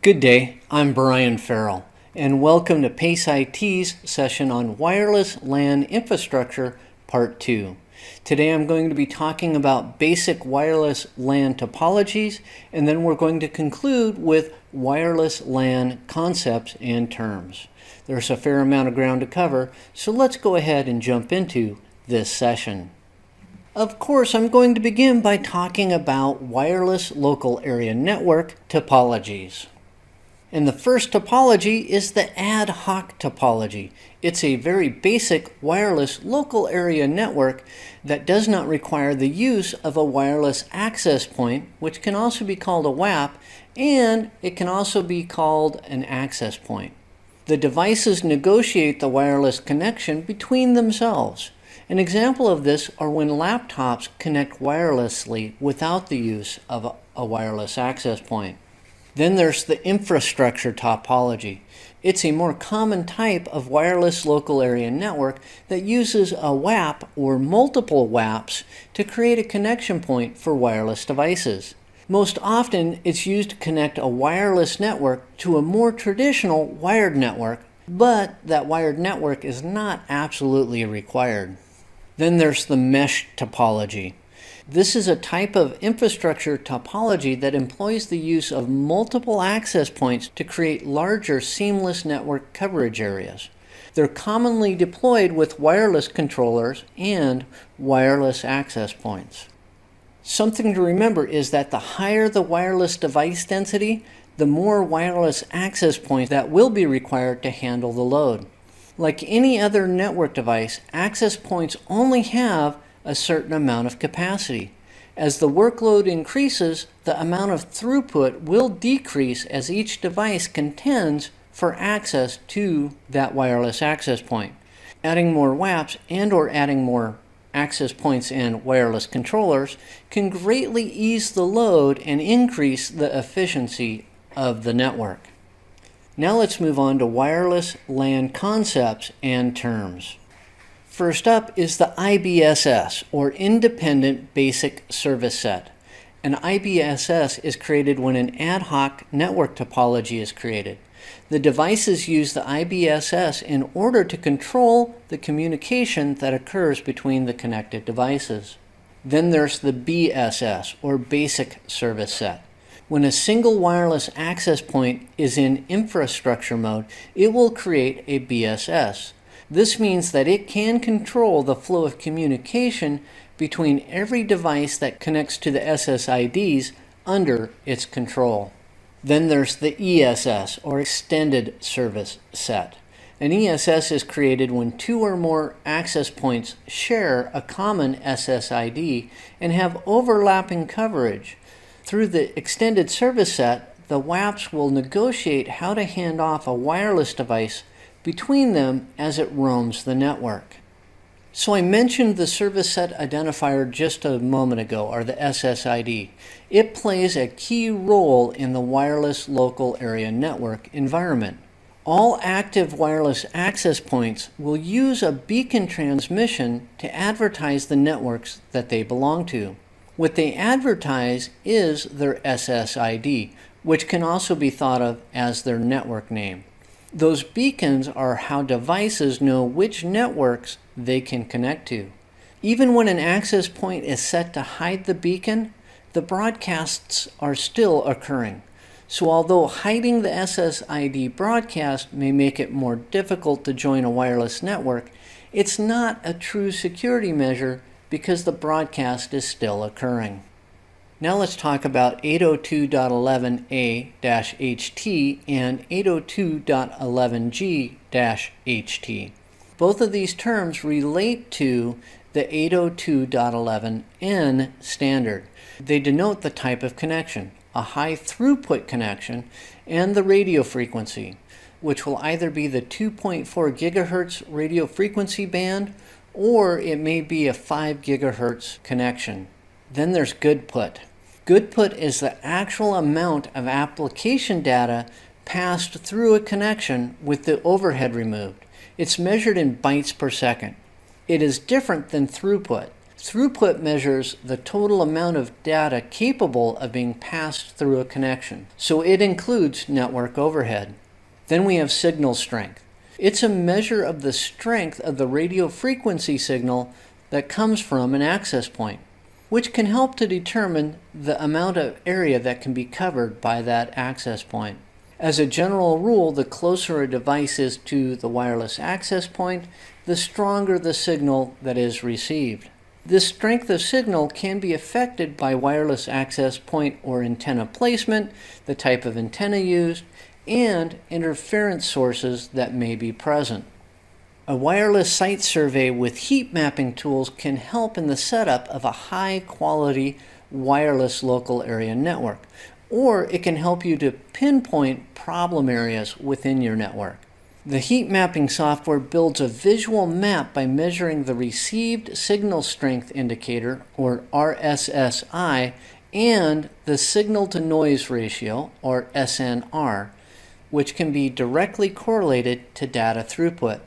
Good day, I'm Brian Farrell, and welcome to PACE IT's session on Wireless LAN Infrastructure Part 2. Today I'm going to be talking about basic wireless LAN topologies, and then we're going to conclude with wireless LAN concepts and terms. There's a fair amount of ground to cover, so let's go ahead and jump into this session. Of course, I'm going to begin by talking about wireless local area network topologies. And the first topology is the ad hoc topology. It's a very basic wireless local area network that does not require the use of a wireless access point, which can also be called a WAP, and it can also be called an access point. The devices negotiate the wireless connection between themselves. An example of this are when laptops connect wirelessly without the use of a wireless access point. Then there's the infrastructure topology. It's a more common type of wireless local area network that uses a WAP or multiple WAPs to create a connection point for wireless devices. Most often, it's used to connect a wireless network to a more traditional wired network, but that wired network is not absolutely required. Then there's the mesh topology. This is a type of infrastructure topology that employs the use of multiple access points to create larger seamless network coverage areas. They're commonly deployed with wireless controllers and wireless access points. Something to remember is that the higher the wireless device density, the more wireless access points that will be required to handle the load. Like any other network device, access points only have a certain amount of capacity. As the workload increases, the amount of throughput will decrease as each device contends for access to that wireless access point. Adding more WAPs and/or adding more access points and wireless controllers can greatly ease the load and increase the efficiency of the network. Now let's move on to wireless LAN concepts and terms. First up is the IBSS, or Independent Basic Service Set. An IBSS is created when an ad hoc network topology is created. The devices use the IBSS in order to control the communication that occurs between the connected devices. Then there's the BSS, or Basic Service Set. When a single wireless access point is in infrastructure mode, it will create a BSS. This means that it can control the flow of communication between every device that connects to the SSIDs under its control. Then there's the ESS, or Extended Service Set. An ESS is created when two or more access points share a common SSID and have overlapping coverage. Through the Extended Service Set, the WAPs will negotiate how to hand off a wireless device between them as it roams the network. So I mentioned the service set identifier just a moment ago, or the SSID. It plays a key role in the wireless local area network environment. All active wireless access points will use a beacon transmission to advertise the networks that they belong to. What they advertise is their SSID, which can also be thought of as their network name. Those beacons are how devices know which networks they can connect to. Even when an access point is set to hide the beacon, the broadcasts are still occurring. So although hiding the SSID broadcast may make it more difficult to join a wireless network, it's not a true security measure because the broadcast is still occurring. Now let's talk about 802.11a-HT and 802.11g-HT. Both of these terms relate to the 802.11n standard. They denote the type of connection, a high throughput connection, and the radio frequency, which will either be the 2.4 gigahertz radio frequency band or it may be a 5 gigahertz connection. Then there's good put. Good put is the actual amount of application data passed through a connection with the overhead removed. It's measured in bytes per second. It is different than throughput. Throughput measures the total amount of data capable of being passed through a connection, so it includes network overhead. Then we have signal strength. It's a measure of the strength of the radio frequency signal that comes from an access point, which can help to determine the amount of area that can be covered by that access point. As a general rule, the closer a device is to the wireless access point, the stronger the signal that is received. This strength of signal can be affected by wireless access point or antenna placement, the type of antenna used, and interference sources that may be present. A wireless site survey with heat mapping tools can help in the setup of a high-quality wireless local area network, or it can help you to pinpoint problem areas within your network. The heat mapping software builds a visual map by measuring the received signal strength indicator, or RSSI, and the signal-to-noise ratio, or SNR, which can be directly correlated to data throughput.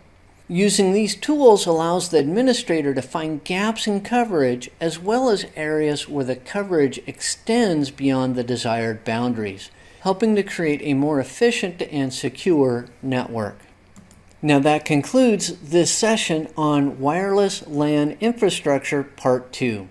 Using these tools allows the administrator to find gaps in coverage as well as areas where the coverage extends beyond the desired boundaries, helping to create a more efficient and secure network. Now that concludes this session on Wireless LAN Infrastructure Part 2.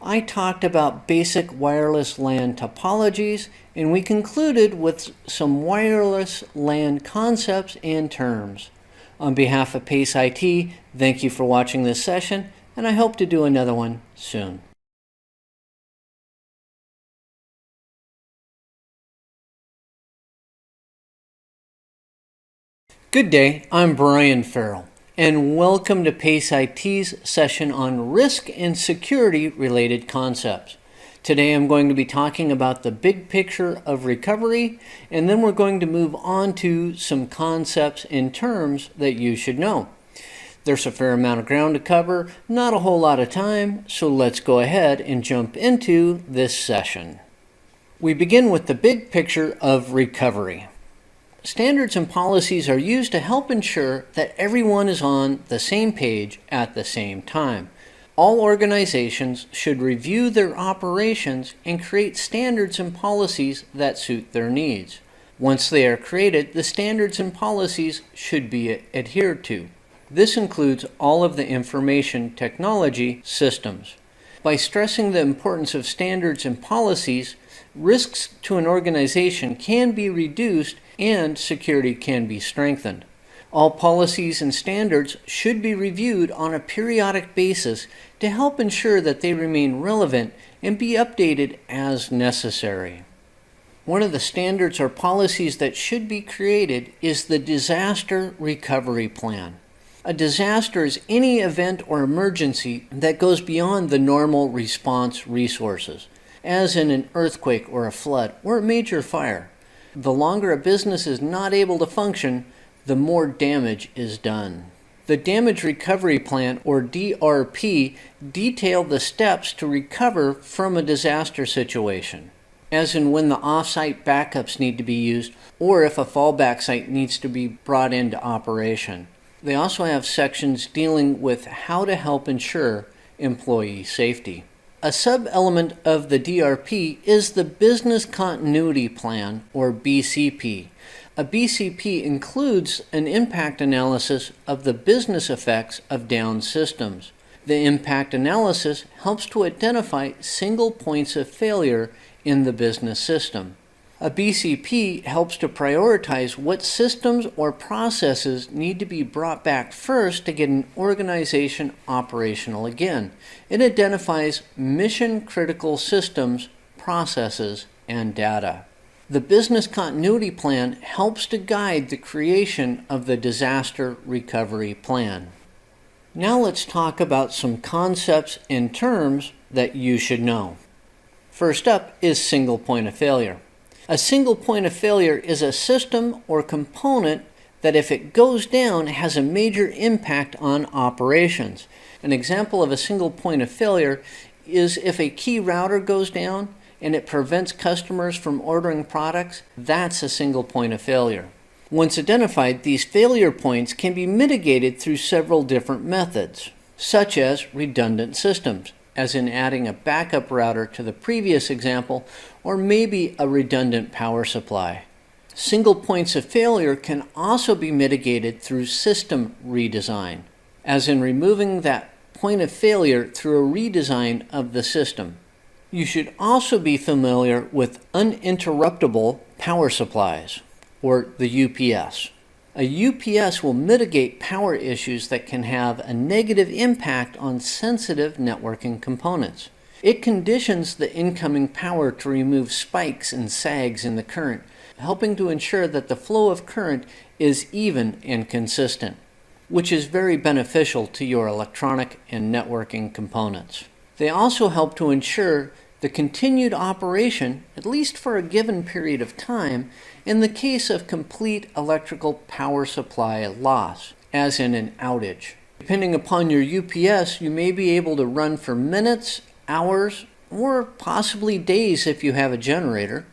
I talked about basic wireless LAN topologies, and we concluded with some wireless LAN concepts and terms. On behalf of PACE IT, thank you for watching this session, and I hope to do another one soon. Good day, I'm Brian Farrell, and welcome to PACE IT's session on risk and security related concepts. Today I'm going to be talking about the big picture of recovery, and then we're going to move on to some concepts and terms that you should know. There's a fair amount of ground to cover, not a whole lot of time, so let's go ahead and jump into this session. We begin with the big picture of recovery. Standards and policies are used to help ensure that everyone is on the same page at the same time. All organizations should review their operations and create standards and policies that suit their needs. Once they are created, the standards and policies should be adhered to. This includes all of the information technology systems. By stressing the importance of standards and policies, risks to an organization can be reduced and security can be strengthened. All policies and standards should be reviewed on a periodic basis to help ensure that they remain relevant and be updated as necessary. One of the standards or policies that should be created is the Disaster Recovery Plan. A disaster is any event or emergency that goes beyond the normal response resources, as in an earthquake or a flood or a major fire. The longer a business is not able to function, the more damage is done. The Damage Recovery Plan, or DRP, detail the steps to recover from a disaster situation, as in when the off-site backups need to be used or if a fallback site needs to be brought into operation. They also have sections dealing with how to help ensure employee safety. A sub-element of the DRP is the Business Continuity Plan, or BCP. A BCP includes an impact analysis of the business effects of down systems. The impact analysis helps to identify single points of failure in the business system. A BCP helps to prioritize what systems or processes need to be brought back first to get an organization operational again. It identifies mission-critical systems, processes, and data. The Business Continuity Plan helps to guide the creation of the Disaster Recovery Plan. Now let's talk about some concepts and terms that you should know. First up is single point of failure. A single point of failure is a system or component that if it goes down has a major impact on operations. An example of a single point of failure is if a key router goes down and it prevents customers from ordering products, that's a single point of failure. Once identified, these failure points can be mitigated through several different methods, such as redundant systems. as in adding a backup router to the previous example, or maybe a redundant power supply. Single points of failure can also be mitigated through system redesign, as in removing that point of failure through a redesign of the system. You should also be familiar with uninterruptible power supplies, or the UPS. A UPS will mitigate power issues that can have a negative impact on sensitive networking components. It conditions the incoming power to remove spikes and sags in the current, helping to ensure that the flow of current is even and consistent, which is very beneficial to your electronic and networking components. They also help to ensure the continued operation, at least for a given period of time, in the case of complete electrical power supply loss, as in an outage. Depending upon your UPS, you may be able to run for minutes, hours, or possibly days if you have a generator.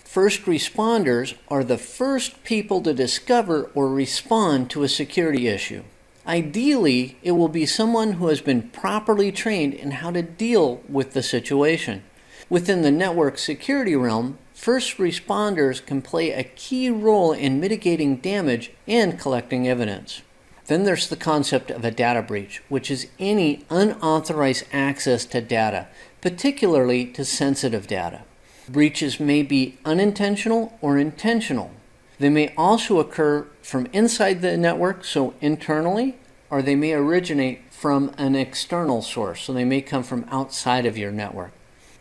First responders are the first people to discover or respond to a security issue. Ideally, it will be someone who has been properly trained in how to deal with the situation. Within the network security realm, first responders can play a key role in mitigating damage and collecting evidence. Then there's the concept of a data breach, which is any unauthorized access to data, particularly to sensitive data. Breaches may be unintentional or intentional. They may also occur from inside the network, so internally, or they may originate from an external source, so they may come from outside of your network.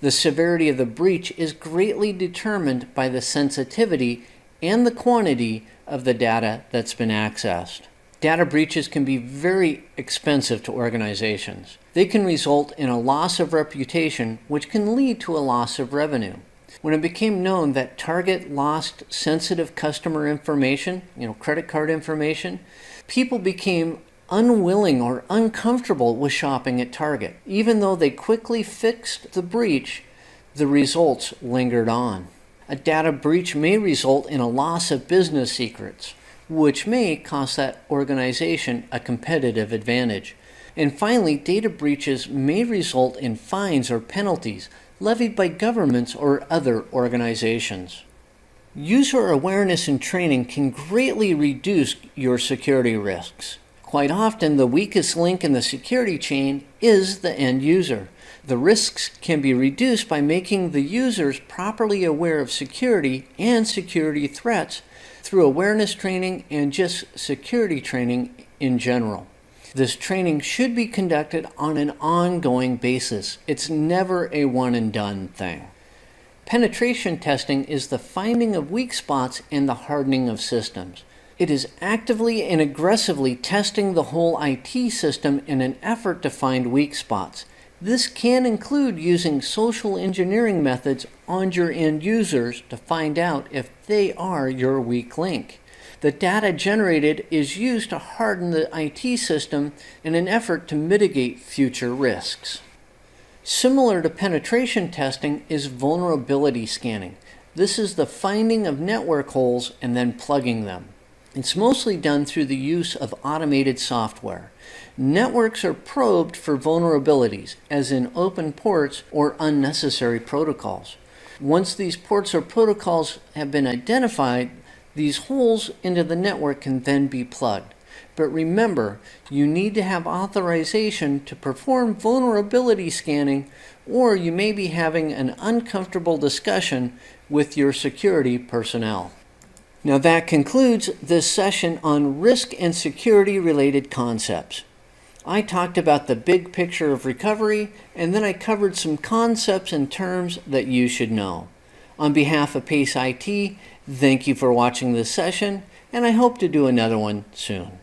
The severity of the breach is greatly determined by the sensitivity and the quantity of the data that's been accessed. Data breaches can be very expensive to organizations. They can result in a loss of reputation, which can lead to a loss of revenue. When it became known that Target lost sensitive customer information, credit card information, people became unwilling or uncomfortable with shopping at Target. Even though they quickly fixed the breach, the results lingered on. A data breach may result in a loss of business secrets, which may cost that organization a competitive advantage. And finally, data breaches may result in fines or penalties levied by governments or other organizations. User awareness and training can greatly reduce your security risks. Quite often, the weakest link in the security chain is the end user. The risks can be reduced by making the users properly aware of security and security threats through awareness training and just security training in general. This training should be conducted on an ongoing basis. It's never a one and done thing. Penetration testing is the finding of weak spots and the hardening of systems. It is actively and aggressively testing the whole IT system in an effort to find weak spots. This can include using social engineering methods on your end users to find out if they are your weak link. The data generated is used to harden the IT system in an effort to mitigate future risks. Similar to penetration testing is vulnerability scanning. This is the finding of network holes and then plugging them. It's mostly done through the use of automated software. Networks are probed for vulnerabilities, as in open ports or unnecessary protocols. Once these ports or protocols have been identified, these holes into the network can then be plugged. But remember, you need to have authorization to perform vulnerability scanning, or you may be having an uncomfortable discussion with your security personnel. Now that concludes this session on risk and security related concepts. I talked about the big picture of recovery, and then I covered some concepts and terms that you should know. On behalf of PACE IT, thank you for watching this session, and I hope to do another one soon.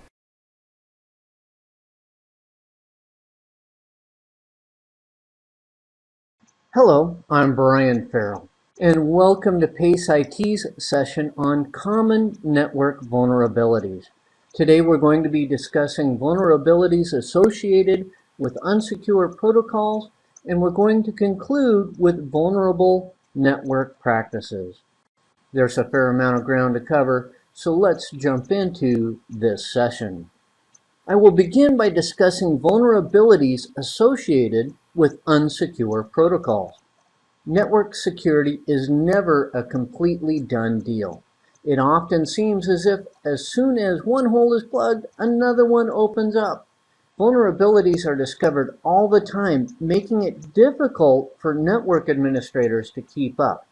Hello, I'm Brian Farrell, and welcome to PACE IT's session on common network vulnerabilities. Today we're going to be discussing vulnerabilities associated with unsecure protocols, and we're going to conclude with vulnerable network practices. There's a fair amount of ground to cover, so let's jump into this session. I will begin by discussing vulnerabilities associated with unsecure protocols. Network security is never a completely done deal. It often seems as if as soon as one hole is plugged, another one opens up. Vulnerabilities are discovered all the time, making it difficult for network administrators to keep up.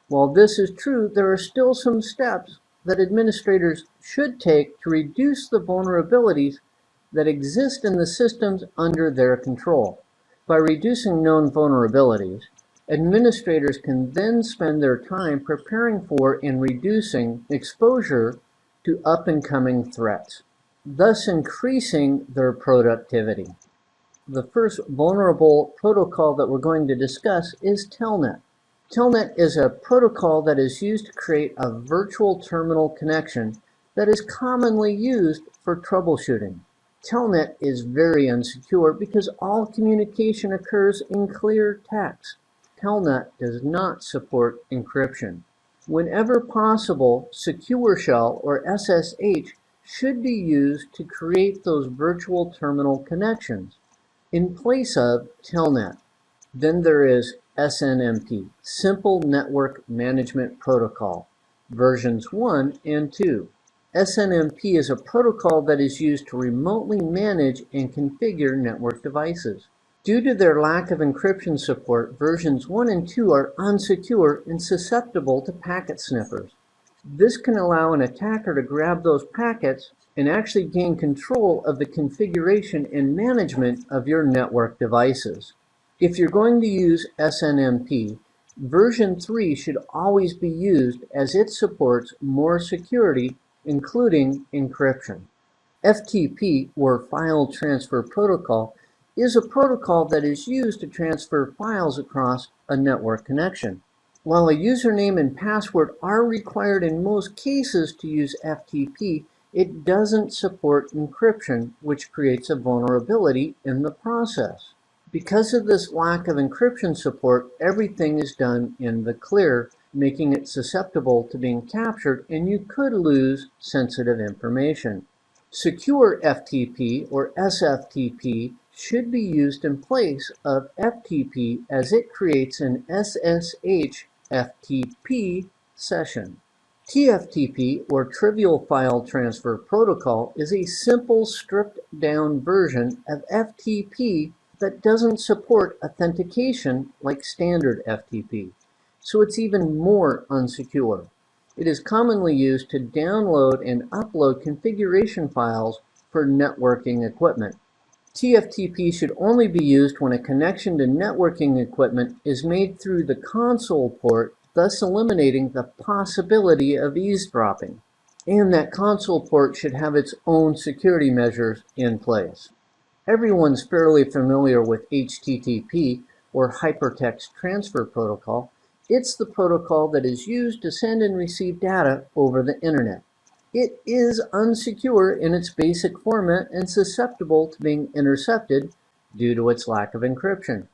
While this is true, there are still some steps that administrators should take to reduce the vulnerabilities that exist in the systems under their control. By reducing known vulnerabilities, administrators can then spend their time preparing for and reducing exposure to up-and-coming threats, thus increasing their productivity. The first vulnerable protocol that we're going to discuss is Telnet. Telnet is a protocol that is used to create a virtual terminal connection that is commonly used for troubleshooting. Telnet is very unsecure because all communication occurs in clear text. Telnet does not support encryption. Whenever possible, Secure Shell or SSH should be used to create those virtual terminal connections in place of Telnet. Then there is SNMP, Simple Network Management Protocol, versions 1 and 2. SNMP is a protocol that is used to remotely manage and configure network devices. Due to their lack of encryption support, versions 1 and 2 are unsecure and susceptible to packet sniffers. This can allow an attacker to grab those packets and actually gain control of the configuration and management of your network devices. If you're going to use SNMP, version 3 should always be used as it supports more security, including encryption. FTP, or File Transfer Protocol, is a protocol that is used to transfer files across a network connection. While a username and password are required in most cases to use FTP, it doesn't support encryption, which creates a vulnerability in the process. Because of this lack of encryption support, everything is done in the clear, making it susceptible to being captured, and you could lose sensitive information. Secure FTP or SFTP should be used in place of FTP as it creates an SSH FTP session. TFTP, or Trivial File Transfer Protocol, is a simple stripped-down version of FTP that doesn't support authentication like standard FTP, so it's even more unsecure. It is commonly used to download and upload configuration files for networking equipment. TFTP should only be used when a connection to networking equipment is made through the console port, thus eliminating the possibility of eavesdropping. And that console port should have its own security measures in place. Everyone's fairly familiar with HTTP, or Hypertext Transfer Protocol. It's the protocol that is used to send and receive data over the internet. It is unsecure in its basic format and susceptible to being intercepted due to its lack of encryption.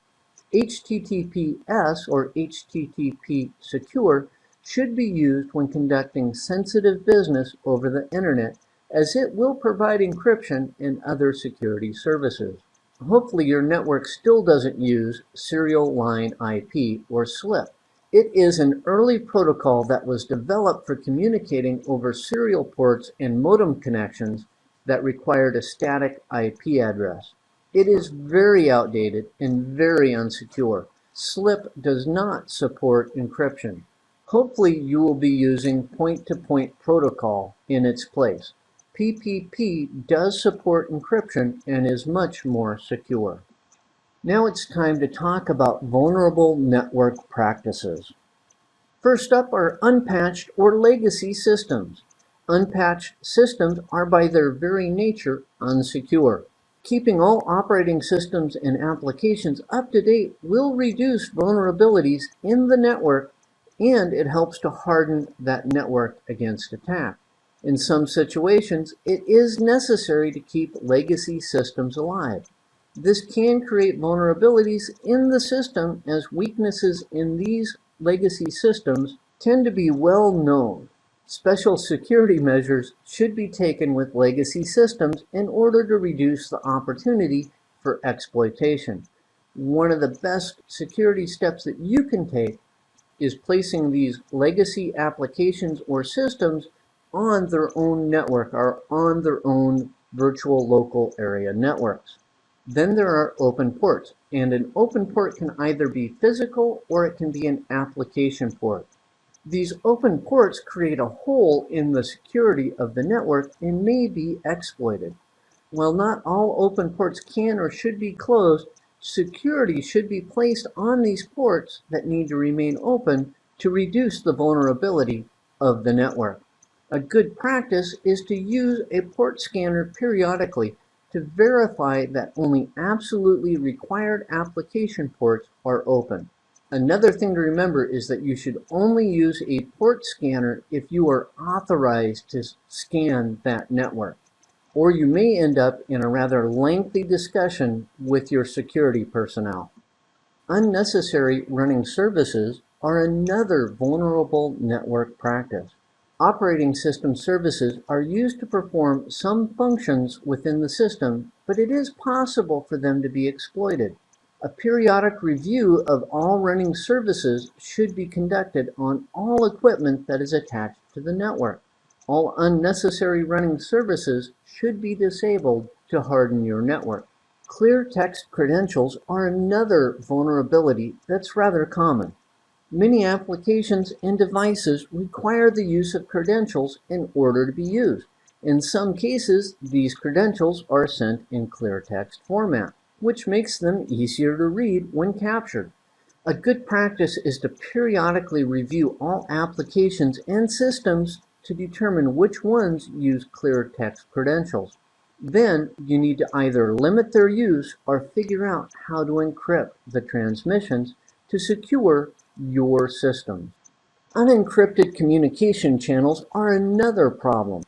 HTTPS, or HTTP Secure, should be used when conducting sensitive business over the internet, as it will provide encryption and other security services. Hopefully your network still doesn't use Serial Line IP, or SLIP. It is an early protocol that was developed for communicating over serial ports and modem connections that required a static IP address. It is very outdated and very unsecure. SLIP does not support encryption. Hopefully you will be using point-to-point protocol in its place. PPP does support encryption and is much more secure. Now it's time to talk about vulnerable network practices. First up are unpatched or legacy systems. Unpatched systems are by their very nature unsecure. Keeping all operating systems and applications up to date will reduce vulnerabilities in the network, and it helps to harden that network against attack. In some situations, it is necessary to keep legacy systems alive. This can create vulnerabilities in the system, as weaknesses in these legacy systems tend to be well known. Special security measures should be taken with legacy systems in order to reduce the opportunity for exploitation. One of the best security steps that you can take is placing these legacy applications or systems on their own network or on their own virtual local area networks. Then there are open ports, and an open port can either be physical or it can be an application port. These open ports create a hole in the security of the network and may be exploited. While not all open ports can or should be closed, security should be placed on these ports that need to remain open to reduce the vulnerability of the network. A good practice is to use a port scanner periodically to verify that only absolutely required application ports are open. Another thing to remember is that you should only use a port scanner if you are authorized to scan that network, or you may end up in a rather lengthy discussion with your security personnel. Unnecessary running services are another vulnerable network practice. Operating system services are used to perform some functions within the system, but it is possible for them to be exploited. A periodic review of all running services should be conducted on all equipment that is attached to the network. All unnecessary running services should be disabled to harden your network. Clear text credentials are another vulnerability that's rather common. Many applications and devices require the use of credentials in order to be used. In some cases, these credentials are sent in clear text format, which makes them easier to read when captured. A good practice is to periodically review all applications and systems to determine which ones use clear text credentials. Then you need to either limit their use or figure out how to encrypt the transmissions to secure your systems. Unencrypted communication channels are another problem.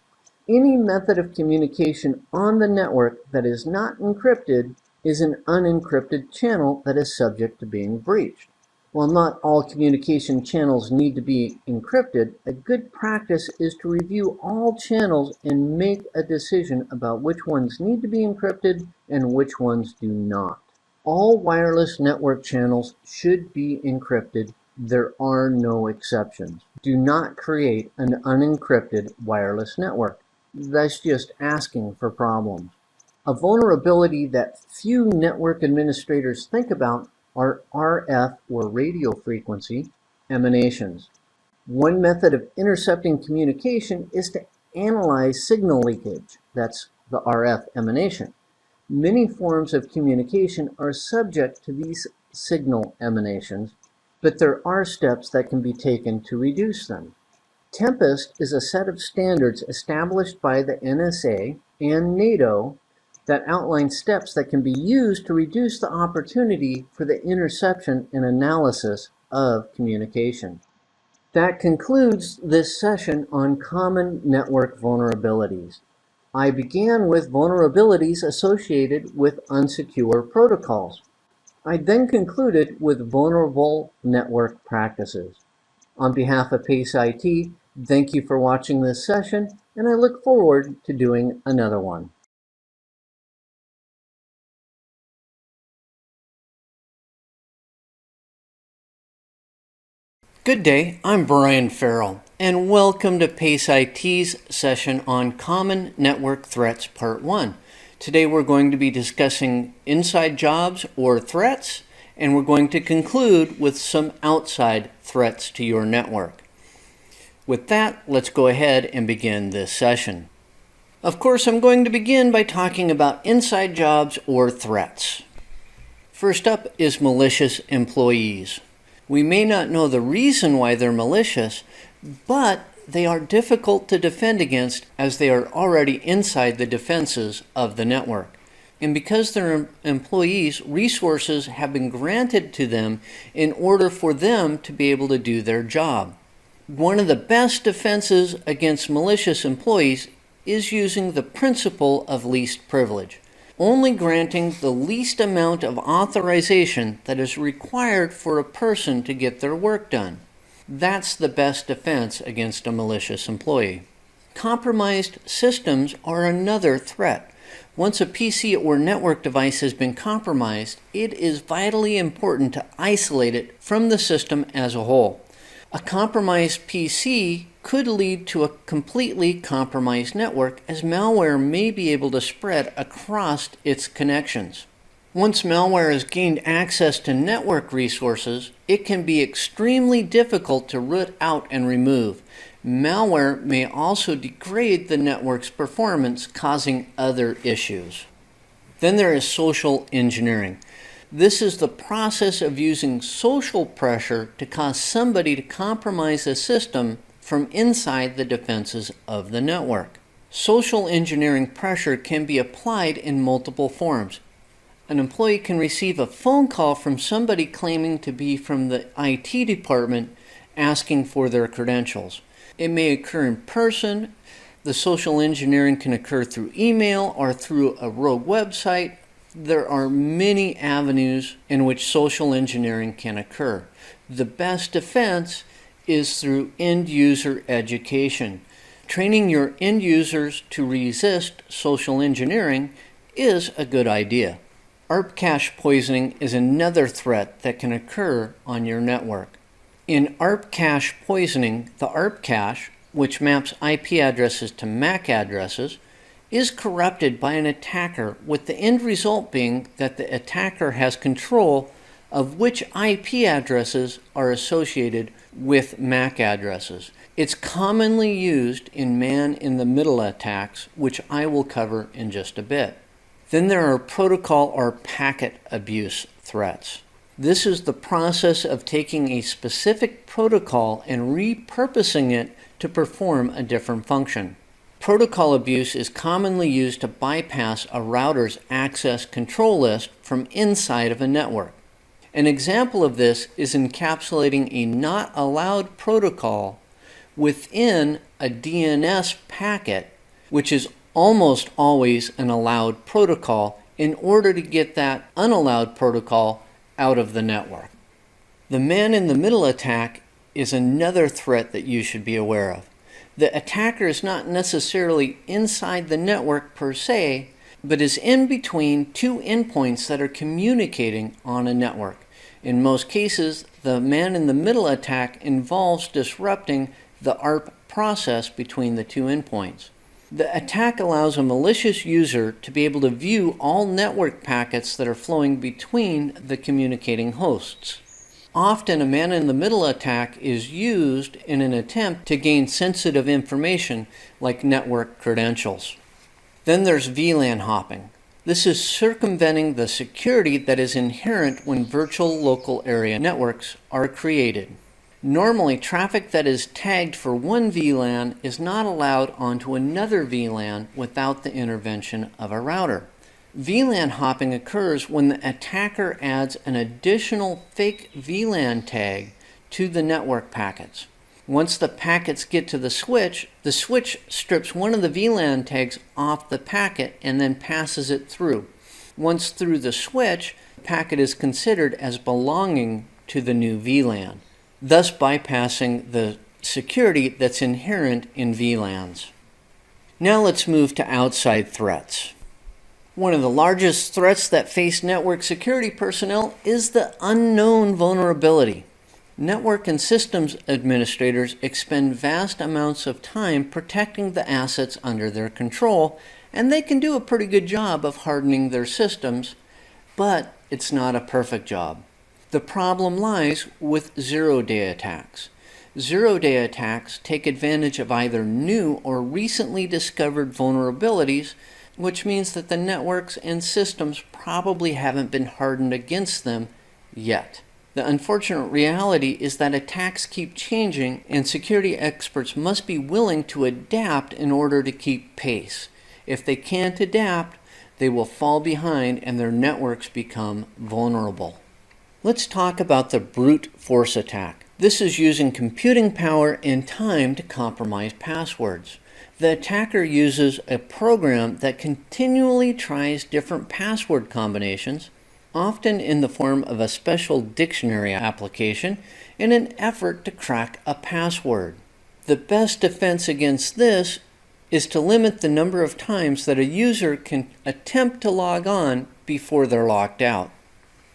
Any method of communication on the network that is not encrypted is an unencrypted channel that is subject to being breached. While not all communication channels need to be encrypted, a good practice is to review all channels and make a decision about which ones need to be encrypted and which ones do not. All wireless network channels should be encrypted. There are no exceptions. Do not create an unencrypted wireless network. That's just asking for problems. A vulnerability that few network administrators think about are RF or radio frequency emanations. One method of intercepting communication is to analyze signal leakage. That's the RF emanation. Many forms of communication are subject to these signal emanations, but there are steps that can be taken to reduce them. Tempest is a set of standards established by the NSA and NATO that outline steps that can be used to reduce the opportunity for the interception and analysis of communication. That concludes this session on common network vulnerabilities. I began with vulnerabilities associated with unsecure protocols. I then concluded with vulnerable network practices. On behalf of PACE IT, thank you for watching this session, and I look forward to doing another one. Good day, I'm Brian Farrell, and welcome to PACE IT's session on Common Network Threats Part 1. Today we're going to be discussing inside jobs or threats, and we're going to conclude with some outside threats to your network. With that, let's go ahead and begin this session. Of course, I'm going to begin by talking about inside jobs or threats. First up is malicious employees. We may not know the reason why they're malicious, but they are difficult to defend against as they are already inside the defenses of the network. And because they're employees, resources have been granted to them in order for them to be able to do their job. One of the best defenses against malicious employees is using the principle of least privilege, only granting the least amount of authorization that is required for a person to get their work done. That's the best defense against a malicious employee. Compromised systems are another threat. Once a PC or network device has been compromised, it is vitally important to isolate it from the system as a whole. A compromised PC could lead to a completely compromised network, as malware may be able to spread across its connections. Once malware has gained access to network resources, it can be extremely difficult to root out and remove. Malware may also degrade the network's performance, causing other issues. Then there is social engineering. This is the process of using social pressure to cause somebody to compromise a system from inside the defenses of the network. Social engineering pressure can be applied in multiple forms. An employee can receive a phone call from somebody claiming to be from the IT department asking for their credentials. It may occur in person. The social engineering can occur through email or through a rogue website. There are many avenues in which social engineering can occur. The best defense is through end user education. Training your end users to resist social engineering is a good idea. ARP cache poisoning is another threat that can occur on your network. In ARP cache poisoning, the ARP cache, which maps IP addresses to MAC addresses, is corrupted by an attacker, with the end result being that the attacker has control of which IP addresses are associated with MAC addresses. It's commonly used in man-in-the-middle attacks, which I will cover in just a bit. Then there are protocol or packet abuse threats. This is the process of taking a specific protocol and repurposing it to perform a different function. Protocol abuse is commonly used to bypass a router's access control list from inside of a network. An example of this is encapsulating a not allowed protocol within a DNS packet, which is almost always an allowed protocol, in order to get that unallowed protocol out of the network. The man-in-the-middle attack is another threat that you should be aware of. The attacker is not necessarily inside the network per se, but is in between two endpoints that are communicating on a network. In most cases, the man-in-the-middle attack involves disrupting the ARP process between the two endpoints. The attack allows a malicious user to be able to view all network packets that are flowing between the communicating hosts. Often a man-in-the-middle attack is used in an attempt to gain sensitive information like network credentials. Then there's VLAN hopping. This is circumventing the security that is inherent when virtual local area networks are created. Normally, traffic that is tagged for one VLAN is not allowed onto another VLAN without the intervention of a router. VLAN hopping occurs when the attacker adds an additional fake VLAN tag to the network packets. Once the packets get to the switch strips one of the VLAN tags off the packet and then passes it through. Once through the switch, the packet is considered as belonging to the new VLAN, thus bypassing the security that's inherent in VLANs. Now let's move to outside threats. One of the largest threats that face network security personnel is the unknown vulnerability. Network and systems administrators expend vast amounts of time protecting the assets under their control, and they can do a pretty good job of hardening their systems, but it's not a perfect job. The problem lies with zero-day attacks. Zero-day attacks take advantage of either new or recently discovered vulnerabilities, which means that the networks and systems probably haven't been hardened against them yet. The unfortunate reality is that attacks keep changing, and security experts must be willing to adapt in order to keep pace. If they can't adapt, they will fall behind and their networks become vulnerable. Let's talk about the brute force attack. This is using computing power and time to compromise passwords. The attacker uses a program that continually tries different password combinations, often in the form of a special dictionary application, in an effort to crack a password. The best defense against this is to limit the number of times that a user can attempt to log on before they're locked out.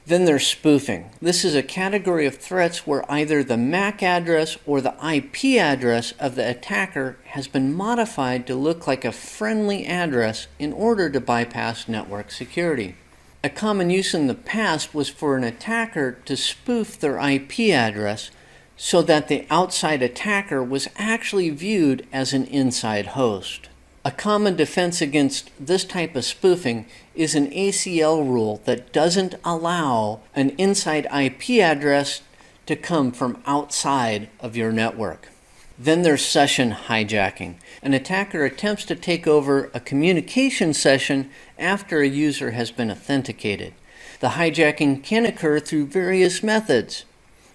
Then there's spoofing. This is a category of threats where either the MAC address or the IP address of the attacker has been modified to look like a friendly address in order to bypass network security. A common use in the past was for an attacker to spoof their IP address so that the outside attacker was actually viewed as an inside host. A common defense against this type of spoofing is an ACL rule that doesn't allow an inside IP address to come from outside of your network. Then there's session hijacking. An attacker attempts to take over a communication session after a user has been authenticated. The hijacking can occur through various methods,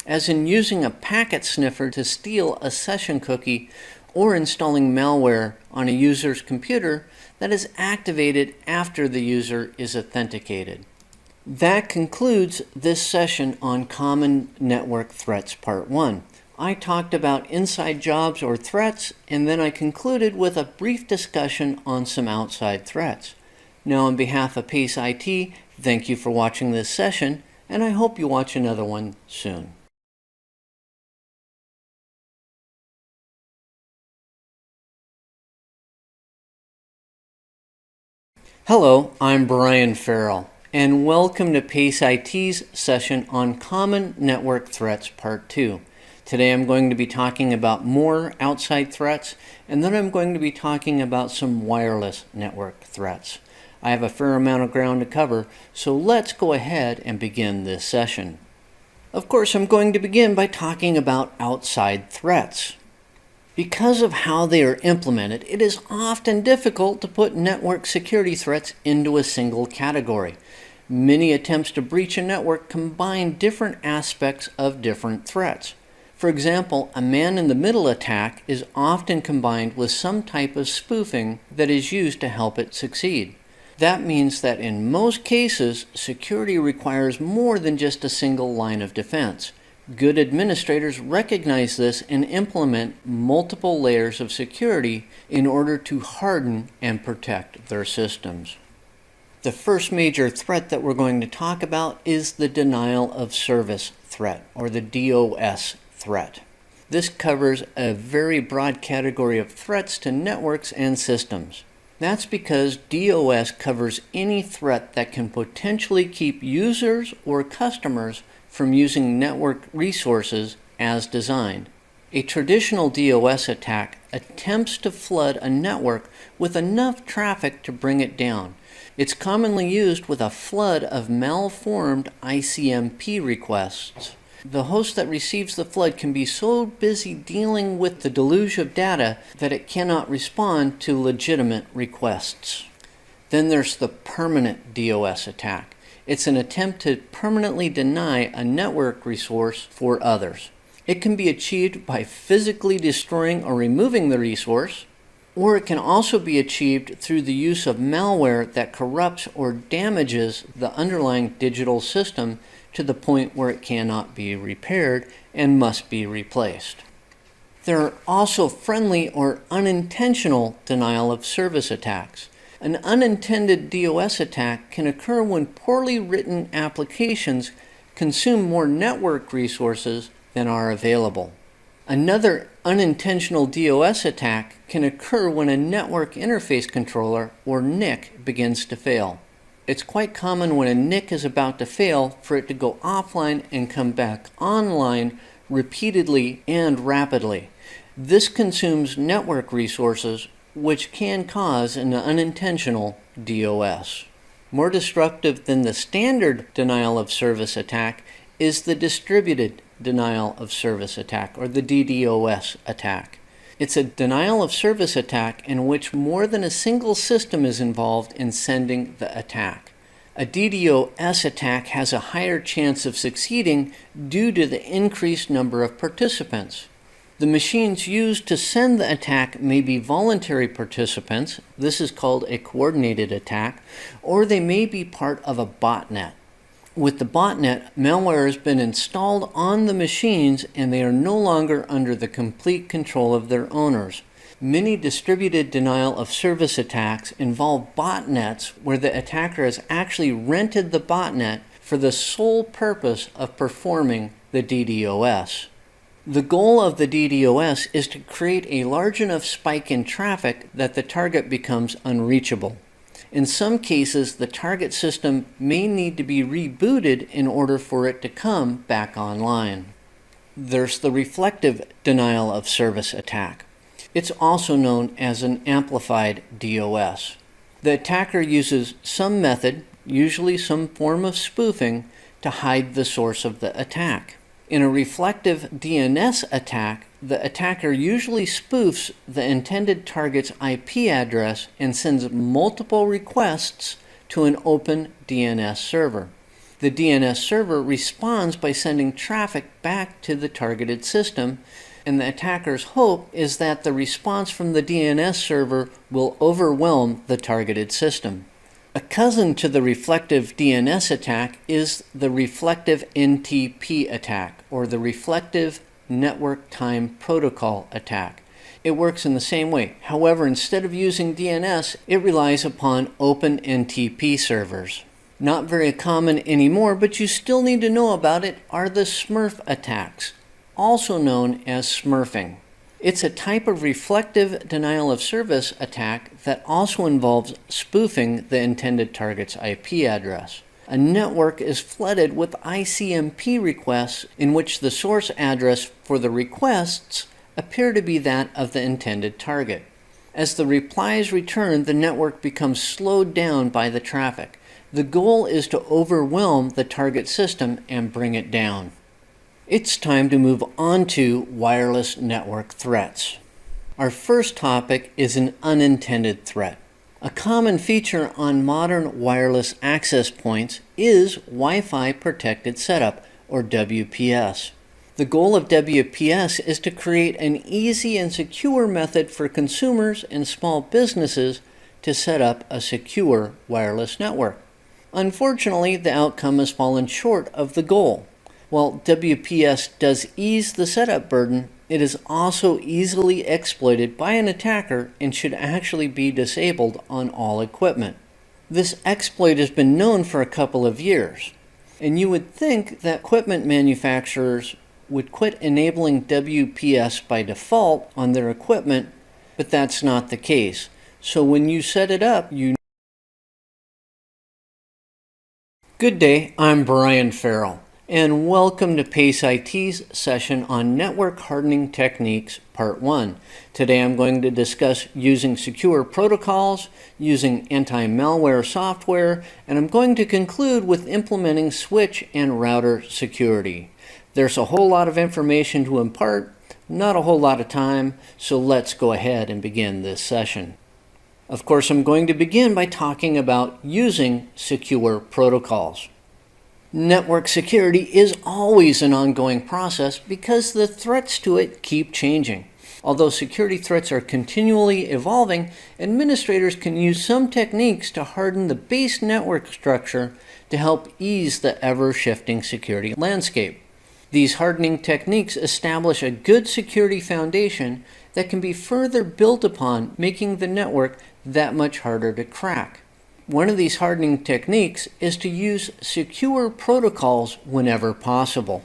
as in using a packet sniffer to steal a session cookie or installing malware on a user's computer that is activated after the user is authenticated. That concludes this session on Common Network Threats Part 1. I talked about inside jobs or threats, and then I concluded with a brief discussion on some outside threats. Now, on behalf of PACE IT, thank you for watching this session, and I hope you watch another one soon. Hello, I'm Brian Farrell, and welcome to PACE IT's session on Common Network Threats Part 2. Today I'm going to be talking about more outside threats, and then I'm going to be talking about some wireless network threats. I have a fair amount of ground to cover, so let's go ahead and begin this session. Of course, I'm going to begin by talking about outside threats. Because of how they are implemented, it is often difficult to put network security threats into a single category. Many attempts to breach a network combine different aspects of different threats. For example, a man-in-the-middle attack is often combined with some type of spoofing that is used to help it succeed. That means that in most cases, security requires more than just a single line of defense. Good administrators recognize this and implement multiple layers of security in order to harden and protect their systems. The first major threat that we're going to talk about is the denial of service threat, or the DOS threat. This covers a very broad category of threats to networks and systems. That's because DOS covers any threat that can potentially keep users or customers from using network resources as designed. A traditional DOS attack attempts to flood a network with enough traffic to bring it down. It's commonly used with a flood of malformed ICMP requests. The host that receives the flood can be so busy dealing with the deluge of data that it cannot respond to legitimate requests. Then there's the permanent DOS attack. It's an attempt to permanently deny a network resource for others. It can be achieved by physically destroying or removing the resource, or it can also be achieved through the use of malware that corrupts or damages the underlying digital system to the point where it cannot be repaired and must be replaced. There are also friendly or unintentional denial of service attacks. An unintended DOS attack can occur when poorly written applications consume more network resources than are available. Another unintentional DOS attack can occur when a network interface controller, or NIC, begins to fail. It's quite common when a NIC is about to fail for it to go offline and come back online repeatedly and rapidly. This consumes network resources, which can cause an unintentional DOS. More destructive than the standard denial of service attack is the distributed denial of service attack, or the DDoS attack. It's a denial of service attack in which more than a single system is involved in sending the attack. A DDoS attack has a higher chance of succeeding due to the increased number of participants. The machines used to send the attack may be voluntary participants, this is called a coordinated attack, or they may be part of a botnet. With the botnet, malware has been installed on the machines and they are no longer under the complete control of their owners. Many distributed denial of service attacks involve botnets where the attacker has actually rented the botnet for the sole purpose of performing the DDoS. The goal of the DDoS is to create a large enough spike in traffic that the target becomes unreachable. In some cases, the target system may need to be rebooted in order for it to come back online. There's the reflective denial of service attack. It's also known as an amplified DOS. The attacker uses some method, usually some form of spoofing, to hide the source of the attack. In a reflective DNS attack, the attacker usually spoofs the intended target's IP address and sends multiple requests to an open DNS server. The DNS server responds by sending traffic back to the targeted system, and the attacker's hope is that the response from the DNS server will overwhelm the targeted system. A cousin to the reflective DNS attack is the reflective NTP attack, or the reflective network time protocol attack. It works in the same way. However, instead of using DNS, it relies upon open NTP servers. Not very common anymore, but you still need to know about it, are the Smurf attacks, also known as smurfing. It's a type of reflective denial of service attack that also involves spoofing the intended target's IP address. A network is flooded with ICMP requests in which the source address for the requests appear to be that of the intended target. As the replies return, the network becomes slowed down by the traffic. The goal is to overwhelm the target system and bring it down. It's time to move on to wireless network threats. Our first topic is an unintended threat. A common feature on modern wireless access points is Wi-Fi Protected Setup, or WPS. The goal of WPS is to create an easy and secure method for consumers and small businesses to set up a secure wireless network. Unfortunately, the outcome has fallen short of the goal. While WPS does ease the setup burden, it is also easily exploited by an attacker and should actually be disabled on all equipment. This exploit has been known for a couple of years, and you would think that equipment manufacturers would quit enabling WPS by default on their equipment, but that's not the case. So when you set it up, Good day, I'm Brian Farrell, and welcome to PACE IT's session on Network Hardening Techniques, Part 1. Today I'm going to discuss using secure protocols, using anti-malware software, and I'm going to conclude with implementing switch and router security. There's a whole lot of information to impart, not a whole lot of time, so let's go ahead and begin this session. Of course, I'm going to begin by talking about using secure protocols. Network security is always an ongoing process because the threats to it keep changing. Although security threats are continually evolving, administrators can use some techniques to harden the base network structure to help ease the ever-shifting security landscape. These hardening techniques establish a good security foundation that can be further built upon, making the network that much harder to crack. One of these hardening techniques is to use secure protocols whenever possible.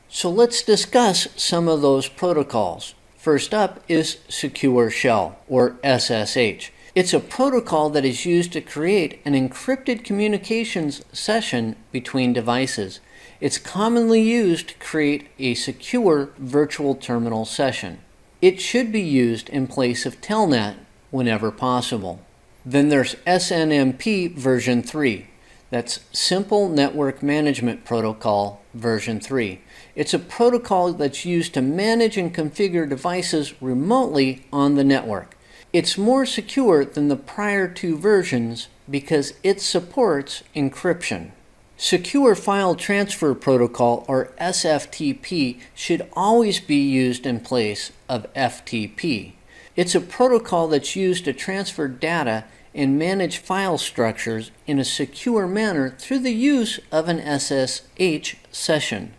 So let's discuss some of those protocols. First up is Secure Shell, or SSH. It's a protocol that is used to create an encrypted communications session between devices. It's commonly used to create a secure virtual terminal session. It should be used in place of Telnet whenever possible. Then there's SNMP version 3. That's Simple Network Management Protocol version 3. It's a protocol that's used to manage and configure devices remotely on the network. It's more secure than the prior two versions because it supports encryption. Secure File Transfer Protocol, or SFTP, should always be used in place of FTP. It's a protocol that's used to transfer data and manage file structures in a secure manner through the use of an SSH session.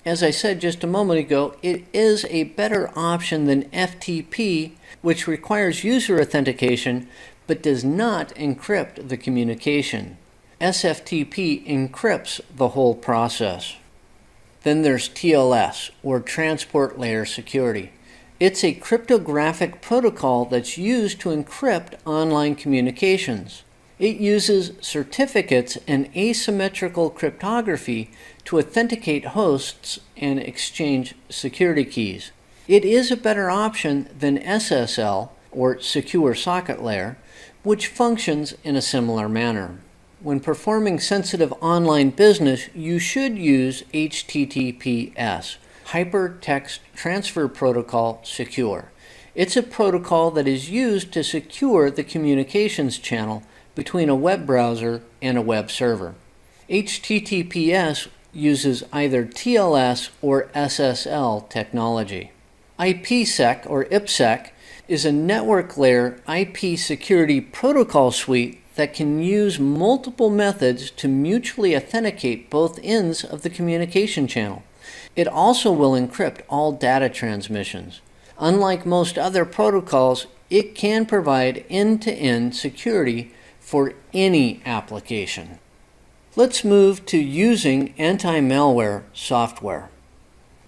As I said just a moment ago, it is a better option than FTP, which requires user authentication but does not encrypt the communication. SFTP encrypts the whole process. Then there's TLS, or Transport Layer Security. It's a cryptographic protocol that's used to encrypt online communications. It uses certificates and asymmetrical cryptography to authenticate hosts and exchange security keys. It is a better option than SSL, or Secure Socket Layer, which functions in a similar manner. When performing sensitive online business, you should use HTTPS, Hypertext Transfer Protocol Secure. It's a protocol that is used to secure the communications channel between a web browser and a web server. HTTPS uses either TLS or SSL technology. IPsec, or IPsec, is a network layer IP security protocol suite that can use multiple methods to mutually authenticate both ends of the communication channel. It also will encrypt all data transmissions. Unlike most other protocols, it can provide end-to-end security for any application. Let's move to using anti-malware software.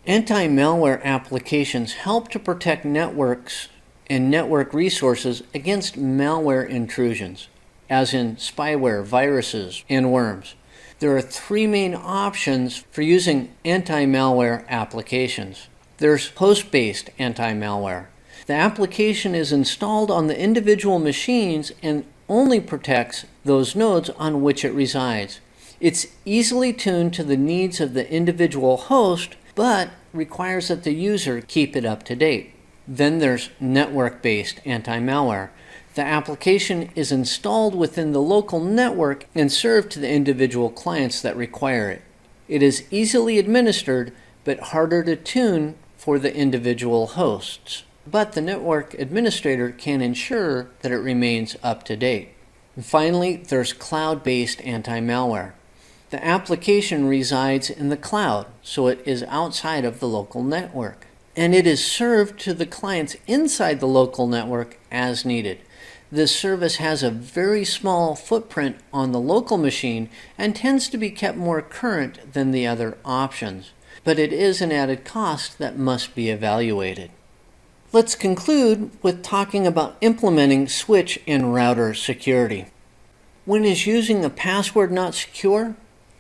Anti-malware applications help to protect networks and network resources against malware intrusions, as in spyware, viruses, and worms. There are three main options for using anti-malware applications. There's host-based anti-malware. The application is installed on the individual machines and only protects those nodes on which it resides. It's easily tuned to the needs of the individual host, but requires that the user keep it up to date. Then there's network-based anti-malware. The application is installed within the local network and served to the individual clients that require it. It is easily administered, but harder to tune for the individual hosts. But the network administrator can ensure that it remains up to date. And finally, there's cloud-based anti-malware. The application resides in the cloud, so it is outside of the local network, and it is served to the clients inside the local network as needed. This service has a very small footprint on the local machine and tends to be kept more current than the other options, but it is an added cost that must be evaluated. Let's conclude with talking about implementing switch and router security. When is using a password not secure?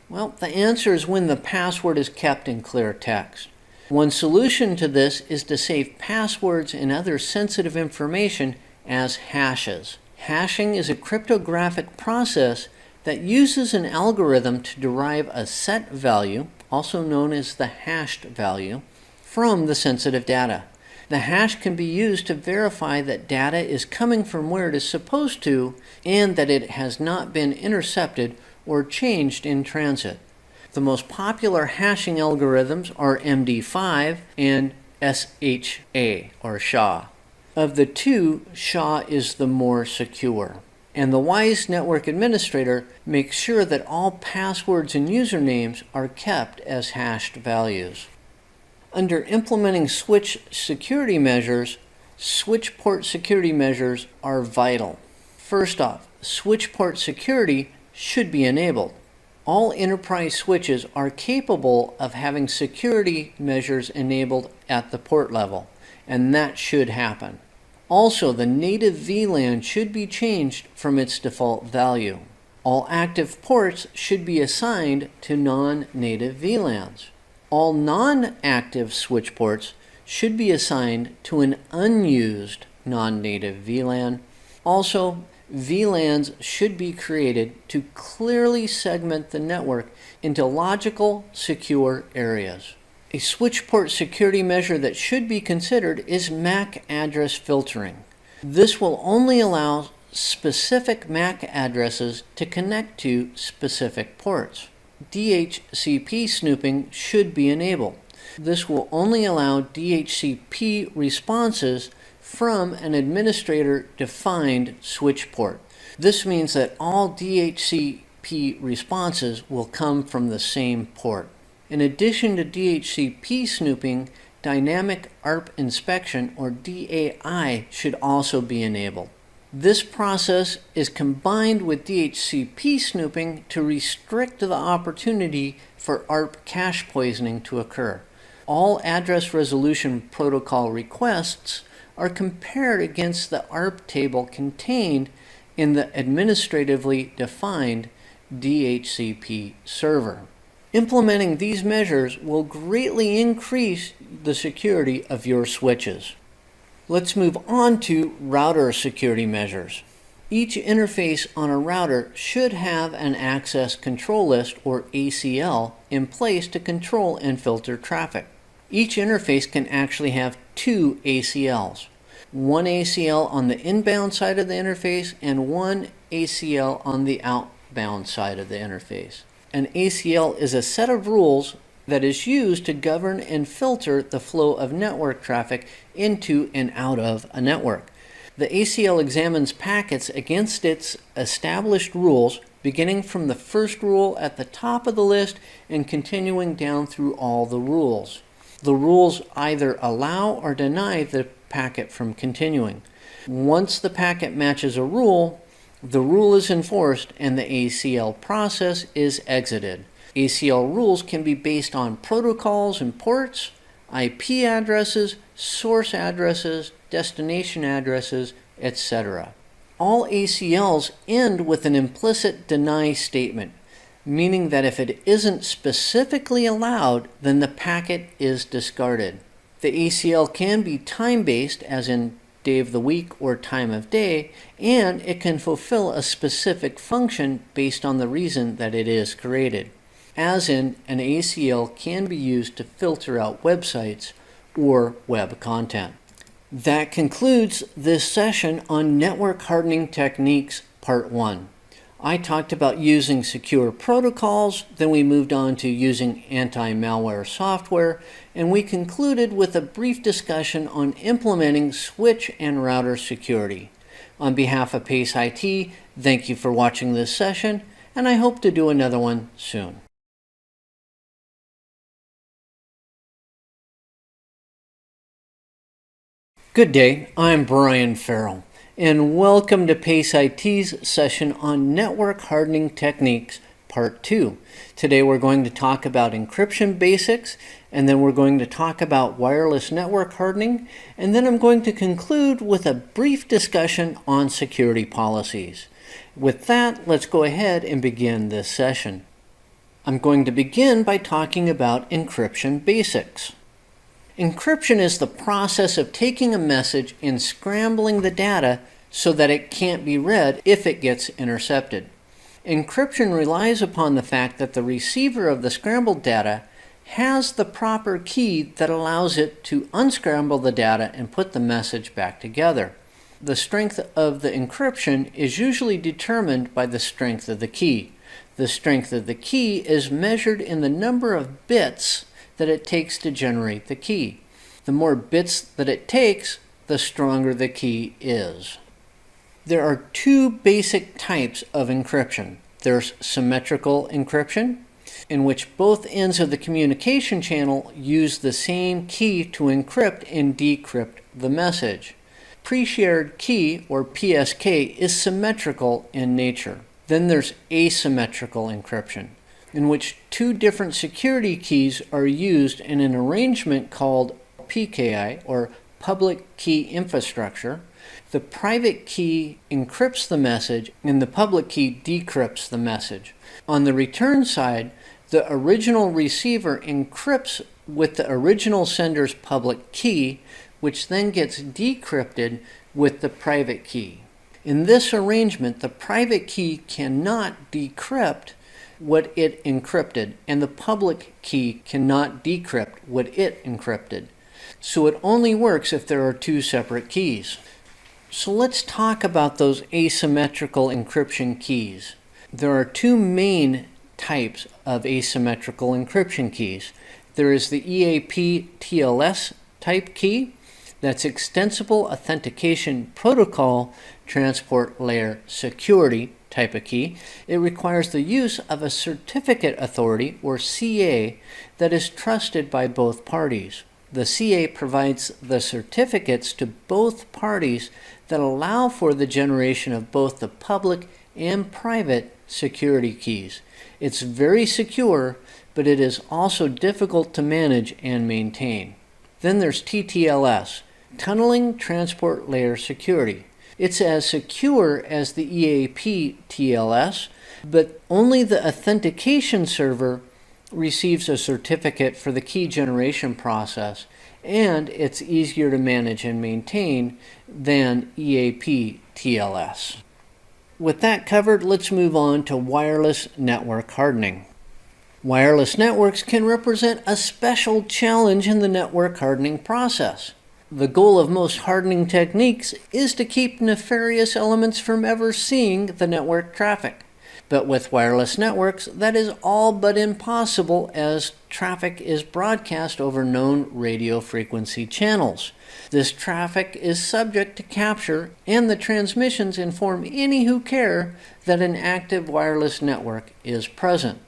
Well, the answer is when the password is kept in clear text. One solution to this is to save passwords and other sensitive information as hashes. Hashing is a cryptographic process that uses an algorithm to derive a set value, also known as the hashed value, from the sensitive data. The hash can be used to verify that data is coming from where it is supposed to and that it has not been intercepted or changed in transit. The most popular hashing algorithms are MD5 and SHA, or SHA. Of the two, SHA is the more secure. And the wise network administrator makes sure that all passwords and usernames are kept as hashed values. Under implementing switch security measures, switch port security measures are vital. First off, switch port security should be enabled. All enterprise switches are capable of having security measures enabled at the port level, and that should happen. Also, the native VLAN should be changed from its default value. All active ports should be assigned to non-native VLANs. All non-active switch ports should be assigned to an unused non-native VLAN. Also, VLANs should be created to clearly segment the network into logical, secure areas. A switch port security measure that should be considered is MAC address filtering. This will only allow specific MAC addresses to connect to specific ports. DHCP snooping should be enabled. This will only allow DHCP responses from an administrator-defined switch port. This means that all DHCP responses will come from the same port. In addition to DHCP snooping, Dynamic ARP Inspection, or DAI, should also be enabled. This process is combined with DHCP snooping to restrict the opportunity for ARP cache poisoning to occur. All address resolution protocol requests are compared against the ARP table contained in the administratively defined DHCP server. Implementing these measures will greatly increase the security of your switches. Let's move on to router security measures. Each interface on a router should have an access control list, or ACL, in place to control and filter traffic. Each interface can actually have two ACLs. One ACL on the inbound side of the interface and one ACL on the outbound side of the interface. An ACL is a set of rules that is used to govern and filter the flow of network traffic into and out of a network. The ACL examines packets against its established rules, beginning from the first rule at the top of the list and continuing down through all the rules. The rules either allow or deny the packet from continuing. Once the packet matches a rule, the rule is enforced and the ACL process is exited. ACL rules can be based on protocols and ports, IP addresses, source addresses, destination addresses, etc. All ACLs end with an implicit deny statement, meaning that if it isn't specifically allowed, then the packet is discarded. The ACL can be time-based, as in day of the week or time of day, and it can fulfill a specific function based on the reason that it is created. As in, an ACL can be used to filter out websites or web content. That concludes this session on Network Hardening Techniques Part 1. I talked about using secure protocols, then we moved on to using anti-malware software, and we concluded with a brief discussion on implementing switch and router security. On behalf of PACE IT, thank you for watching this session, and I hope to do another one soon. Good day, I'm Brian Farrell, and welcome to PACE IT's session on Network Hardening Techniques Part 2. Today we're going to talk about encryption basics, and then we're going to talk about wireless network hardening, and then I'm going to conclude with a brief discussion on security policies. With that, let's go ahead and begin this session. I'm going to begin by talking about encryption basics. Encryption is the process of taking a message and scrambling the data so that it can't be read if it gets intercepted. Encryption relies upon the fact that the receiver of the scrambled data has the proper key that allows it to unscramble the data and put the message back together. The strength of the encryption is usually determined by the strength of the key. The strength of the key is measured in the number of bits that it takes to generate the key. The more bits that it takes, the stronger the key is. There are two basic types of encryption. There's symmetrical encryption, in which both ends of the communication channel use the same key to encrypt and decrypt the message. Pre-shared key, or PSK, is symmetrical in nature. Then there's asymmetrical encryption, in which two different security keys are used in an arrangement called PKI, or Public Key Infrastructure. The private key encrypts the message, and the public key decrypts the message. On the return side, the original receiver encrypts with the original sender's public key, which then gets decrypted with the private key. In this arrangement, the private key cannot decrypt what it encrypted, and the public key cannot decrypt what it encrypted. So it only works if there are two separate keys. So let's talk about those asymmetrical encryption keys. There are two main types of asymmetrical encryption keys. There is the EAP TLS type key, that's Extensible Authentication Protocol Transport Layer Security type of key, it requires the use of a certificate authority, or CA, that is trusted by both parties. The CA provides the certificates to both parties that allow for the generation of both the public and private security keys. It's very secure, but it is also difficult to manage and maintain. Then there's TTLS, Tunneling Transport Layer Security. It's as secure as the EAP TLS, but only the authentication server receives a certificate for the key generation process, and it's easier to manage and maintain than EAP TLS. With that covered, let's move on to wireless network hardening. Wireless networks can represent a special challenge in the network hardening process. The goal of most hardening techniques is to keep nefarious elements from ever seeing the network traffic. But with wireless networks, that is all but impossible, as traffic is broadcast over known radio frequency channels. This traffic is subject to capture, and the transmissions inform any who care that an active wireless network is present.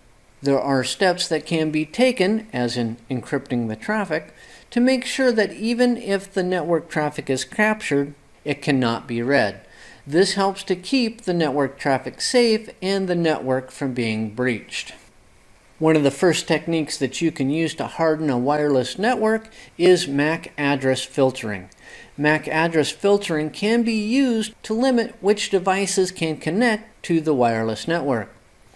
There are steps that can be taken, as in encrypting the traffic, to make sure that even if the network traffic is captured, it cannot be read. This helps to keep the network traffic safe and the network from being breached. One of the first techniques that you can use to harden a wireless network is MAC address filtering. MAC address filtering can be used to limit which devices can connect to the wireless network.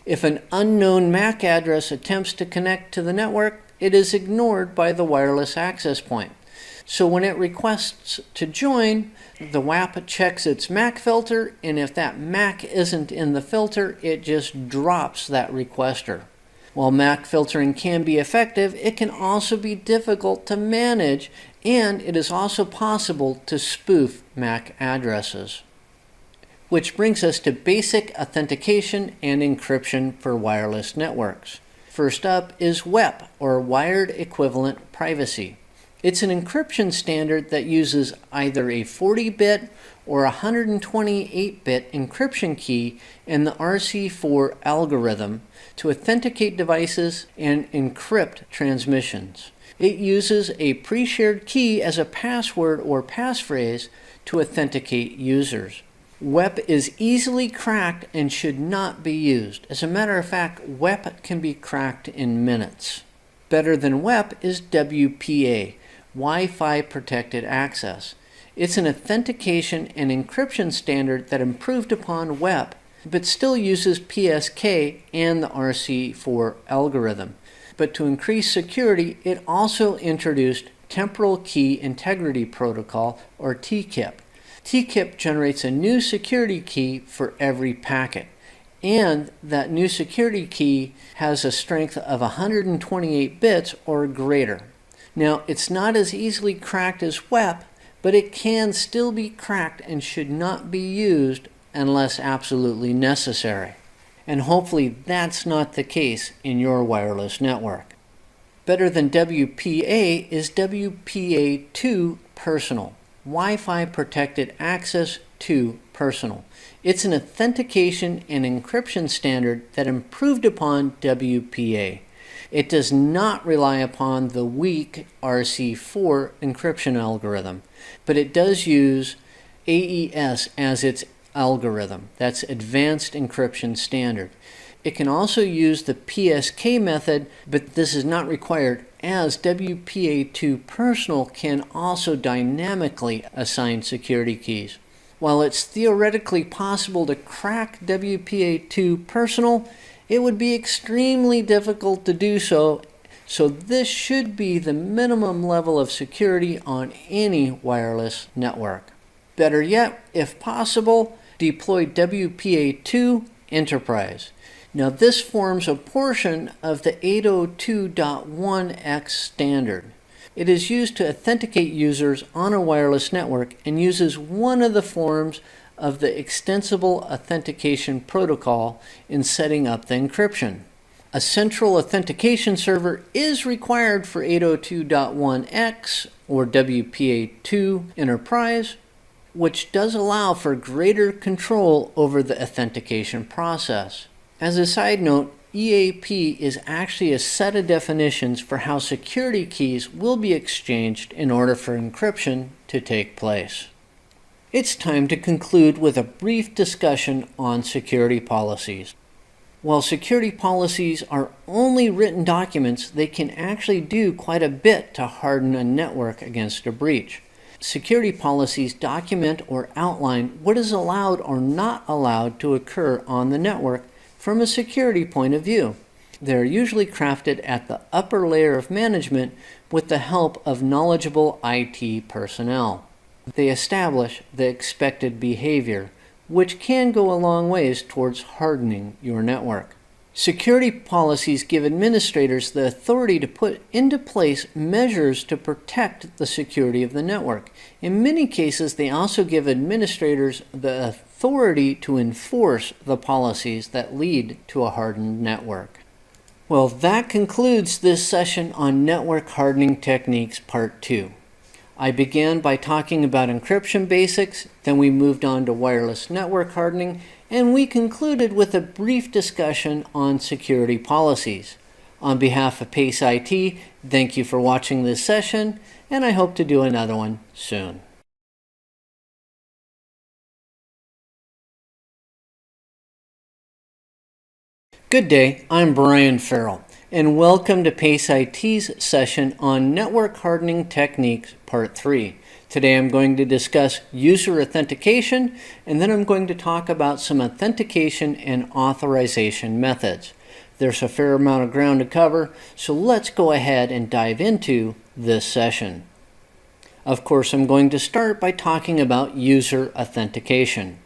If an unknown MAC address attempts to connect to the network, it is ignored by the wireless access point. So when it requests to join, the WAP checks its MAC filter, and if that MAC isn't in the filter, it just drops that requester. While MAC filtering can be effective, it can also be difficult to manage, and it is also possible to spoof MAC addresses. Which brings us to basic authentication and encryption for wireless networks. First up is WEP, or Wired Equivalent Privacy. It's an encryption standard that uses either a 40-bit or a 128-bit encryption key and the RC4 algorithm to authenticate devices and encrypt transmissions. It uses a pre-shared key as a password or passphrase to authenticate users. WEP is easily cracked and should not be used. As a matter of fact, WEP can be cracked in minutes. Better than WEP is WPA, Wi-Fi Protected Access. It's an authentication and encryption standard that improved upon WEP, but still uses PSK and the RC4 algorithm. But to increase security, it also introduced Temporal Key Integrity Protocol, or TKIP. TKIP generates a new security key for every packet, and that new security key has a strength of 128 bits or greater. Now, it's not as easily cracked as WEP, but it can still be cracked and should not be used unless absolutely necessary. And hopefully that's not the case in your wireless network. Better than WPA is WPA2 Personal, Wi-Fi Protected Access 2 Personal. It's an authentication and encryption standard that improved upon WPA. It does not rely upon the weak RC4 encryption algorithm, but it does use AES as its algorithm. That's Advanced Encryption Standard. It can also use the PSK method, but this is not required, as WPA2 Personal can also dynamically assign security keys. While it's theoretically possible to crack WPA2 Personal, it would be extremely difficult to do so, so this should be the minimum level of security on any wireless network. Better yet, if possible, deploy WPA2 Enterprise. Now this forms a portion of the 802.1x standard. It is used to authenticate users on a wireless network and uses one of the forms of the Extensible Authentication Protocol in setting up the encryption. A central authentication server is required for 802.1x or WPA2 Enterprise. which does allow for greater control over the authentication process. As a side note, EAP is actually a set of definitions for how security keys will be exchanged in order for encryption to take place. It's time to conclude with a brief discussion on security policies. While security policies are only written documents, they can actually do quite a bit to harden a network against a breach. Security policies document or outline what is allowed or not allowed to occur on the network from a security point of view. They're usually crafted at the upper layer of management with the help of knowledgeable IT personnel. They establish the expected behavior, which can go a long ways towards hardening your network. Security policies give administrators the authority to put into place measures to protect the security of the network. In many cases, they also give administrators the authority to enforce the policies that lead to a hardened network. Well, that concludes this session on Network Hardening Techniques Part 2. I began by talking about encryption basics, then we moved on to wireless network hardening, and we concluded with a brief discussion on security policies. On behalf of PACE IT, thank you for watching this session, and I hope to do another one soon. Good day, I'm Brian Farrell, and welcome to PACE IT's session on Network Hardening Techniques Part 3. Today I'm going to discuss user authentication, and then I'm going to talk about some authentication and authorization methods. There's a fair amount of ground to cover, so let's go ahead and dive into this session. Of course, I'm going to start by talking about user authentication.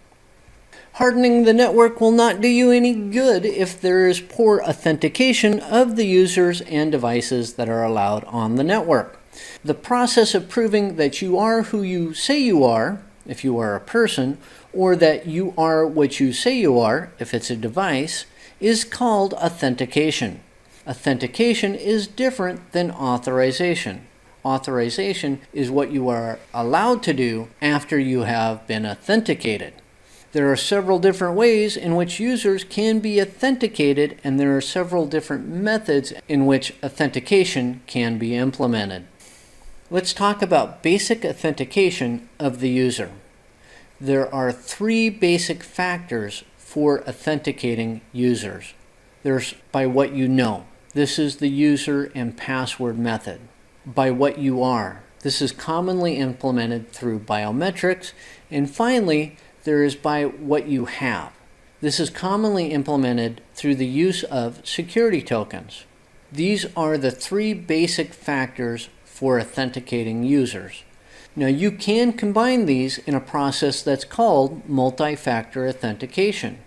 Hardening the network will not do you any good if there is poor authentication of the users and devices that are allowed on the network. The process of proving that you are who you say you are, if you are a person, or that you are what you say you are, if it's a device, is called authentication. Authentication is different than authorization. Authorization is what you are allowed to do after you have been authenticated. There are several different ways in which users can be authenticated, and there are several different methods in which authentication can be implemented. Let's talk about basic authentication of the user. There are three basic factors for authenticating users. There's by what you know. This is the user and password method. By what you are. This is commonly implemented through biometrics. And finally, there is by what you have. This is commonly implemented through the use of security tokens. These are the three basic factors for authenticating users. Now you can combine these in a process that's called multi-factor authentication.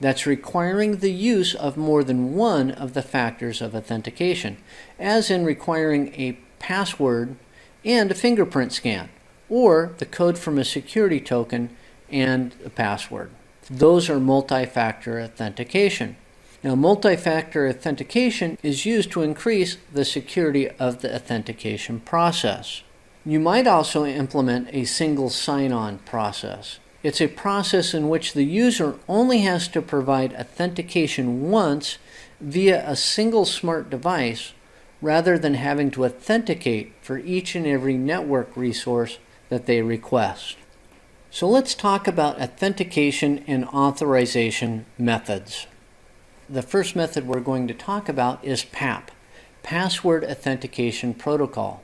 That's requiring the use of more than one of the factors of authentication, as in requiring a password and a fingerprint scan, or the code from a security token and a password. Those are multi-factor authentication. Now, multi-factor authentication is used to increase the security of the authentication process. You might also implement a single sign-on process. It's a process in which the user only has to provide authentication once via a single smart device rather than having to authenticate for each and every network resource that they request. So let's talk about authentication and authorization methods. The first method we're going to talk about is PAP, Password Authentication Protocol.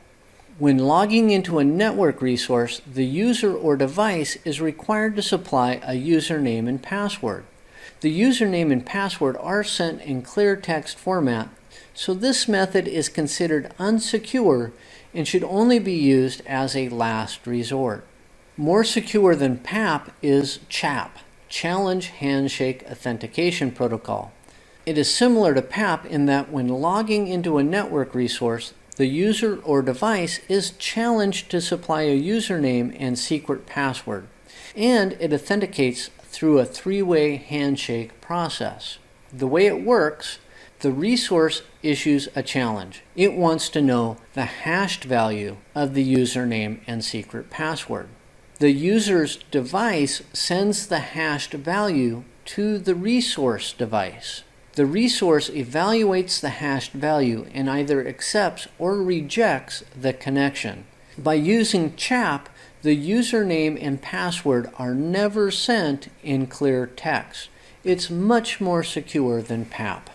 When logging into a network resource, the user or device is required to supply a username and password. The username and password are sent in clear text format, so this method is considered unsecure and should only be used as a last resort. More secure than PAP is CHAP, Challenge Handshake Authentication Protocol. It is similar to PAP in that when logging into a network resource, the user or device is challenged to supply a username and secret password, and it authenticates through a three-way handshake process. The way it works, the resource issues a challenge. It wants to know the hashed value of the username and secret password. The user's device sends the hashed value to the resource device. The resource evaluates the hashed value and either accepts or rejects the connection. By using CHAP, the username and password are never sent in clear text. It's much more secure than PAP.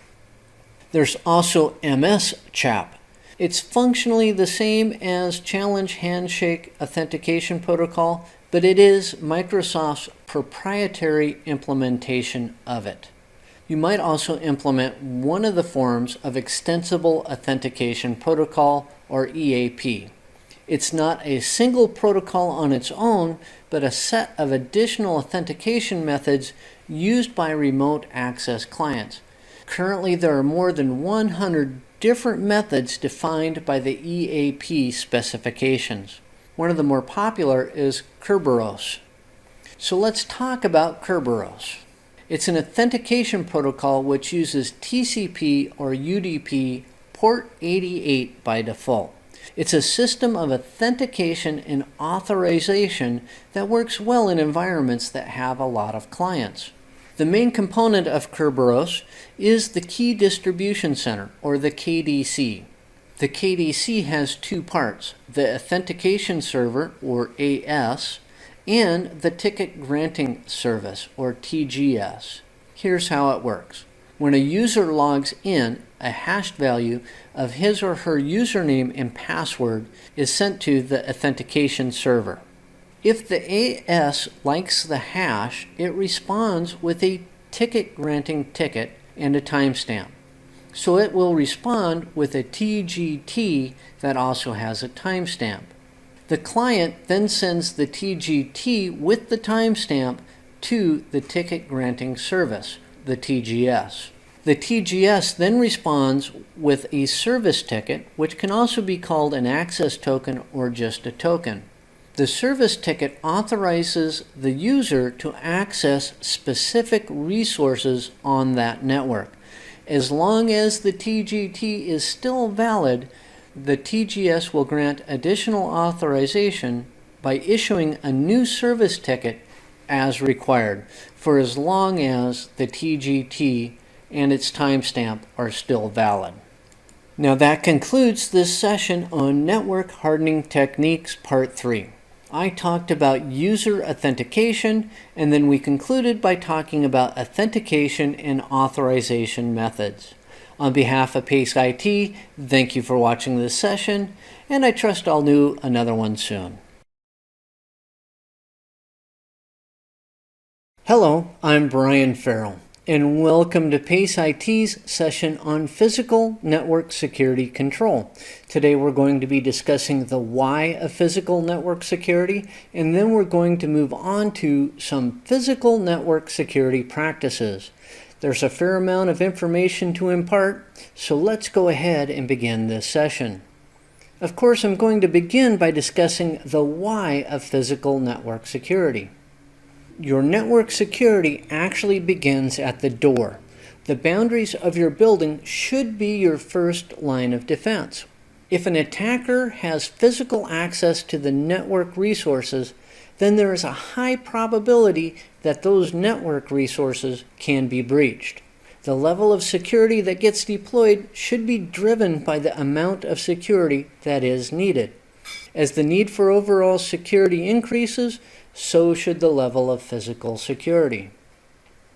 There's also MS-CHAP. It's functionally the same as Challenge Handshake Authentication Protocol, but it is Microsoft's proprietary implementation of it. You might also implement one of the forms of Extensible Authentication Protocol, or EAP. It's not a single protocol on its own, but a set of additional authentication methods used by remote access clients. Currently, there are more than 100 different methods defined by the EAP specifications. One of the more popular is Kerberos. So let's talk about Kerberos. It's an authentication protocol which uses TCP or UDP port 88 by default. It's a system of authentication and authorization that works well in environments that have a lot of clients. The main component of Kerberos is the Key Distribution Center, or the KDC. The KDC has two parts, the Authentication Server, or AS, and the Ticket Granting Service, or TGS. Here's how it works. When a user logs in, a hashed value of his or her username and password is sent to the authentication server. If the AS likes the hash, it responds with a ticket granting ticket and a timestamp. So it will respond with a TGT that also has a timestamp. The client then sends the TGT with the timestamp to the ticket granting service, the TGS. The TGS then responds with a service ticket, which can also be called an access token or just a token. The service ticket authorizes the user to access specific resources on that network. As long as the TGT is still valid, the TGS will grant additional authorization by issuing a new service ticket as required for as long as the TGT and its timestamp are still valid. Now that concludes this session on Network Hardening Techniques Part 3. I talked about user authentication, and then we concluded by talking about authentication and authorization methods. On behalf of PACE IT, thank you for watching this session, and I trust I'll do another one soon. Hello, I'm Brian Farrell, and welcome to PACE IT's session on Physical Network Security Control. Today we're going to be discussing the why of physical network security, and then we're going to move on to some physical network security practices. There's a fair amount of information to impart, so let's go ahead and begin this session. Of course, I'm going to begin by discussing the why of physical network security. Your network security actually begins at the door. The boundaries of your building should be your first line of defense. If an attacker has physical access to the network resources, then there is a high probability that those network resources can be breached. The level of security that gets deployed should be driven by the amount of security that is needed. As the need for overall security increases, so should the level of physical security.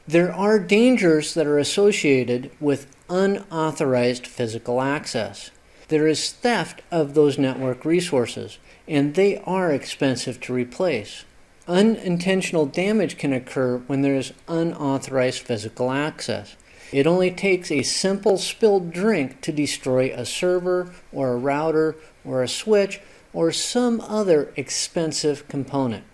There are dangers that are associated with unauthorized physical access. There is theft of those network resources, and they are expensive to replace. Unintentional damage can occur when there is unauthorized physical access. It only takes a simple spilled drink to destroy a server or a router or a switch or some other expensive component.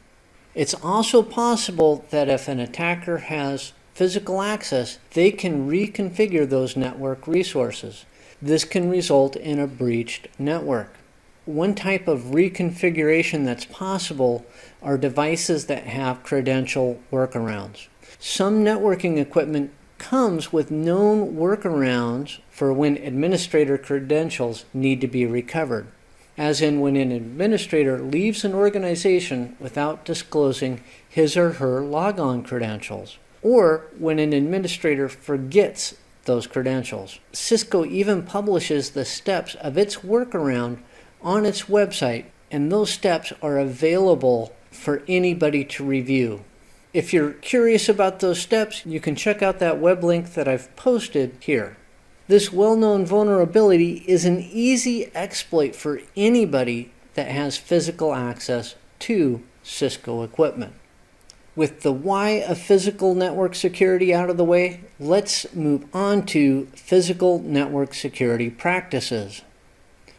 It's also possible that if an attacker has physical access, they can reconfigure those network resources. This can result in a breached network. One type of reconfiguration that's possible are devices that have credential workarounds. Some networking equipment comes with known workarounds for when administrator credentials need to be recovered. as in when an administrator leaves an organization without disclosing his or her logon credentials, or when an administrator forgets those credentials. Cisco even publishes the steps of its workaround on its website, and those steps are available for anybody to review. If you're curious about those steps, you can check out that web link that I've posted here. This well-known vulnerability is an easy exploit for anybody that has physical access to Cisco equipment. With the why of physical network security out of the way, let's move on to physical network security practices.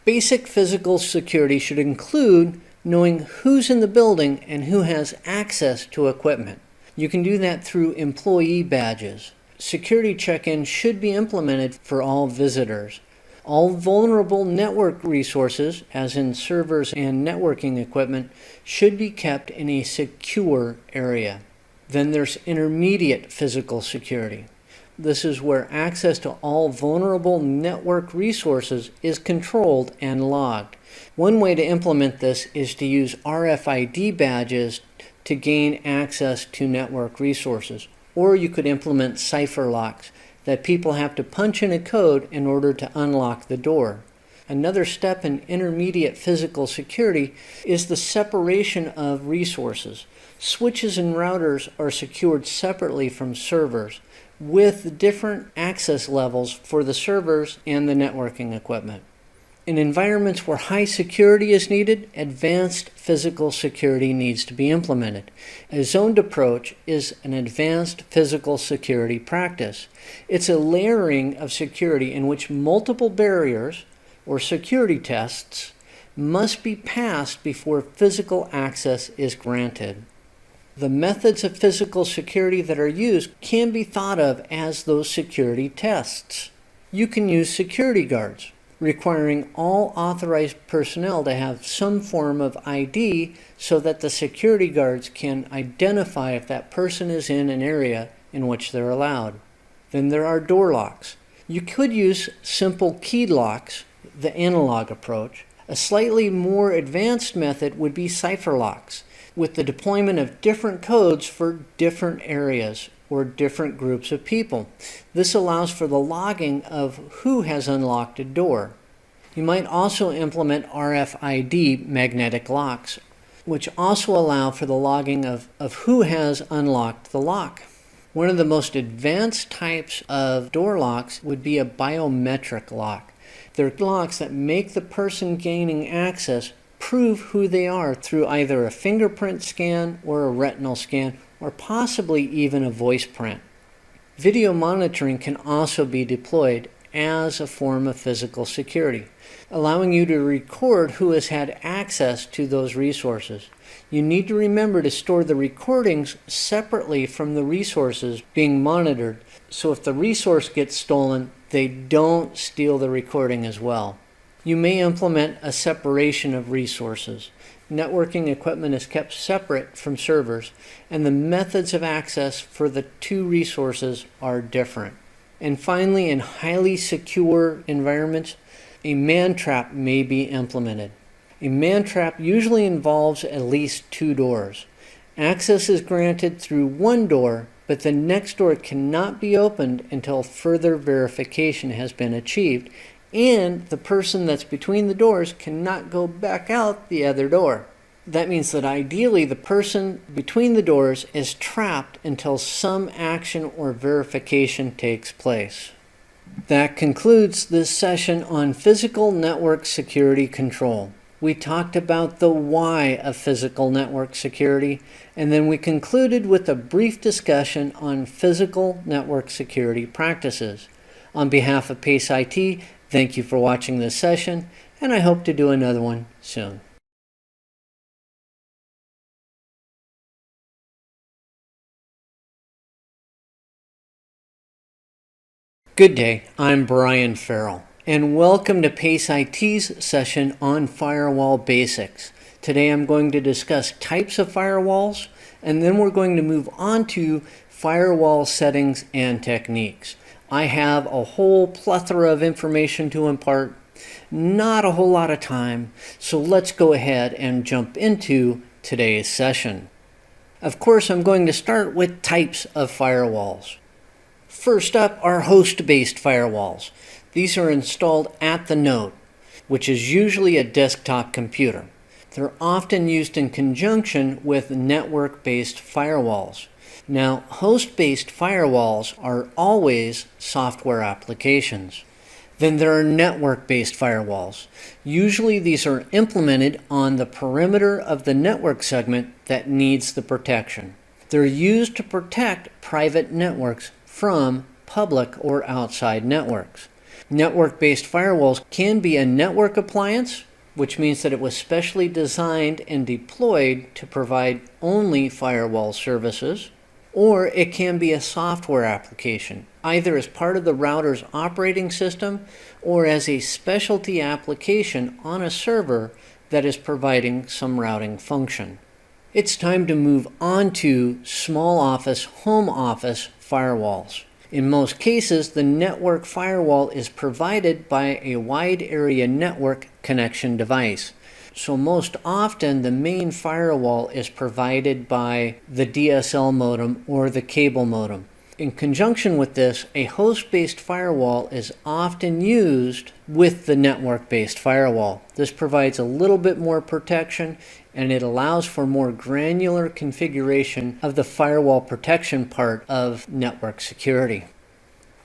Basic physical security should include knowing who's in the building and who has access to equipment. You can do that through employee badges. Security check-in should be implemented for all visitors. All vulnerable network resources, as in servers and networking equipment, should be kept in a secure area. Then there's intermediate physical security. This is where access to all vulnerable network resources is controlled and logged. One way to implement this is to use RFID badges to gain access to network resources, or you could implement cipher locks that people have to punch in a code in order to unlock the door. Another step in intermediate physical security is the separation of resources. Switches and routers are secured separately from servers, with different access levels for the servers and the networking equipment. In environments where high security is needed, advanced physical security needs to be implemented. A zoned approach is an advanced physical security practice. It's a layering of security in which multiple barriers, or security tests, must be passed before physical access is granted. The methods of physical security that are used can be thought of as those security tests. You can use security guards, requiring all authorized personnel to have some form of ID so that the security guards can identify if that person is in an area in which they're allowed. Then there are door locks. You could use simple keyed locks, the analog approach. A slightly more advanced method would be cipher locks, with the deployment of different codes for different areas or different groups of people. This allows for the logging of who has unlocked a door. You might also implement RFID magnetic locks, which also allow for the logging of who has unlocked the lock. One of the most advanced types of door locks would be a biometric lock. They're locks that make the person gaining access prove who they are through either a fingerprint scan or a retinal scan, or possibly even a voice print. Video monitoring can also be deployed as a form of physical security, allowing you to record who has had access to those resources. You need to remember to store the recordings separately from the resources being monitored, so if the resource gets stolen, they don't steal the recording as well. You may implement a separation of resources. Networking equipment is kept separate from servers, and the methods of access for the two resources are different. And finally, in highly secure environments, a man trap may be implemented. A man trap usually involves at least two doors. Access is granted through one door, but the next door cannot be opened until further verification has been achieved, and the person that's between the doors cannot go back out the other door. That means that ideally the person between the doors is trapped until some action or verification takes place. That concludes this session on physical network security control. We talked about the why of physical network security, and then we concluded with a brief discussion on physical network security practices. On behalf of PACE IT, thank you for watching this session, and I hope to do another one soon. Good day, I'm Brian Farrell, and welcome to PACE IT's session on Firewall Basics. Today I'm going to discuss types of firewalls, and then we're going to move on to firewall settings and techniques. I have a whole plethora of information to impart, Not a whole lot of time, so let's go ahead and jump into today's session. Of course, I'm going to start with types of firewalls. First up are host-based firewalls. These are installed at the node, which is usually a desktop computer. They're often used in conjunction with network-based firewalls. Now, host-based firewalls are always software applications. Then there are network-based firewalls. Usually these are implemented on the perimeter of the network segment that needs the protection. They're used to protect private networks from public or outside networks. Network-based firewalls can be a network appliance, which means that it was specially designed and deployed to provide only firewall services, or it can be a software application, either as part of the router's operating system or as a specialty application on a server that is providing some routing function. It's time to move on to small office, home office firewalls. In most cases, the network firewall is provided by a wide area network connection device. So most often the main firewall is provided by the DSL modem or the cable modem. In conjunction with this, a host-based firewall is often used with the network-based firewall. This provides a little bit more protection and it allows for more granular configuration of the firewall protection part of network security.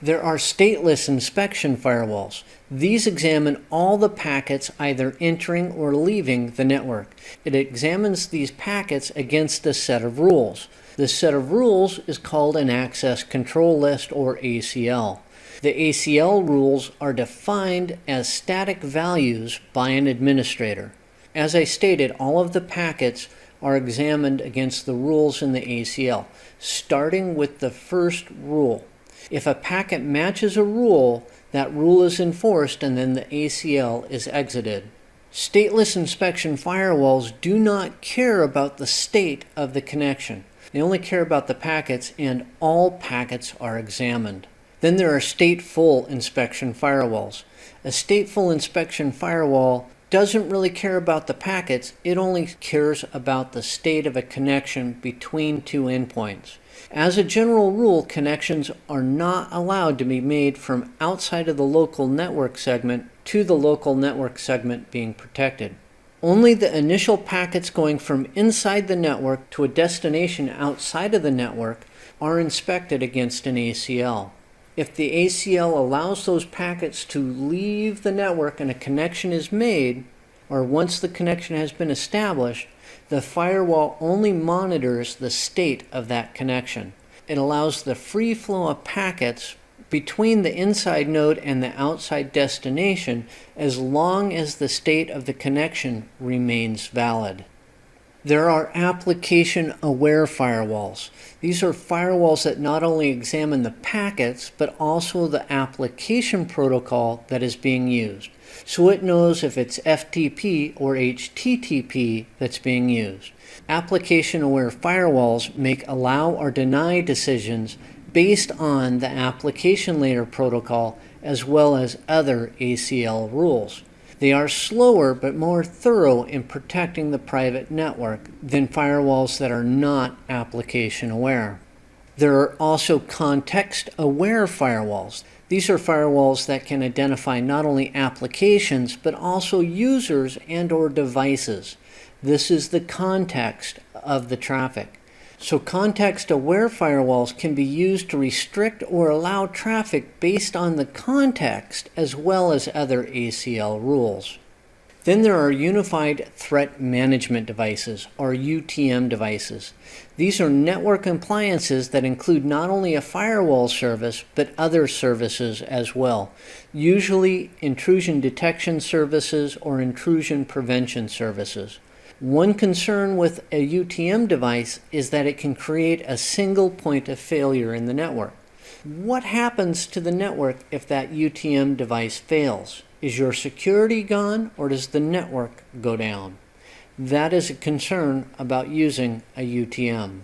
There are stateless inspection firewalls. These examine all the packets either entering or leaving the network. It examines these packets against a set of rules. This set of rules is called an access control list, or ACL. The ACL rules are defined as static values by an administrator. As I stated, all of the packets are examined against the rules in the ACL, starting with the first rule. If a packet matches a rule, that rule is enforced and then the ACL is exited. Stateless inspection firewalls do not care about the state of the connection. They only care about the packets, and all packets are examined. Then there are stateful inspection firewalls. A stateful inspection firewall doesn't really care about the packets, it only cares about the state of a connection between two endpoints. As a general rule, connections are not allowed to be made from outside of the local network segment to the local network segment being protected. Only the initial packets going from inside the network to a destination outside of the network are inspected against an ACL. If the ACL allows those packets to leave the network and a connection is made, or once the connection has been established, the firewall only monitors the state of that connection. It allows the free flow of packets between the inside node and the outside destination as long as the state of the connection remains valid. There are application-aware firewalls. These are firewalls that not only examine the packets, but also the application protocol that is being used. So it knows if it's FTP or HTTP that's being used. Application-aware firewalls make allow or deny decisions based on the application layer protocol as well as other ACL rules. They are slower but more thorough in protecting the private network than firewalls that are not application aware. There are also context-aware firewalls. These are firewalls that can identify not only applications but also users and/or devices. This is the context of the traffic. So context-aware firewalls can be used to restrict or allow traffic based on the context as well as other ACL rules. Then there are Unified Threat Management Devices, or UTM devices. These are network appliances that include not only a firewall service, but other services as well, usually intrusion detection services or intrusion prevention services. One concern with a UTM device is that it can create a single point of failure in the network. What happens to the network if that UTM device fails? Is your security gone, or does the network go down? That is a concern about using a UTM.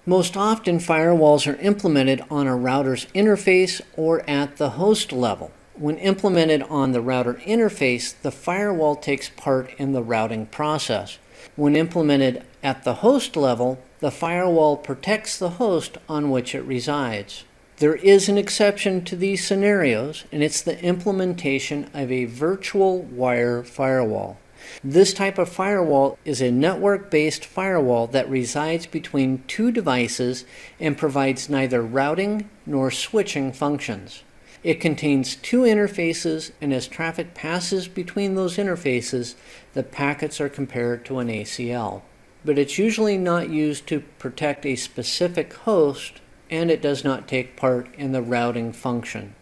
Most often, firewalls are implemented on a router's interface or at the host level. When implemented on the router interface, the firewall takes part in the routing process. When implemented at the host level, the firewall protects the host on which it resides. There is an exception to these scenarios, and it's the implementation of a virtual wire firewall. This type of firewall is a network-based firewall that resides between two devices and provides neither routing nor switching functions. It contains two interfaces, and as traffic passes between those interfaces, the packets are compared to an ACL. But it's usually not used to protect a specific host, and it does not take part in the routing function.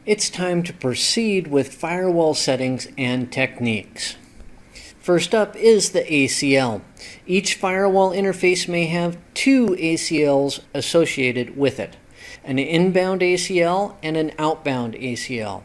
It's time to proceed with firewall settings and techniques. First up is the ACL. Each firewall interface may have two ACLs associated with it, an inbound ACL and an outbound ACL.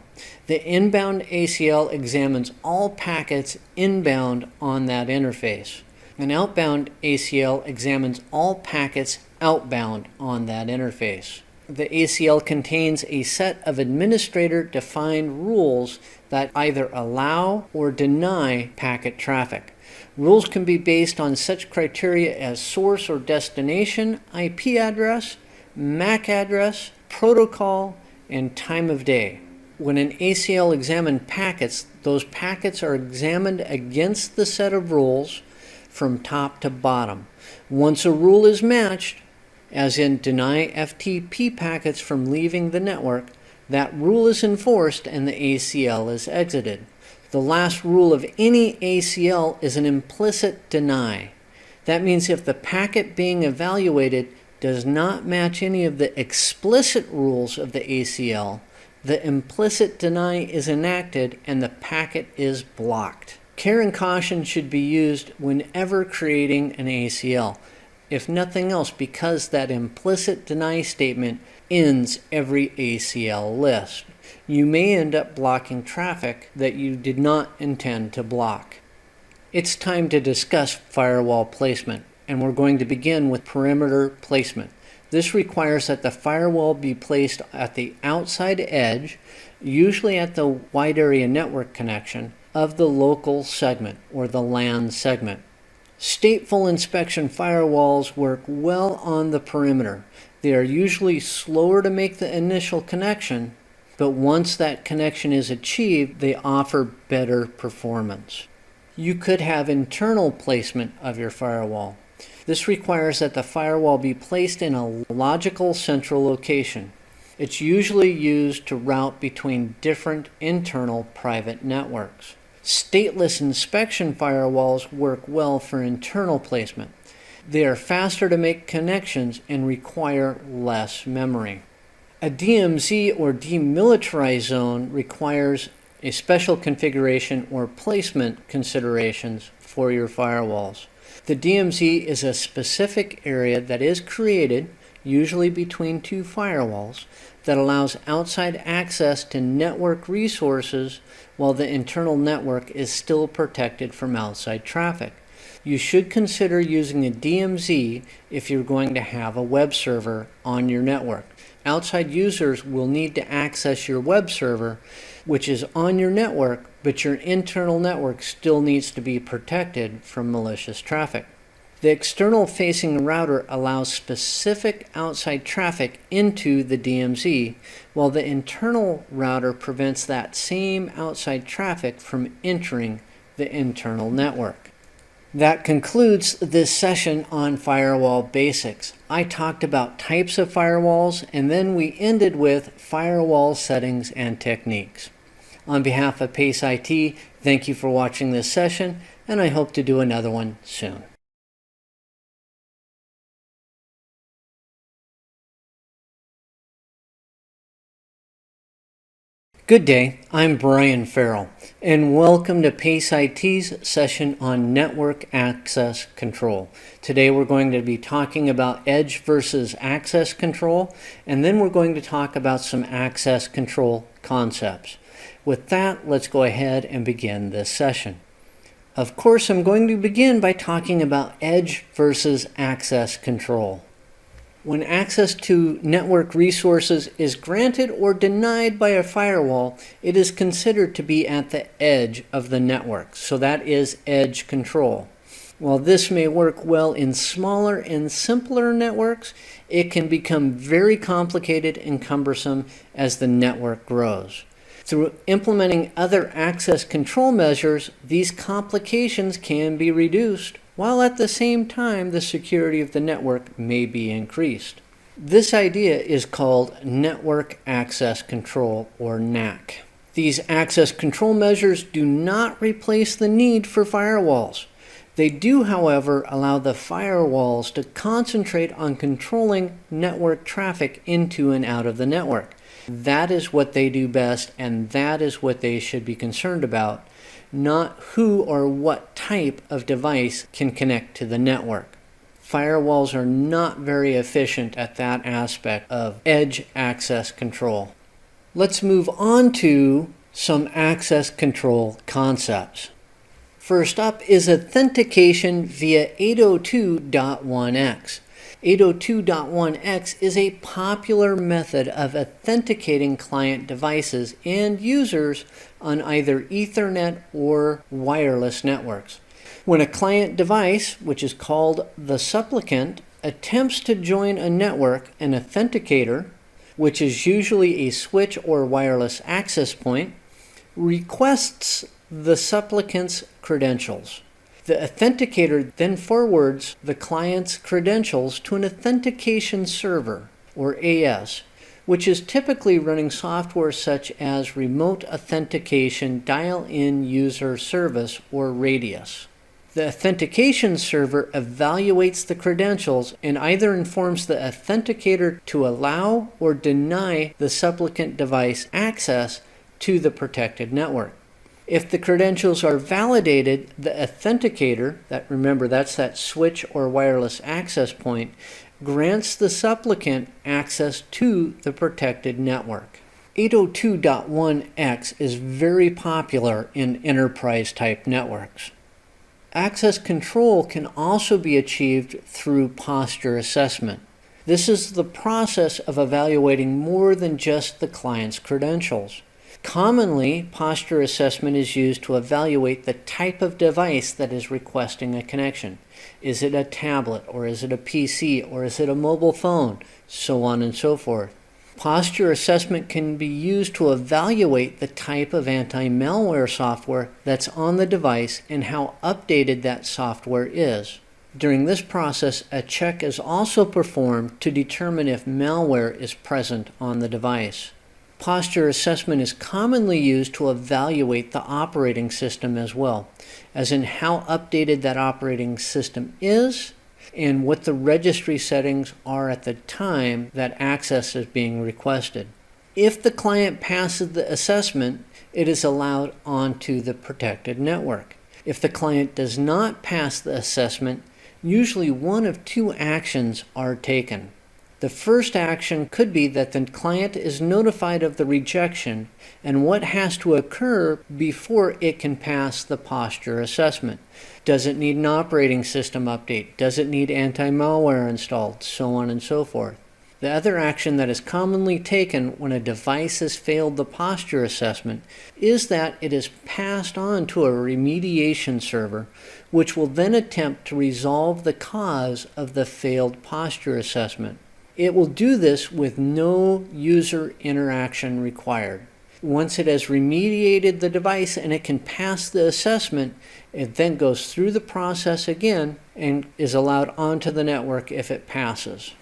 The inbound ACL examines all packets inbound on that interface. An outbound ACL examines all packets outbound on that interface. The ACL contains a set of administrator-defined rules that either allow or deny packet traffic. Rules can be based on such criteria as source or destination, IP address, MAC address, protocol, and time of day. When an ACL examines packets, those packets are examined against the set of rules from top to bottom. Once a rule is matched, as in deny FTP packets from leaving the network, that rule is enforced and the ACL is exited. The last rule of any ACL is an implicit deny. That means if the packet being evaluated does not match any of the explicit rules of the ACL, the implicit deny is enacted and the packet is blocked. Care and caution should be used whenever creating an ACL, if nothing else because that implicit deny statement ends every ACL list. You may end up blocking traffic that you did not intend to block. It's time to discuss firewall placement, and we're going to begin with perimeter placement. This requires that the firewall be placed at the outside edge, usually at the wide area network connection, of the local segment or the LAN segment. Stateful inspection firewalls work well on the perimeter. They are usually slower to make the initial connection, but once that connection is achieved, they offer better performance. You could have internal placement of your firewall. This requires that the firewall be placed in a logical central location. It's usually used to route between different internal private networks. Stateless inspection firewalls work well for internal placement. They are faster to make connections and require less memory. A DMZ or demilitarized zone requires a special configuration or placement considerations for your firewalls. The DMZ is a specific area that is created, usually between two firewalls, that allows outside access to network resources while the internal network is still protected from outside traffic. You should consider using a DMZ if you're going to have a web server on your network. Outside users will need to access your web server, which is on your network, but your internal network still needs to be protected from malicious traffic. The external facing router allows specific outside traffic into the DMZ, while the internal router prevents that same outside traffic from entering the internal network. That concludes this session on Firewall Basics. I talked about types of firewalls, and then we ended with firewall settings and techniques. On behalf of PACE IT, thank you for watching this session, and I hope to do another one soon. Good day, I'm Brian Farrell, and welcome to PACE IT's session on Network Access Control. Today we're going to be talking about edge versus access control, and then we're going to talk about some access control concepts. With that, let's go ahead and begin this session. Of course, I'm going to begin by talking about edge versus access control. When access to network resources is granted or denied by a firewall, it is considered to be at the edge of the network. So that is edge control. While this may work well in smaller and simpler networks, it can become very complicated and cumbersome as the network grows. Through implementing other access control measures, these complications can be reduced, while at the same time the security of the network may be increased. This idea is called Network Access Control, or NAC. These access control measures do not replace the need for firewalls. They do, however, allow the firewalls to concentrate on controlling network traffic into and out of the network. That is what they do best, and that is what they should be concerned about, not who or what type of device can connect to the network. Firewalls are not very efficient at that aspect of edge access control. Let's move on to some access control concepts. First up is authentication via 802.1x. 802.1x is a popular method of authenticating client devices and users on either Ethernet or wireless networks. When a client device, which is called the supplicant, attempts to join a network, an authenticator, which is usually a switch or wireless access point, requests the supplicant's credentials. The authenticator then forwards the client's credentials to an authentication server, or AS, which is typically running software such as Remote Authentication Dial-In User Service, or RADIUS. The authentication server evaluates the credentials and either informs the authenticator to allow or deny the supplicant device access to the protected network. If the credentials are validated, the authenticator, that's that switch or wireless access point, grants the supplicant access to the protected network. 802.1x is very popular in enterprise-type networks. Access control can also be achieved through posture assessment. This is the process of evaluating more than just the client's credentials. Commonly, posture assessment is used to evaluate the type of device that is requesting a connection. Is it a tablet, or is it a PC, or is it a mobile phone, so on and so forth. Posture assessment can be used to evaluate the type of anti-malware software that's on the device and how updated that software is. During this process, a check is also performed to determine if malware is present on the device. Posture assessment is commonly used to evaluate the operating system as well, as in how updated that operating system is and what the registry settings are at the time that access is being requested. If the client passes the assessment, it is allowed onto the protected network. If the client does not pass the assessment, usually one of two actions are taken. The first action could be that the client is notified of the rejection and what has to occur before it can pass the posture assessment. Does it need an operating system update? Does it need anti-malware installed? So on and so forth. The other action that is commonly taken when a device has failed the posture assessment is that it is passed on to a remediation server, which will then attempt to resolve the cause of the failed posture assessment. It will do this with no user interaction required. Once it has remediated the device and it can pass the assessment, it then goes through the process again and is allowed onto the network if it passes.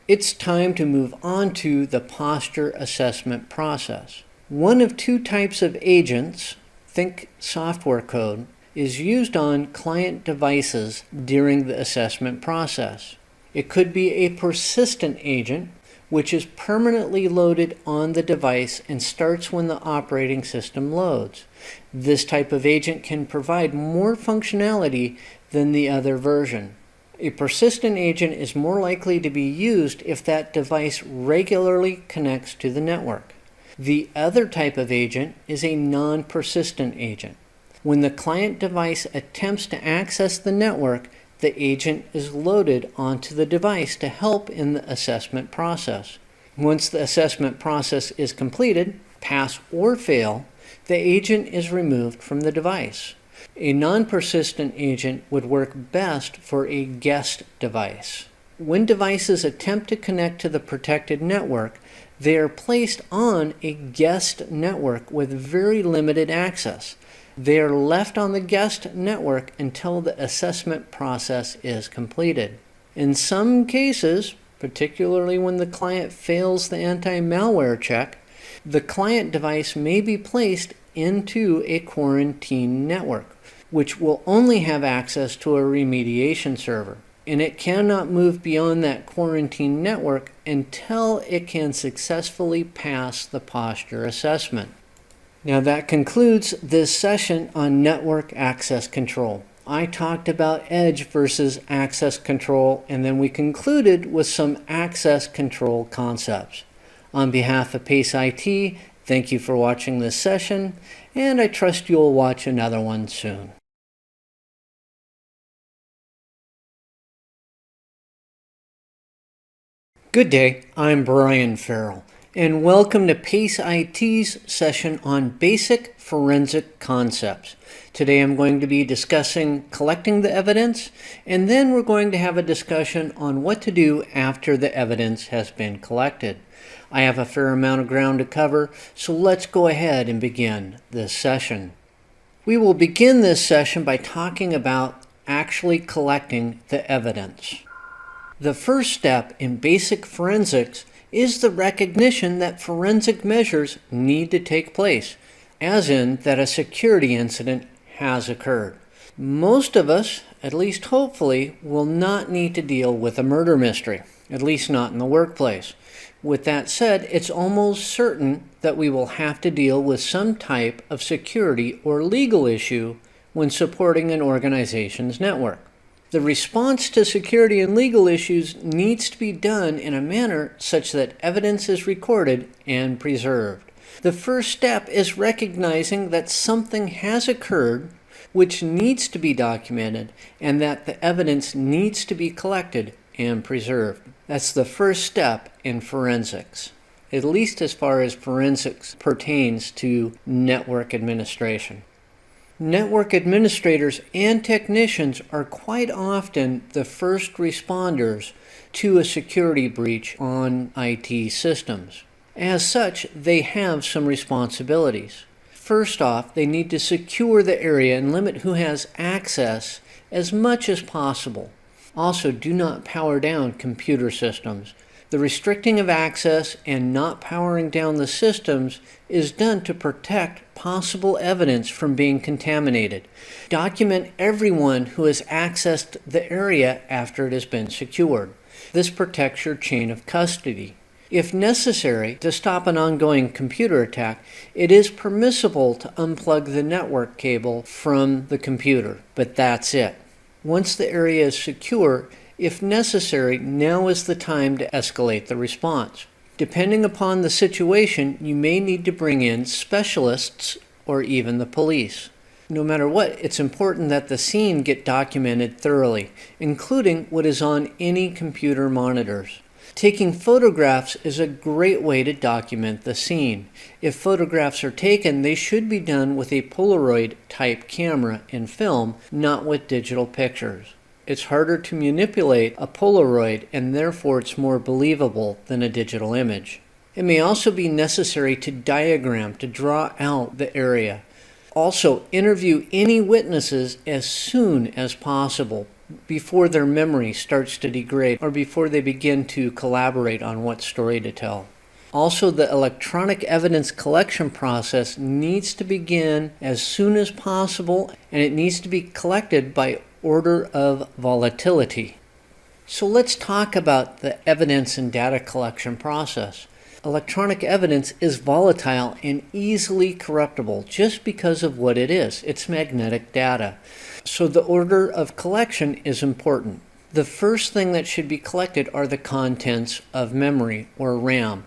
It's time to move on to the posture assessment process. One of two types of agents, think software code, is used on client devices during the assessment process. It could be a persistent agent, which is permanently loaded on the device and starts when the operating system loads. This type of agent can provide more functionality than the other version. A persistent agent is more likely to be used if that device regularly connects to the network. The other type of agent is a non-persistent agent. When the client device attempts to access the network, the agent is loaded onto the device to help in the assessment process. Once the assessment process is completed, pass or fail, the agent is removed from the device. A non-persistent agent would work best for a guest device. When devices attempt to connect to the protected network, they are placed on a guest network with very limited access. They are left on the guest network until the assessment process is completed. In some cases, particularly when the client fails the anti-malware check, the client device may be placed into a quarantine network, which will only have access to a remediation server, and it cannot move beyond that quarantine network until it can successfully pass the posture assessment. Now that concludes this session on network access control. I talked about edge versus access control, and then we concluded with some access control concepts. On behalf of PACE IT, thank you for watching this session, and I trust you'll watch another one soon. Good day, I'm Brian Farrell, and welcome to PACE IT's session on basic forensic concepts. Today I'm going to be discussing collecting the evidence, and then we're going to have a discussion on what to do after the evidence has been collected. I have a fair amount of ground to cover, so let's go ahead and begin this session. We will begin this session by talking about actually collecting the evidence. The first step in basic forensics is the recognition that forensic measures need to take place, as in that a security incident has occurred. Most of us, at least hopefully, will not need to deal with a murder mystery, at least not in the workplace. With that said, it's almost certain that we will have to deal with some type of security or legal issue when supporting an organization's network. The response to security and legal issues needs to be done in a manner such that evidence is recorded and preserved. The first step is recognizing that something has occurred which needs to be documented and that the evidence needs to be collected and preserved. That's the first step in forensics, at least as far as forensics pertains to network administration. Network administrators and technicians are quite often the first responders to a security breach on IT systems. As such, they have some responsibilities. First off, they need to secure the area and limit who has access as much as possible. Also, do not power down computer systems. The restricting of access and not powering down the systems is done to protect possible evidence from being contaminated. Document everyone who has accessed the area after it has been secured. This protects your chain of custody. If necessary, to stop an ongoing computer attack, it is permissible to unplug the network cable from the computer, but that's it. Once the area is secure, if necessary, now is the time to escalate the response. Depending upon the situation, you may need to bring in specialists or even the police. No matter what, it's important that the scene get documented thoroughly, including what is on any computer monitors. Taking photographs is a great way to document the scene. If photographs are taken, they should be done with a Polaroid type camera and film, not with digital pictures. It's harder to manipulate a Polaroid, and therefore it's more believable than a digital image. It may also be necessary to diagram to draw out the area. Also, interview any witnesses as soon as possible, before their memory starts to degrade or before they begin to collaborate on what story to tell. Also, the electronic evidence collection process needs to begin as soon as possible, and it needs to be collected by order of volatility. So let's talk about the evidence and data collection process. Electronic evidence is volatile and easily corruptible just because of what it is. It's magnetic data. So the order of collection is important. The first thing that should be collected are the contents of memory or RAM.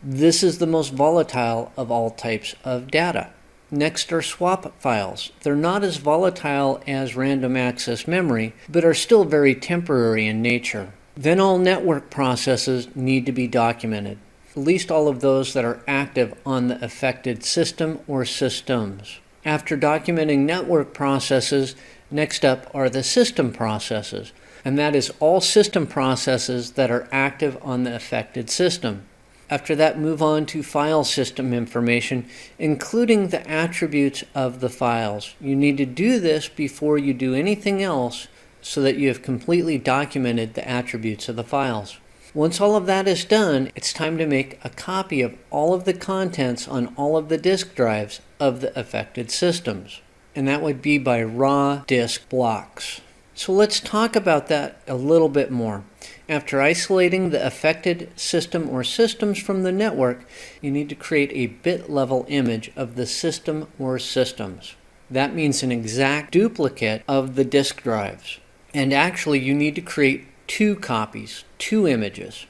This is the most volatile of all types of data. Next are swap files. They're not as volatile as random access memory, but are still very temporary in nature. Then all network processes need to be documented, at least all of those that are active on the affected system or systems. After documenting network processes, next up are the system processes, and that is all system processes that are active on the affected system. After that, move on to file system information, including the attributes of the files. You need to do this before you do anything else so that you have completely documented the attributes of the files. Once all of that is done, it's time to make a copy of all of the contents on all of the disk drives of the affected systems. And that would be by raw disk blocks. So let's talk about that a little bit more. After isolating the affected system or systems from the network, you need to create a bit level image of the system or systems. That means an exact duplicate of the disk drives. And actually, you need to create two copies, two images.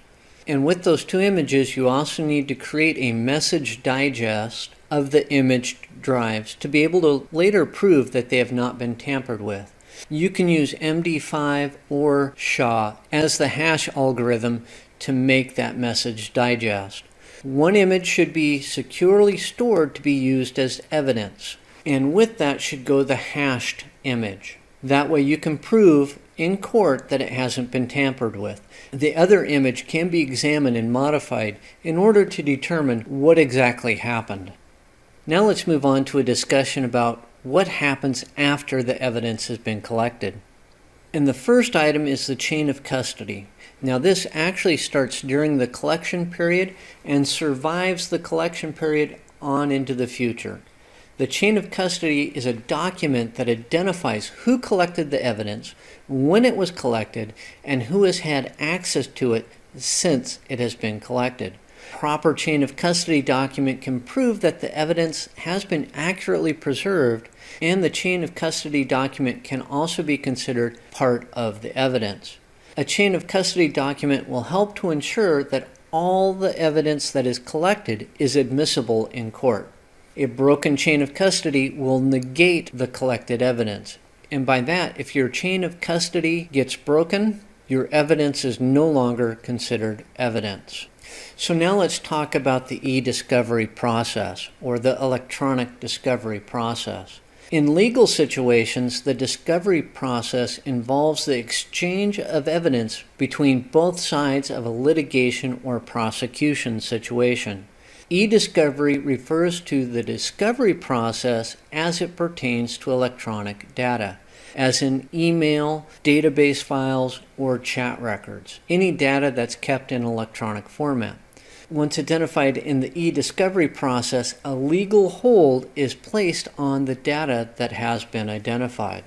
And with those two images, you also need to create a message digest of the image drives to be able to later prove that they have not been tampered with. You can use MD5 or SHA as the hash algorithm to make that message digest. One image should be securely stored to be used as evidence, and with that should go the hashed image. That way you can prove in court that it hasn't been tampered with. The other image can be examined and modified in order to determine what exactly happened. Now let's move on to a discussion about what happens after the evidence has been collected. And the first item is the chain of custody. Now this actually starts during the collection period and survives the collection period on into the future. The chain of custody is a document that identifies who collected the evidence, when it was collected, and who has had access to it since it has been collected. Proper chain of custody document can prove that the evidence has been accurately preserved, and the chain of custody document can also be considered part of the evidence. A chain of custody document will help to ensure that all the evidence that is collected is admissible in court. A broken chain of custody will negate the collected evidence. And by that, if your chain of custody gets broken, your evidence is no longer considered evidence. So now let's talk about the e-discovery process, or the electronic discovery process. In legal situations, the discovery process involves the exchange of evidence between both sides of a litigation or prosecution situation. E-discovery refers to the discovery process as it pertains to electronic data, as in email, database files, or chat records, any data that's kept in electronic format. Once identified in the e-discovery process, a legal hold is placed on the data that has been identified.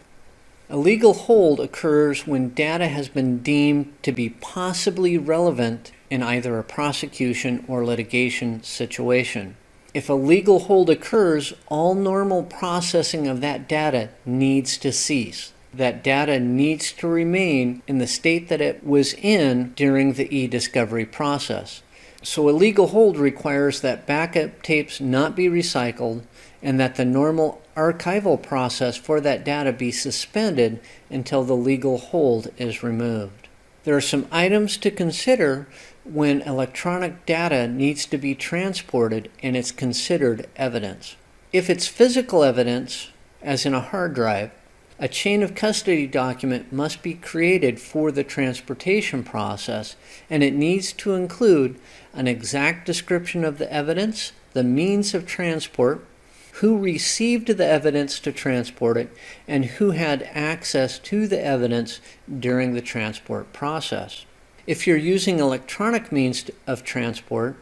A legal hold occurs when data has been deemed to be possibly relevant in either a prosecution or litigation situation. If a legal hold occurs, all normal processing of that data needs to cease. That data needs to remain in the state that it was in during the e-discovery process. So a legal hold requires that backup tapes not be recycled and that the normal archival process for that data be suspended until the legal hold is removed. There are some items to consider when electronic data needs to be transported and it's considered evidence. If it's physical evidence, as in a hard drive, a chain of custody document must be created for the transportation process, and it needs to include an exact description of the evidence, the means of transport, who received the evidence to transport it, and who had access to the evidence during the transport process. If you're using electronic means of transport,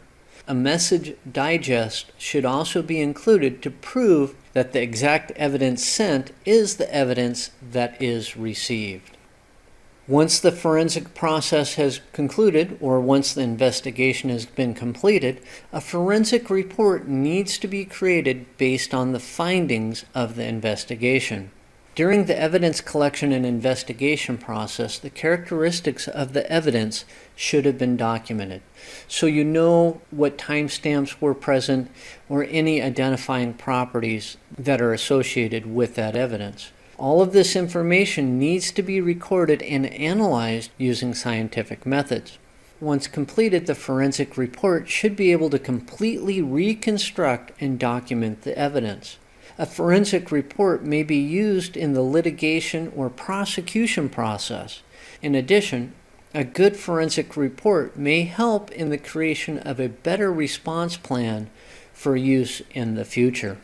a message digest should also be included to prove that the exact evidence sent is the evidence that is received. Once the forensic process has concluded, or once the investigation has been completed, a forensic report needs to be created based on the findings of the investigation. During the evidence collection and investigation process, the characteristics of the evidence should have been documented, so you know what timestamps were present or any identifying properties that are associated with that evidence. All of this information needs to be recorded and analyzed using scientific methods. Once completed, the forensic report should be able to completely reconstruct and document the evidence. A forensic report may be used in the litigation or prosecution process. In addition, a good forensic report may help in the creation of a better response plan for use in the future.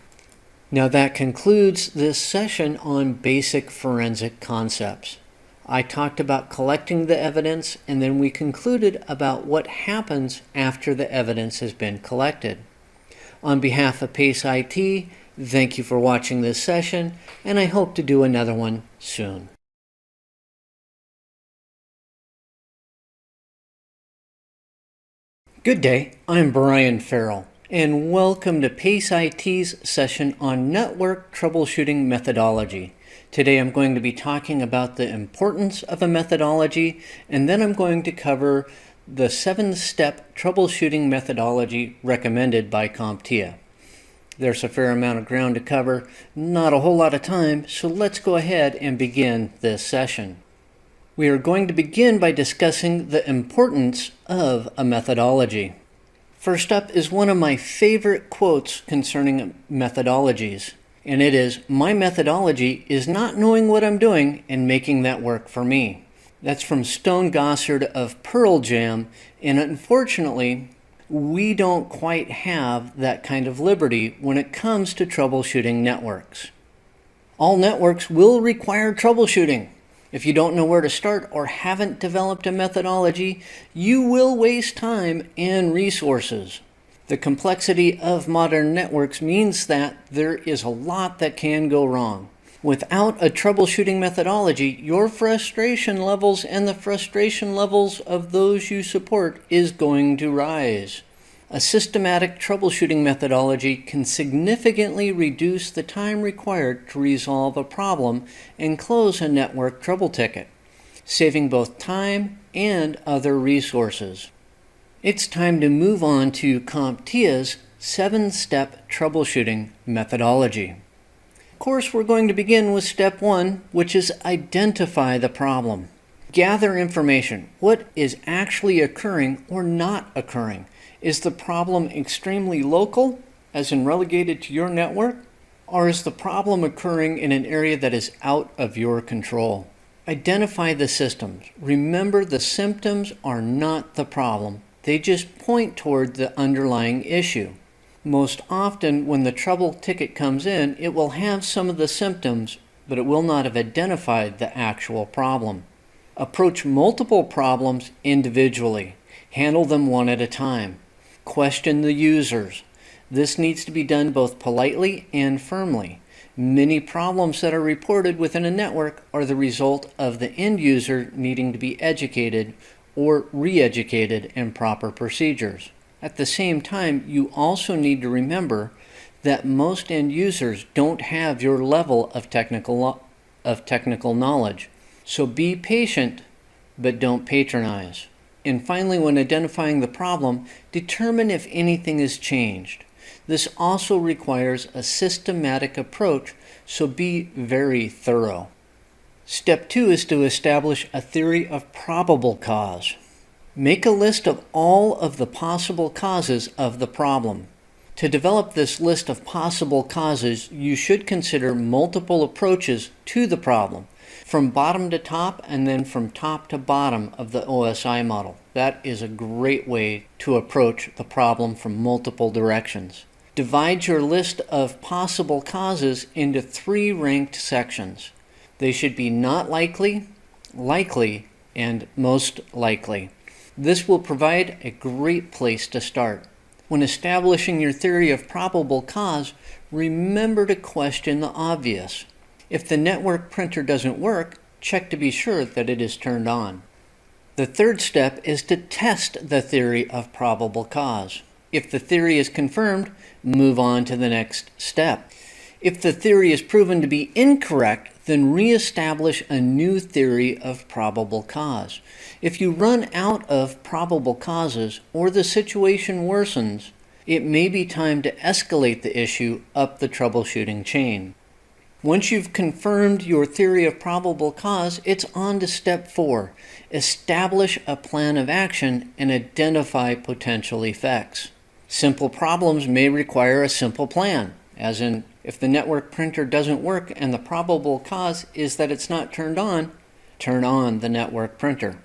Now that concludes this session on basic forensic concepts. I talked about collecting the evidence, and then we concluded about what happens after the evidence has been collected. On behalf of PACE IT, thank you for watching this session, and I hope to do another one soon. Good day, I'm Brian Farrell, and welcome to PACE IT's session on network troubleshooting methodology. Today I'm going to be talking about the importance of a methodology, and then I'm going to cover the 7-step troubleshooting methodology recommended by CompTIA. There's a fair amount of ground to cover, not a whole lot of time, so let's go ahead and begin this session. We are going to begin by discussing the importance of a methodology. First up is one of my favorite quotes concerning methodologies, and it is, "My methodology is not knowing what I'm doing and making that work for me." That's from Stone Gossard of Pearl Jam, and unfortunately, we don't quite have that kind of liberty when it comes to troubleshooting networks. All networks will require troubleshooting. If you don't know where to start or haven't developed a methodology, you will waste time and resources. The complexity of modern networks means that there is a lot that can go wrong. Without a troubleshooting methodology, your frustration levels and the frustration levels of those you support is going to rise. A systematic troubleshooting methodology can significantly reduce the time required to resolve a problem and close a network trouble ticket, saving both time and other resources. It's time to move on to CompTIA's 7-step troubleshooting methodology. Of course, we're going to begin with step 1, which is identify the problem. Gather information. What is actually occurring or not occurring? Is the problem extremely local, as in relegated to your network? Or is the problem occurring in an area that is out of your control? Identify the systems. Remember, the symptoms are not the problem. They just point toward the underlying issue. Most often, when the trouble ticket comes in, it will have some of the symptoms, but it will not have identified the actual problem. Approach multiple problems individually. Handle them one at a time. Question the users. This needs to be done both politely and firmly. Many problems that are reported within a network are the result of the end user needing to be educated or re-educated in proper procedures. At the same time, you also need to remember that most end users don't have your level of technical knowledge. So be patient, but don't patronize. And finally, when identifying the problem, determine if anything has changed. This also requires a systematic approach, so be very thorough. Step 2 is to establish a theory of probable cause. Make a list of all of the possible causes of the problem. To develop this list of possible causes, you should consider multiple approaches to the problem, from bottom to top and then from top to bottom of the OSI model. That is a great way to approach the problem from multiple directions. Divide your list of possible causes into 3 ranked sections. They should be not likely, likely, and most likely. This will provide a great place to start. When establishing your theory of probable cause, remember to question the obvious. If the network printer doesn't work, check to be sure that it is turned on. The third step is to test the theory of probable cause. If the theory is confirmed, move on to the next step. If the theory is proven to be incorrect, then reestablish a new theory of probable cause. If you run out of probable causes or the situation worsens, it may be time to escalate the issue up the troubleshooting chain. Once you've confirmed your theory of probable cause, it's on to step 4. Establish a plan of action and identify potential effects. Simple problems may require a simple plan, as in if the network printer doesn't work and the probable cause is that it's not turned on, turn on the network printer.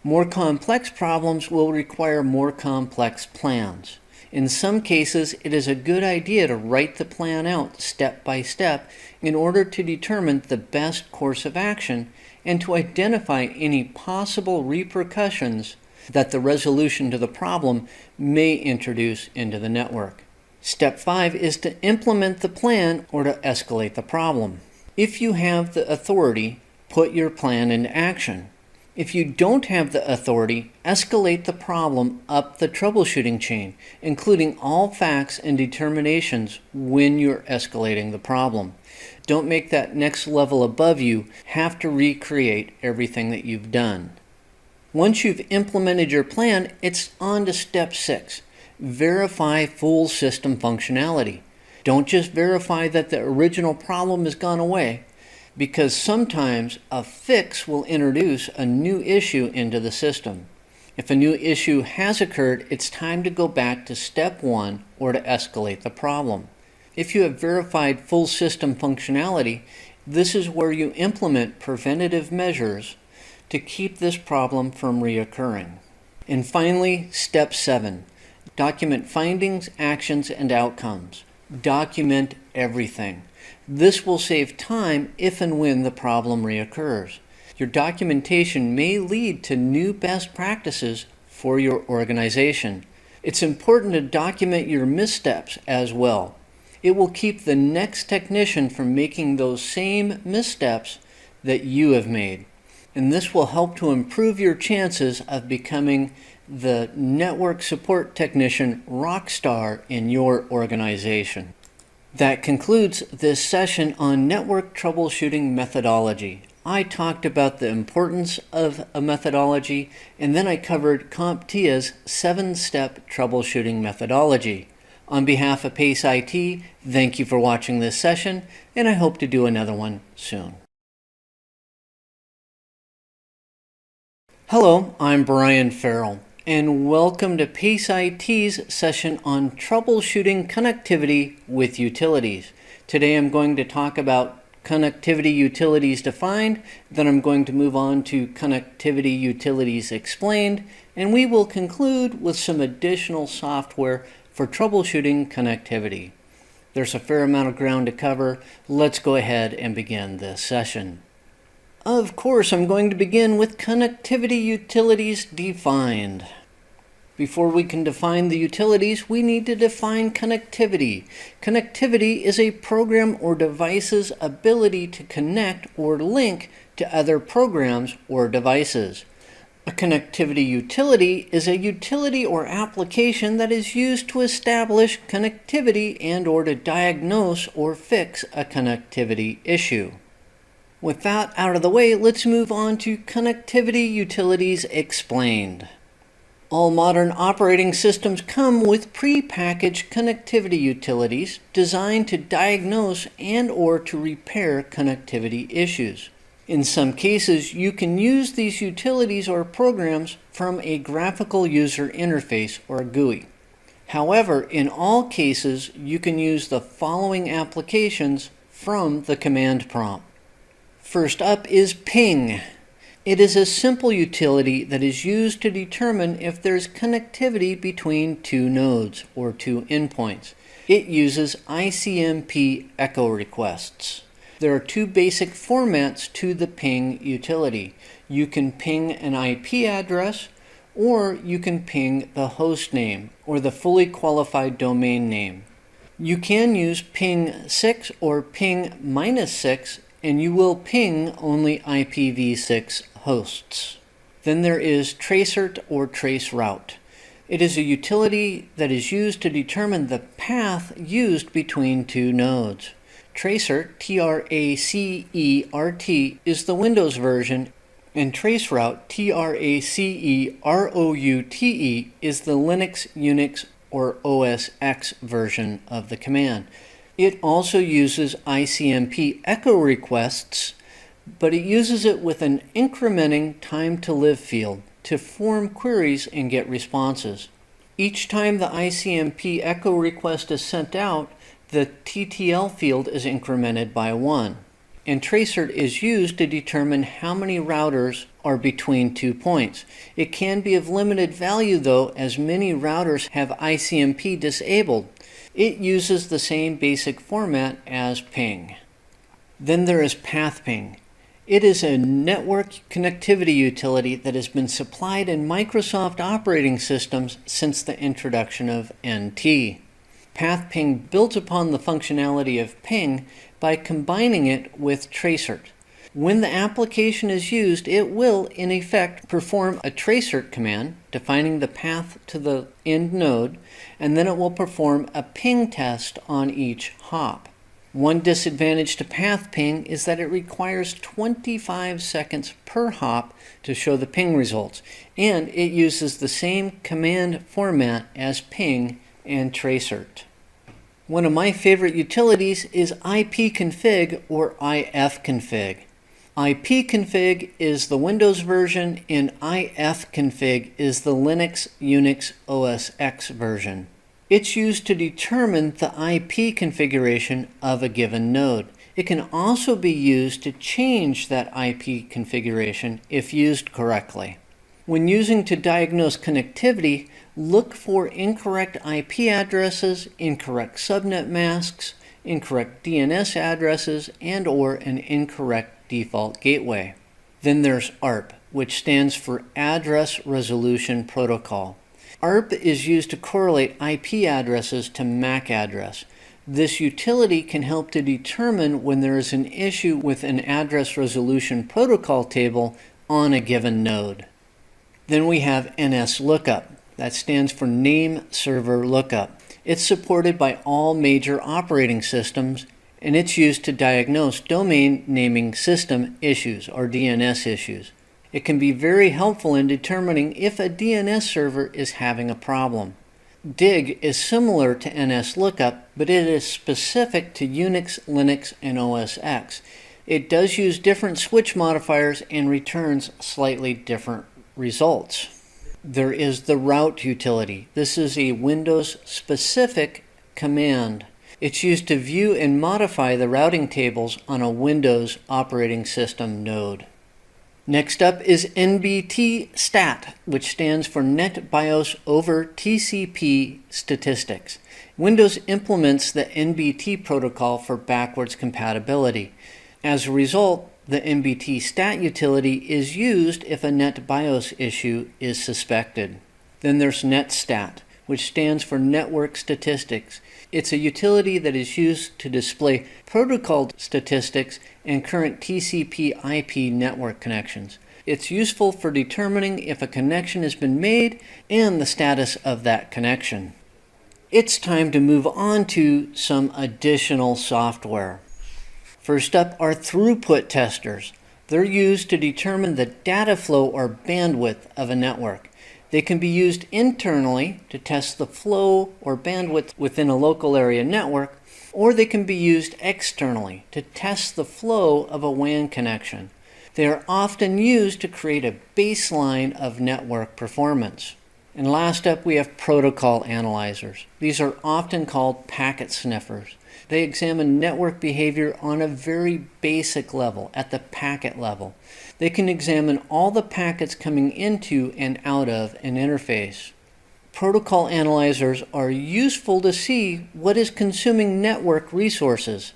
More complex problems will require more complex plans. In some cases, it is a good idea to write the plan out step by step in order to determine the best course of action and to identify any possible repercussions that the resolution to the problem may introduce into the network. Step 5 is to implement the plan or to escalate the problem. If you have the authority, put your plan into action. If you don't have the authority, escalate the problem up the troubleshooting chain, including all facts and determinations when you're escalating the problem. Don't make that next level above you have to recreate everything that you've done. Once you've implemented your plan, it's on to step 6. Verify full system functionality. Don't just verify that the original problem has gone away, because sometimes a fix will introduce a new issue into the system. If a new issue has occurred, it's time to go back to step 1 or to escalate the problem. If you have verified full system functionality, this is where you implement preventative measures to keep this problem from reoccurring. And finally, step 7. Document findings, actions, and outcomes. Document everything. This will save time if and when the problem reoccurs. Your documentation may lead to new best practices for your organization. It's important to document your missteps as well. It will keep the next technician from making those same missteps that you have made. And this will help to improve your chances of becoming the network support technician rock star in your organization. That concludes this session on network troubleshooting methodology. I talked about the importance of a methodology, and then I covered CompTIA's 7-step troubleshooting methodology. On behalf of PACE IT, thank you for watching this session, and I hope to do another one soon. Hello, I'm Brian Farrell, and welcome to PACE IT's session on troubleshooting connectivity with utilities. Today I'm going to talk about connectivity utilities defined, then I'm going to move on to connectivity utilities explained, and we will conclude with some additional software for troubleshooting connectivity. There's a fair amount of ground to cover. Let's go ahead and begin this session. Of course, I'm going to begin with connectivity utilities defined. Before we can define the utilities, we need to define connectivity. Connectivity is a program or device's ability to connect or link to other programs or devices. A connectivity utility is a utility or application that is used to establish connectivity and or to diagnose or fix a connectivity issue. With that out of the way, let's move on to connectivity utilities explained. All modern operating systems come with pre-packaged connectivity utilities designed to diagnose and or to repair connectivity issues. In some cases, you can use these utilities or programs from a graphical user interface or GUI. However, in all cases, you can use the following applications from the command prompt. First up is ping. It is a simple utility that is used to determine if there's connectivity between two nodes or two endpoints. It uses ICMP echo requests. There are two basic formats to the ping utility. You can ping an IP address, or you can ping the host name or the fully qualified domain name. You can use ping 6 or ping -6, and you will ping only IPv6 hosts. Then there is tracert or traceroute. It is a utility that is used to determine the path used between two nodes. Tracert, T-R-A-C-E-R-T, is the Windows version, and Traceroute, T-R-A-C-E-R-O-U-T-E, is the Linux, Unix, or OS X version of the command. It also uses ICMP echo requests, but it uses it with an incrementing time-to-live field to form queries and get responses. Each time the ICMP echo request is sent out, the TTL field is incremented by 1. And Tracert is used to determine how many routers are between 2 points. It can be of limited value though, as many routers have ICMP disabled. It uses the same basic format as ping. Then there is PathPing. It is a network connectivity utility that has been supplied in Microsoft operating systems since the introduction of NT. PathPing builds upon the functionality of ping by combining it with Tracert. When the application is used, it will, in effect, perform a Tracert command, defining the path to the end node, and then it will perform a ping test on each hop. One disadvantage to PathPing is that it requires 25 seconds per hop to show the ping results, and it uses the same command format as ping and Tracert. One of my favorite utilities is ipconfig or ifconfig. ipconfig is the Windows version and ifconfig is the Linux, Unix, OS X version. It's used to determine the IP configuration of a given node. It can also be used to change that IP configuration if used correctly. When using to diagnose connectivity, look for incorrect IP addresses, incorrect subnet masks, incorrect DNS addresses, and/or an incorrect default gateway. Then there's ARP, which stands for Address Resolution Protocol. ARP is used to correlate IP addresses to MAC address. This utility can help to determine when there is an issue with an address resolution protocol table on a given node. Then we have NSLookup. That stands for Name Server Lookup. It's supported by all major operating systems, and it's used to diagnose domain naming system issues or DNS issues. It can be very helpful in determining if a DNS server is having a problem. DIG is similar to NSLookup, but it is specific to Unix, Linux, and OS X. It does use different switch modifiers and returns slightly different results. There is the route utility. This is a Windows-specific command. It's used to view and modify the routing tables on a Windows operating system node. Next up is NBT stat, which stands for NetBIOS over TCP statistics. Windows implements the NBT protocol for backwards compatibility. As a result, the NBT stat utility is used if a NetBIOS issue is suspected. Then there's NetStat, which stands for Network Statistics. It's a utility that is used to display protocol statistics and current TCP/IP network connections. It's useful for determining if a connection has been made and the status of that connection. It's time to move on to some additional software. First up are throughput testers. They're used to determine the data flow or bandwidth of a network. They can be used internally to test the flow or bandwidth within a local area network, or they can be used externally to test the flow of a WAN connection. They are often used to create a baseline of network performance. And last up, we have protocol analyzers. These are often called packet sniffers. They examine network behavior on a very basic level, at the packet level. They can examine all the packets coming into and out of an interface. Protocol analyzers are useful to see what is consuming network resources,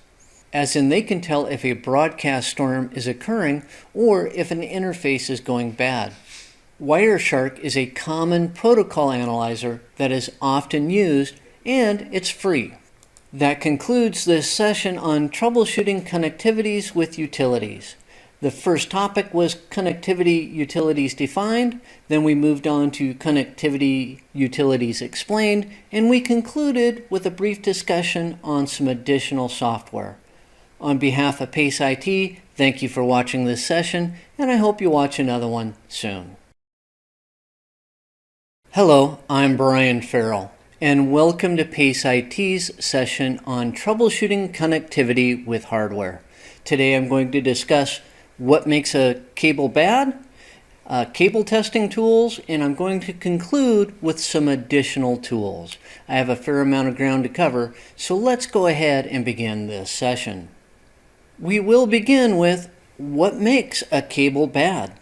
as in they can tell if a broadcast storm is occurring or if an interface is going bad. Wireshark is a common protocol analyzer that is often used, and it's free. That concludes this session on troubleshooting connectivities with utilities. The first topic was connectivity utilities defined, then we moved on to connectivity utilities explained, and we concluded with a brief discussion on some additional software. On behalf of PACE IT, thank you for watching this session, and I hope you watch another one soon. Hello, I'm Brian Farrell, and welcome to PACE IT's session on troubleshooting connectivity with hardware. Today I'm going to discuss what makes a cable bad, cable testing tools, and I'm going to conclude with some additional tools. I have a fair amount of ground to cover, so let's go ahead and begin this session. We will begin with what makes a cable bad.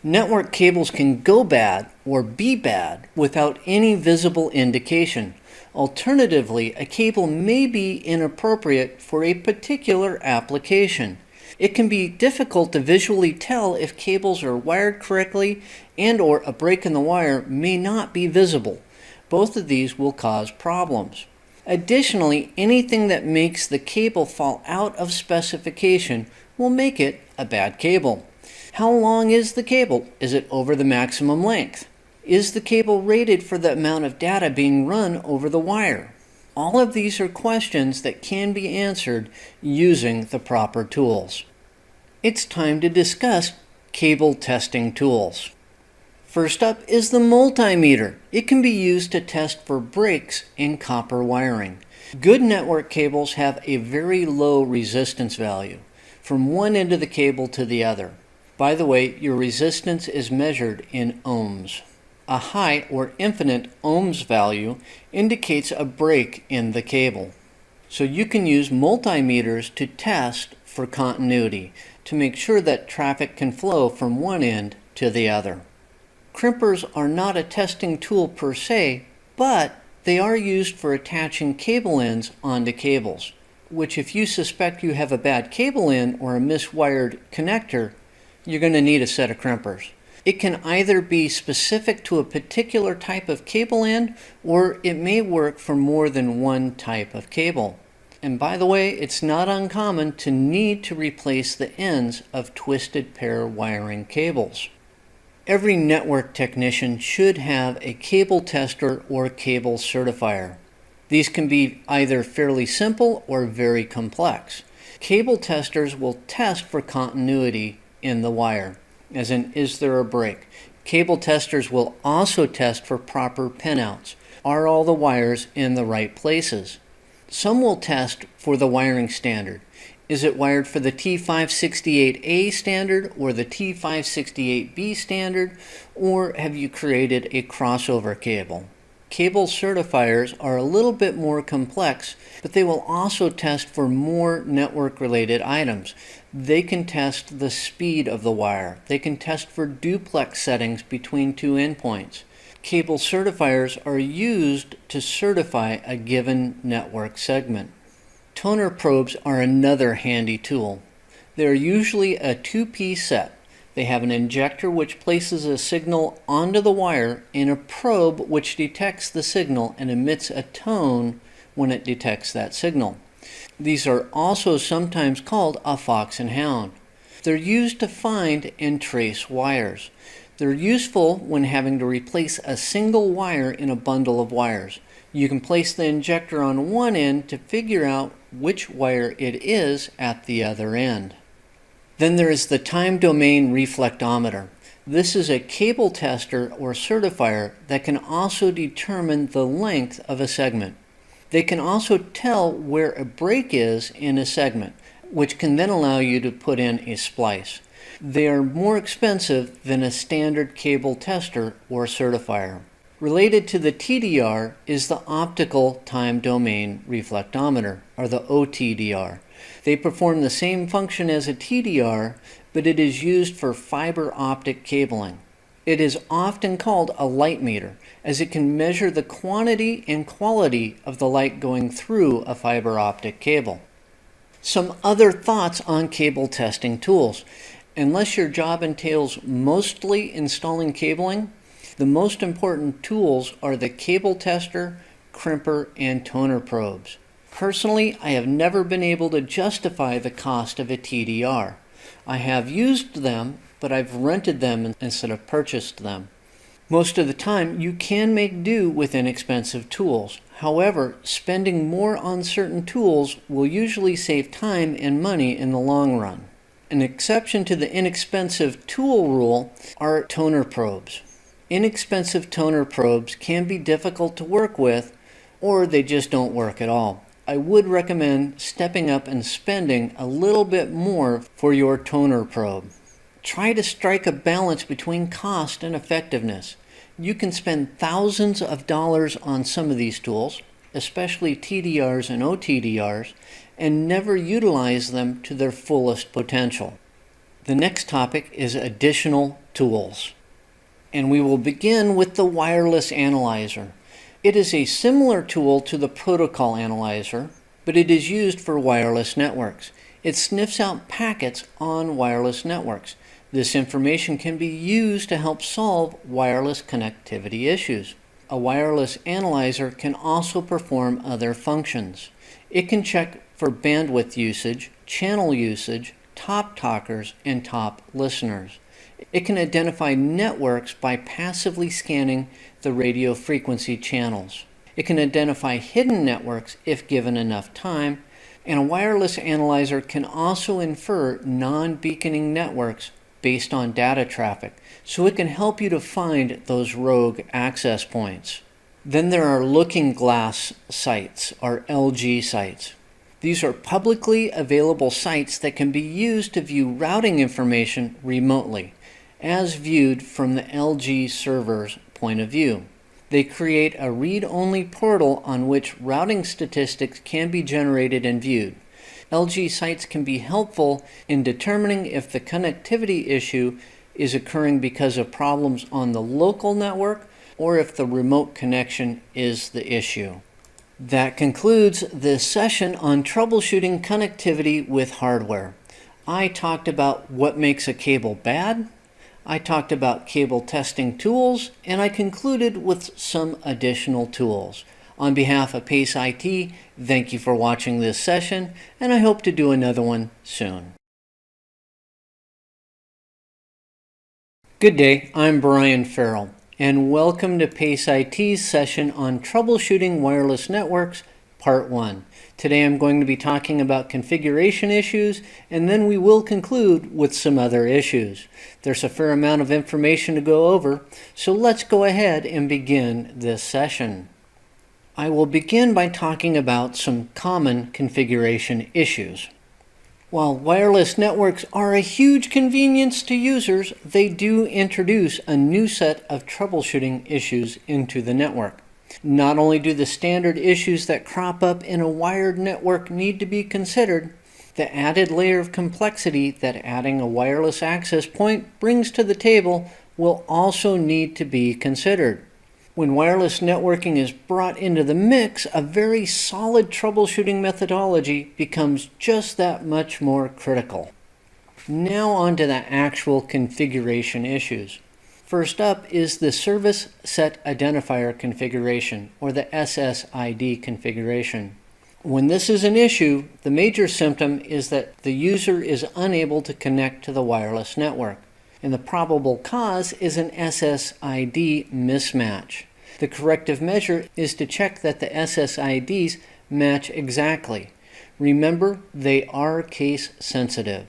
Network cables can go bad or be bad without any visible indication. Alternatively, a cable may be inappropriate for a particular application. It can be difficult to visually tell if cables are wired correctly and/or a break in the wire may not be visible. Both of these will cause problems. Additionally, anything that makes the cable fall out of specification will make it a bad cable. How long is the cable? Is it over the maximum length? Is the cable rated for the amount of data being run over the wire? All of these are questions that can be answered using the proper tools. It's time to discuss cable testing tools. First up is the multimeter. It can be used to test for breaks in copper wiring. Good network cables have a very low resistance value from one end of the cable to the other. By the way, your resistance is measured in ohms. A high or infinite ohms value indicates a break in the cable. So you can use multimeters to test for continuity to make sure that traffic can flow from one end to the other. Crimpers are not a testing tool per se, but they are used for attaching cable ends onto cables, which if you suspect you have a bad cable end or a miswired connector, you're going to need a set of crimpers. It can either be specific to a particular type of cable end, or it may work for more than one type of cable. And by the way, it's not uncommon to need to replace the ends of twisted pair wiring cables. Every network technician should have a cable tester or cable certifier. These can be either fairly simple or very complex. Cable testers will test for continuity in the wire, as in, is there a break? Cable testers will also test for proper pinouts. Are all the wires in the right places? Some will test for the wiring standard. Is it wired for the T568A standard or the T568B standard, or have you created a crossover cable? Cable certifiers are a little bit more complex, but they will also test for more network-related items. They can test the speed of the wire. They can test for duplex settings between two endpoints. Cable certifiers are used to certify a given network segment. Toner probes are another handy tool. They are usually a two-piece set. They have an injector which places a signal onto the wire and a probe which detects the signal and emits a tone when it detects that signal. These are also sometimes called a fox and hound. They're used to find and trace wires. They're useful when having to replace a single wire in a bundle of wires. You can place the injector on one end to figure out which wire it is at the other end. Then there is the time domain reflectometer. This is a cable tester or certifier that can also determine the length of a segment. They can also tell where a break is in a segment, which can then allow you to put in a splice. They are more expensive than a standard cable tester or certifier. Related to the TDR is the optical time domain reflectometer, or the OTDR. They perform the same function as a TDR, but it is used for fiber optic cabling. It is often called a light meter, as it can measure the quantity and quality of the light going through a fiber optic cable. Some other thoughts on cable testing tools. Unless your job entails mostly installing cabling, the most important tools are the cable tester, crimper, and toner probes. Personally, I have never been able to justify the cost of a TDR. I have used them, but I've rented them instead of purchased them. Most of the time, you can make do with inexpensive tools. However, spending more on certain tools will usually save time and money in the long run. An exception to the inexpensive tool rule are toner probes. Inexpensive toner probes can be difficult to work with, or they just don't work at all. I would recommend stepping up and spending a little bit more for your toner probe. Try to strike a balance between cost and effectiveness. You can spend thousands of dollars on some of these tools, especially TDRs and OTDRs, and never utilize them to their fullest potential. The next topic is additional tools. And we will begin with the wireless analyzer. It is a similar tool to the protocol analyzer, but it is used for wireless networks. It sniffs out packets on wireless networks. This information can be used to help solve wireless connectivity issues. A wireless analyzer can also perform other functions. It can check for bandwidth usage, channel usage, top talkers, and top listeners. It can identify networks by passively scanning the radio frequency channels. It can identify hidden networks if given enough time, and a wireless analyzer can also infer non-beaconing networks based on data traffic, so it can help you to find those rogue access points. Then there are looking glass sites, or LG sites. These are publicly available sites that can be used to view routing information remotely, as viewed from the LG server's point of view. They create a read-only portal on which routing statistics can be generated and viewed. LG sites can be helpful in determining if the connectivity issue is occurring because of problems on the local network or if the remote connection is the issue. That concludes this session on troubleshooting connectivity with hardware. I talked about what makes a cable bad, I talked about cable testing tools, and I concluded with some additional tools. On behalf of PACE IT, thank you for watching this session, and I hope to do another one soon. Good day, I'm Brian Farrell, and welcome to PACE IT's session on Troubleshooting Wireless Networks, Part 1. Today I'm going to be talking about configuration issues, and then we will conclude with some other issues. There's a fair amount of information to go over, so let's go ahead and begin this session. I will begin by talking about some common configuration issues. While wireless networks are a huge convenience to users, they do introduce a new set of troubleshooting issues into the network. Not only do the standard issues that crop up in a wired network need to be considered, the added layer of complexity that adding a wireless access point brings to the table will also need to be considered. When wireless networking is brought into the mix, a very solid troubleshooting methodology becomes just that much more critical. Now on to the actual configuration issues. First up is the Service Set Identifier configuration, or the SSID configuration. When this is an issue, the major symptom is that the user is unable to connect to the wireless network, and the probable cause is an SSID mismatch. The corrective measure is to check that the SSIDs match exactly. Remember, they are case sensitive.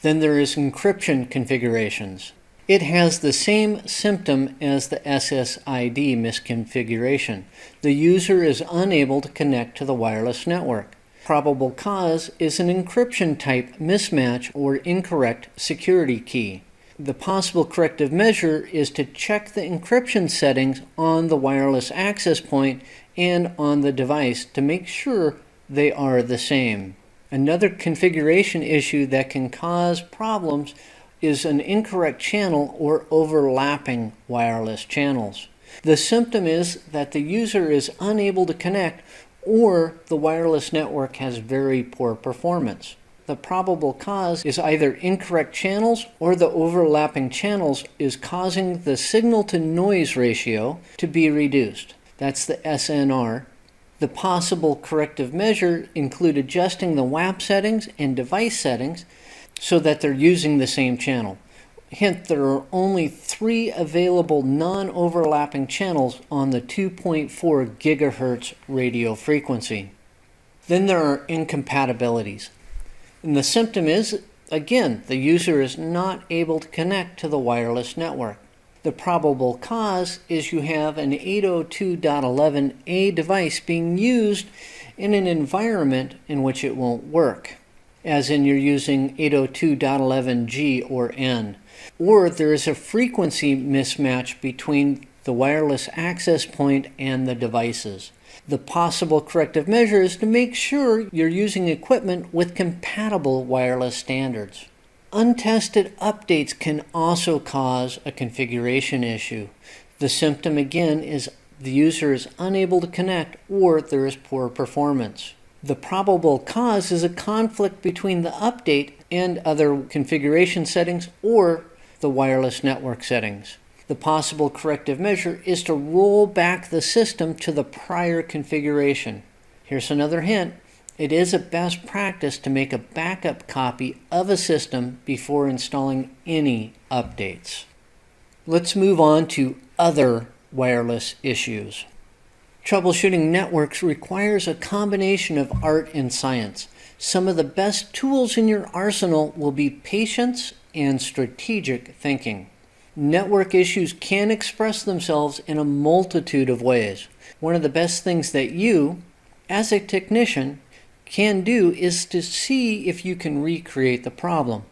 Then there is encryption configurations. It has the same symptom as the SSID misconfiguration. The user is unable to connect to the wireless network. Probable cause is an encryption type mismatch or incorrect security key. The possible corrective measure is to check the encryption settings on the wireless access point and on the device to make sure they are the same. Another configuration issue that can cause problems is an incorrect channel or overlapping wireless channels. The symptom is that the user is unable to connect or the wireless network has very poor performance. The probable cause is either incorrect channels or the overlapping channels is causing the signal-to-noise ratio to be reduced. That's the SNR. The possible corrective measure include adjusting the WAP settings and device settings so that they're using the same channel. Hint, there are only 3 available non-overlapping channels on the 2.4 gigahertz radio frequency. Then there are incompatibilities. And the symptom is, again, the user is not able to connect to the wireless network. The probable cause is you have an 802.11a device being used in an environment in which it won't work, as in you're using 802.11g or n. Or there is a frequency mismatch between the wireless access point and the devices. The possible corrective measure is to make sure you're using equipment with compatible wireless standards. Untested updates can also cause a configuration issue. The symptom again is the user is unable to connect or there is poor performance. The probable cause is a conflict between the update and other configuration settings or the wireless network settings. The possible corrective measure is to roll back the system to the prior configuration. Here's another hint. It is a best practice to make a backup copy of a system before installing any updates. Let's move on to other wireless issues. Troubleshooting networks requires a combination of art and science. Some of the best tools in your arsenal will be patience and strategic thinking. Network issues can express themselves in a multitude of ways. One of the best things that you, as a technician, can do is to see if you can recreate the problem.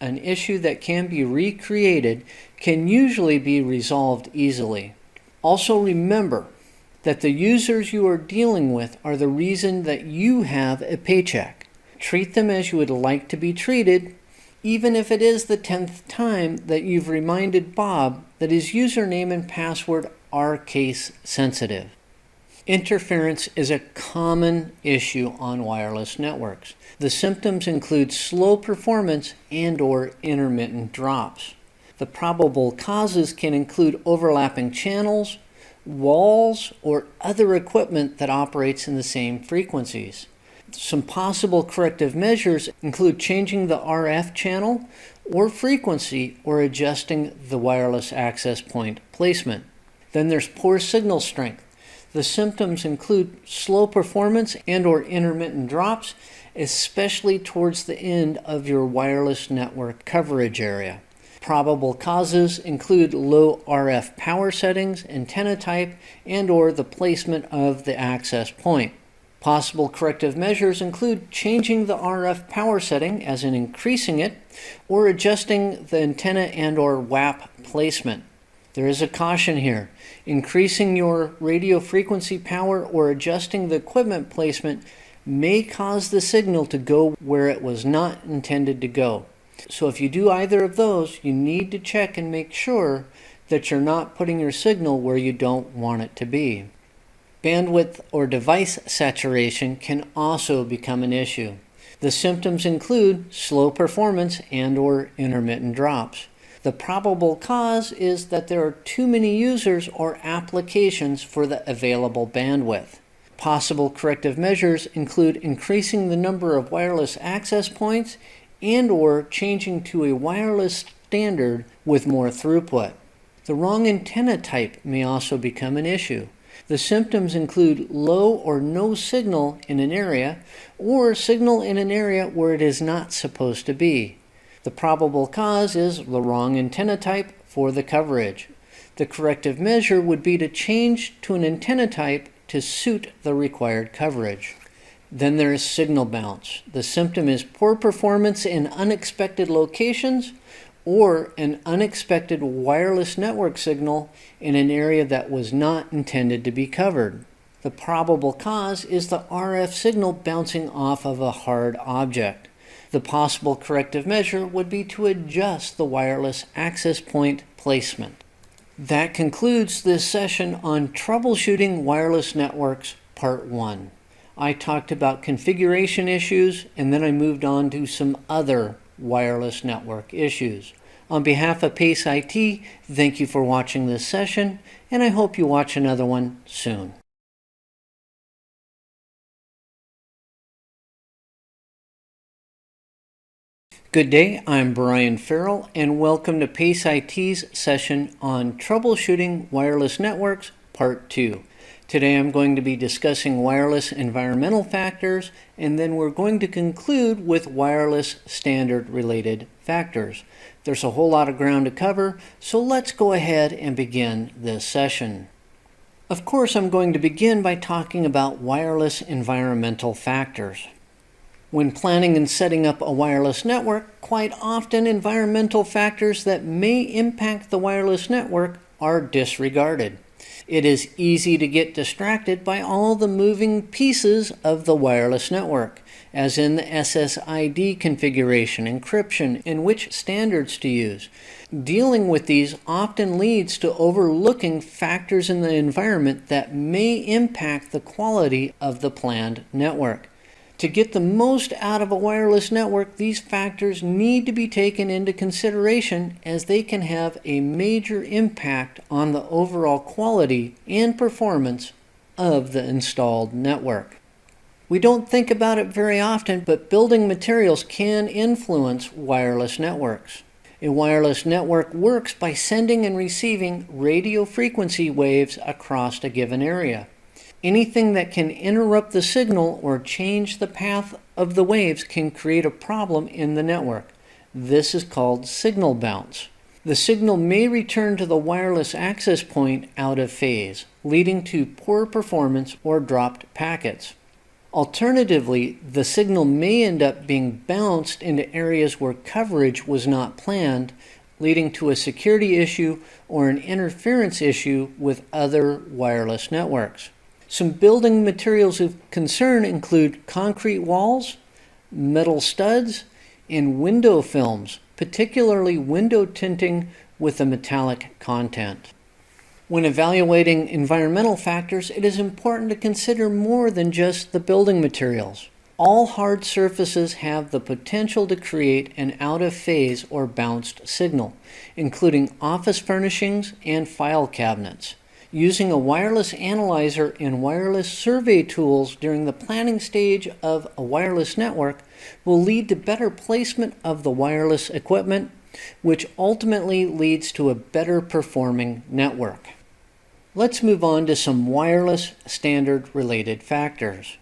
An issue that can be recreated can usually be resolved easily. Also remember that the users you are dealing with are the reason that you have a paycheck. Treat them as you would like to be treated, even if it is the 10th time that you've reminded Bob that his username and password are case sensitive. Interference is a common issue on wireless networks. The symptoms include slow performance and/or intermittent drops. The probable causes can include overlapping channels, walls, or other equipment that operates in the same frequencies. Some possible corrective measures include changing the RF channel or frequency or adjusting the wireless access point placement. Then there's poor signal strength. The symptoms include slow performance and/or intermittent drops, especially towards the end of your wireless network coverage area. Probable causes include low RF power settings, antenna type, and/or the placement of the access point. Possible corrective measures include changing the RF power setting, as in increasing it, or adjusting the antenna and/or WAP placement. There is a caution here. Increasing your radio frequency power or adjusting the equipment placement may cause the signal to go where it was not intended to go. So if you do either of those, you need to check and make sure that you're not putting your signal where you don't want it to be. Bandwidth or device saturation can also become an issue. The symptoms include slow performance and/or intermittent drops. The probable cause is that there are too many users or applications for the available bandwidth. Possible corrective measures include increasing the number of wireless access points and/or changing to a wireless standard with more throughput. The wrong antenna type may also become an issue. The symptoms include low or no signal in an area or signal in an area where it is not supposed to be. The probable cause is the wrong antenna type for the coverage. The corrective measure would be to change to an antenna type to suit the required coverage. Then there is signal bounce. The symptom is poor performance in unexpected locations or an unexpected wireless network signal in an area that was not intended to be covered. The probable cause is the RF signal bouncing off of a hard object. The possible corrective measure would be to adjust the wireless access point placement. That concludes this session on Troubleshooting Wireless Networks Part 1. I talked about configuration issues and then I moved on to some other wireless network issues. On behalf of PACE IT, thank you for watching this session, and I hope you watch another one soon. Good day, I'm Brian Farrell, and welcome to PACE IT's session on Troubleshooting Wireless Networks, Part 2. Today I'm going to be discussing wireless environmental factors, and then we're going to conclude with wireless standard-related factors. There's a whole lot of ground to cover, so let's go ahead and begin this session. Of course, I'm going to begin by talking about wireless environmental factors. When planning and setting up a wireless network, quite often environmental factors that may impact the wireless network are disregarded. It is easy to get distracted by all the moving pieces of the wireless network, as in the SSID configuration, encryption, and which standards to use. Dealing with these often leads to overlooking factors in the environment that may impact the quality of the planned network. To get the most out of a wireless network, these factors need to be taken into consideration as they can have a major impact on the overall quality and performance of the installed network. We don't think about it very often, but building materials can influence wireless networks. A wireless network works by sending and receiving radio frequency waves across a given area. Anything that can interrupt the signal or change the path of the waves can create a problem in the network. This is called signal bounce. The signal may return to the wireless access point out of phase, leading to poor performance or dropped packets. Alternatively, the signal may end up being bounced into areas where coverage was not planned, leading to a security issue or an interference issue with other wireless networks. Some building materials of concern include concrete walls, metal studs, and window films, particularly window tinting with a metallic content. When evaluating environmental factors, it is important to consider more than just the building materials. All hard surfaces have the potential to create an out-of-phase or bounced signal, including office furnishings and file cabinets. Using a wireless analyzer and wireless survey tools during the planning stage of a wireless network will lead to better placement of the wireless equipment, which ultimately leads to a better performing network. Let's move on to some wireless standard related factors.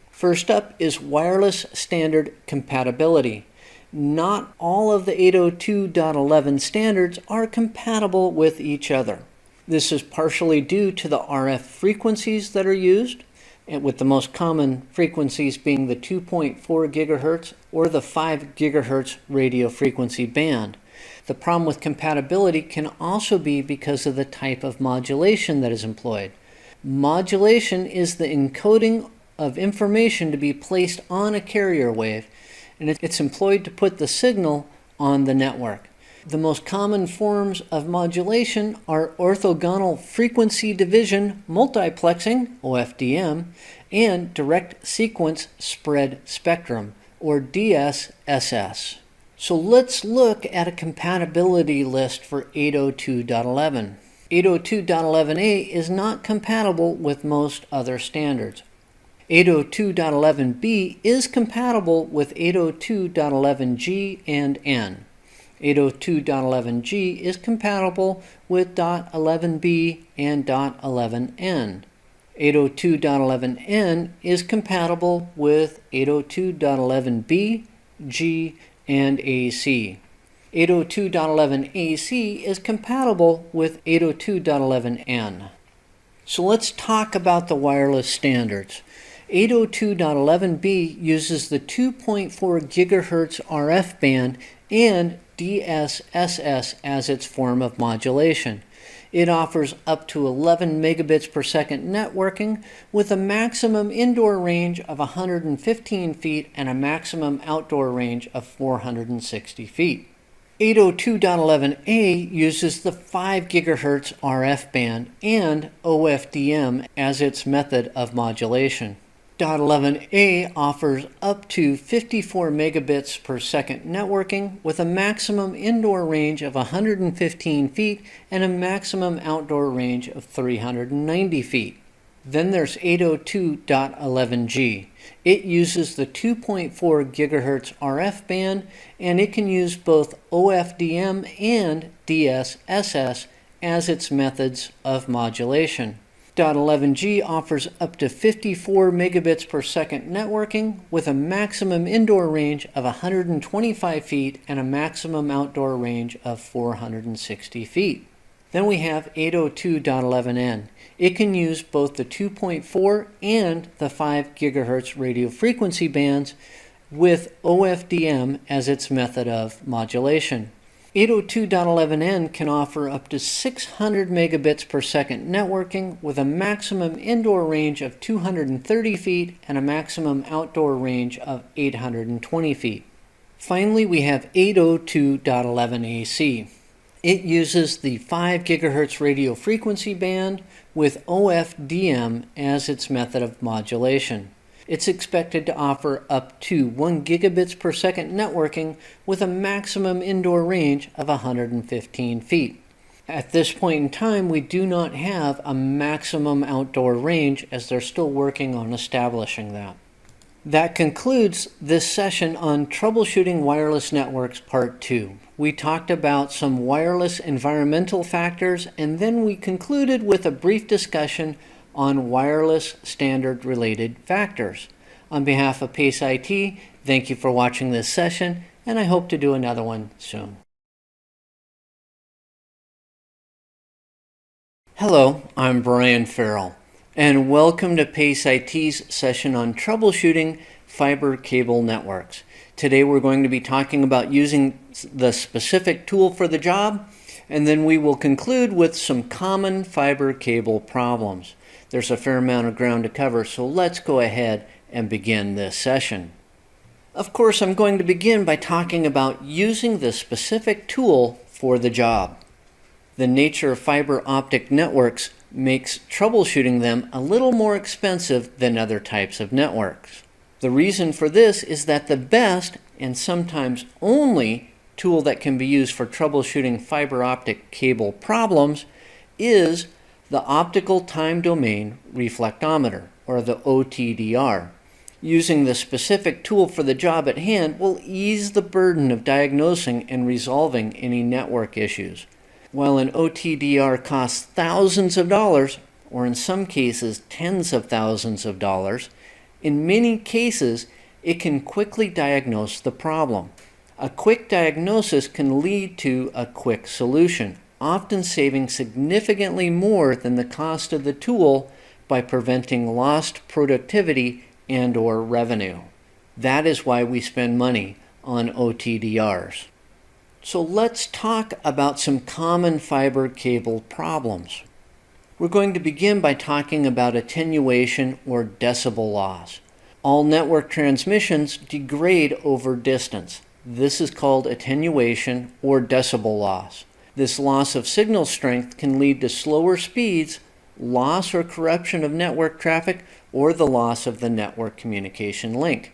First up is wireless standard compatibility. Not all of the 802.11 standards are compatible with each other. This is partially due to the RF frequencies that are used, and with the most common frequencies being the 2.4 gigahertz or the 5 gigahertz radio frequency band. The problem with compatibility can also be because of the type of modulation that is employed. Modulation is the encoding of information to be placed on a carrier wave, and it's employed to put the signal on the network. The most common forms of modulation are orthogonal frequency division multiplexing, OFDM, and direct sequence spread spectrum, or DSSS. So let's look at a compatibility list for 802.11. 802.11a is not compatible with most other standards. 802.11b is compatible with 802.11g and n. 802.11g is compatible with .11b and .11n. 802.11n is compatible with 802.11b, g, and AC. 802.11ac is compatible with 802.11n. So let's talk about the wireless standards. 802.11b uses the 2.4 gigahertz RF band and DSSS as its form of modulation. It offers up to 11 megabits per second networking with a maximum indoor range of 115 feet and a maximum outdoor range of 460 feet. 802.11a uses the 5 gigahertz RF band and OFDM as its method of modulation. .11a offers up to 54 megabits per second networking with a maximum indoor range of 115 feet and a maximum outdoor range of 390 feet. Then there's 802.11g. It uses the 2.4 GHz RF band, and it can use both OFDM and DSSS as its methods of modulation. .11g offers up to 54 megabits per second networking with a maximum indoor range of 125 feet and a maximum outdoor range of 460 feet. Then we have 802.11n. It can use both the 2.4 and the 5 GHz radio frequency bands with OFDM as its method of modulation. 802.11n can offer up to 600 megabits per second networking with a maximum indoor range of 230 feet and a maximum outdoor range of 820 feet. Finally, we have 802.11ac. It uses the 5 GHz radio frequency band with OFDM as its method of modulation. It's expected to offer up to 1 gigabits per second networking with a maximum indoor range of 115 feet. At this point in time, we do not have a maximum outdoor range as they're still working on establishing that. That concludes this session on Troubleshooting Wireless Networks Part 2. We talked about some wireless environmental factors, and then we concluded with a brief discussion on wireless standard-related factors. On behalf of PACE IT, thank you for watching this session, and I hope to do another one soon. Hello, I'm Brian Farrell, and welcome to PACE IT's session on troubleshooting fiber cable networks. Today we're going to be talking about using the specific tool for the job, and then we will conclude with some common fiber cable problems. There's a fair amount of ground to cover, so let's go ahead and begin this session. Of course, I'm going to begin by talking about using the specific tool for the job. The nature of fiber optic networks makes troubleshooting them a little more expensive than other types of networks. The reason for this is that the best, and sometimes only, tool that can be used for troubleshooting fiber optic cable problems is the optical time domain reflectometer, or the OTDR. Using the specific tool for the job at hand will ease the burden of diagnosing and resolving any network issues. While an OTDR costs thousands of dollars, or in some cases tens of thousands of dollars, in many cases it can quickly diagnose the problem. A quick diagnosis can lead to a quick solution, often saving significantly more than the cost of the tool by preventing lost productivity and/or revenue. That is why we spend money on OTDRs. So let's talk about some common fiber cable problems. We're going to begin by talking about attenuation or decibel loss. All network transmissions degrade over distance. This is called attenuation or decibel loss. This loss of signal strength can lead to slower speeds, loss or corruption of network traffic, or the loss of the network communication link.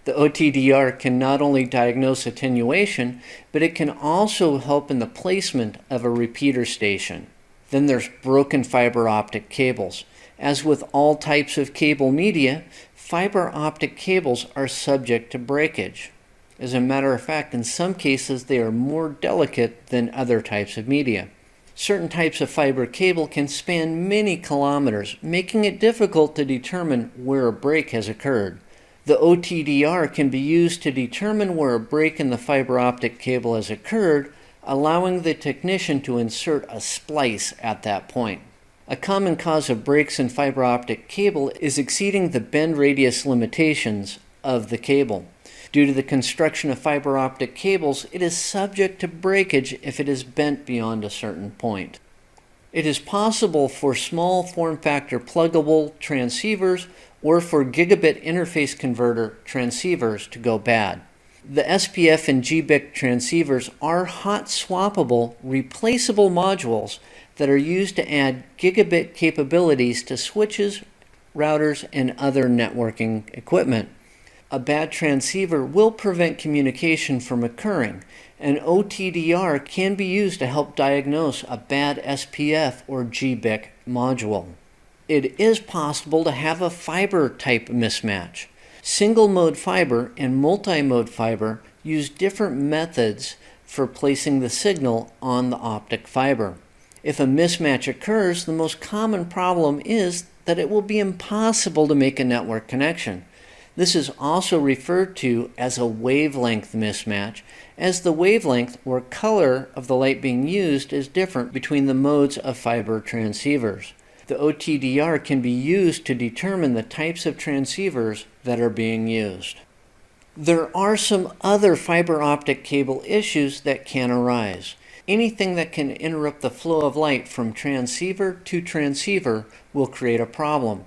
The OTDR can not only diagnose attenuation, but it can also help in the placement of a repeater station. Then there's broken fiber optic cables. As with all types of cable media, fiber optic cables are subject to breakage. As a matter of fact, in some cases they are more delicate than other types of media. Certain types of fiber cable can span many kilometers, making it difficult to determine where a break has occurred. The OTDR can be used to determine where a break in the fiber optic cable has occurred, allowing the technician to insert a splice at that point. A common cause of breaks in fiber optic cable is exceeding the bend radius limitations of the cable. Due to the construction of fiber optic cables, it is subject to breakage if it is bent beyond a certain point. It is possible for small form factor pluggable transceivers or for gigabit interface converter transceivers to go bad. The SPF and GBIC transceivers are hot swappable, replaceable modules that are used to add gigabit capabilities to switches, routers, and other networking equipment. A bad transceiver will prevent communication from occurring. An OTDR can be used to help diagnose a bad SPF or GBIC module. It is possible to have a fiber type mismatch. Single-mode fiber and multi-mode fiber use different methods for placing the signal on the optic fiber. If a mismatch occurs, the most common problem is that it will be impossible to make a network connection. This is also referred to as a wavelength mismatch, as the wavelength or color of the light being used is different between the modes of fiber transceivers. The OTDR can be used to determine the types of transceivers that are being used. There are some other fiber optic cable issues that can arise. Anything that can interrupt the flow of light from transceiver to transceiver will create a problem.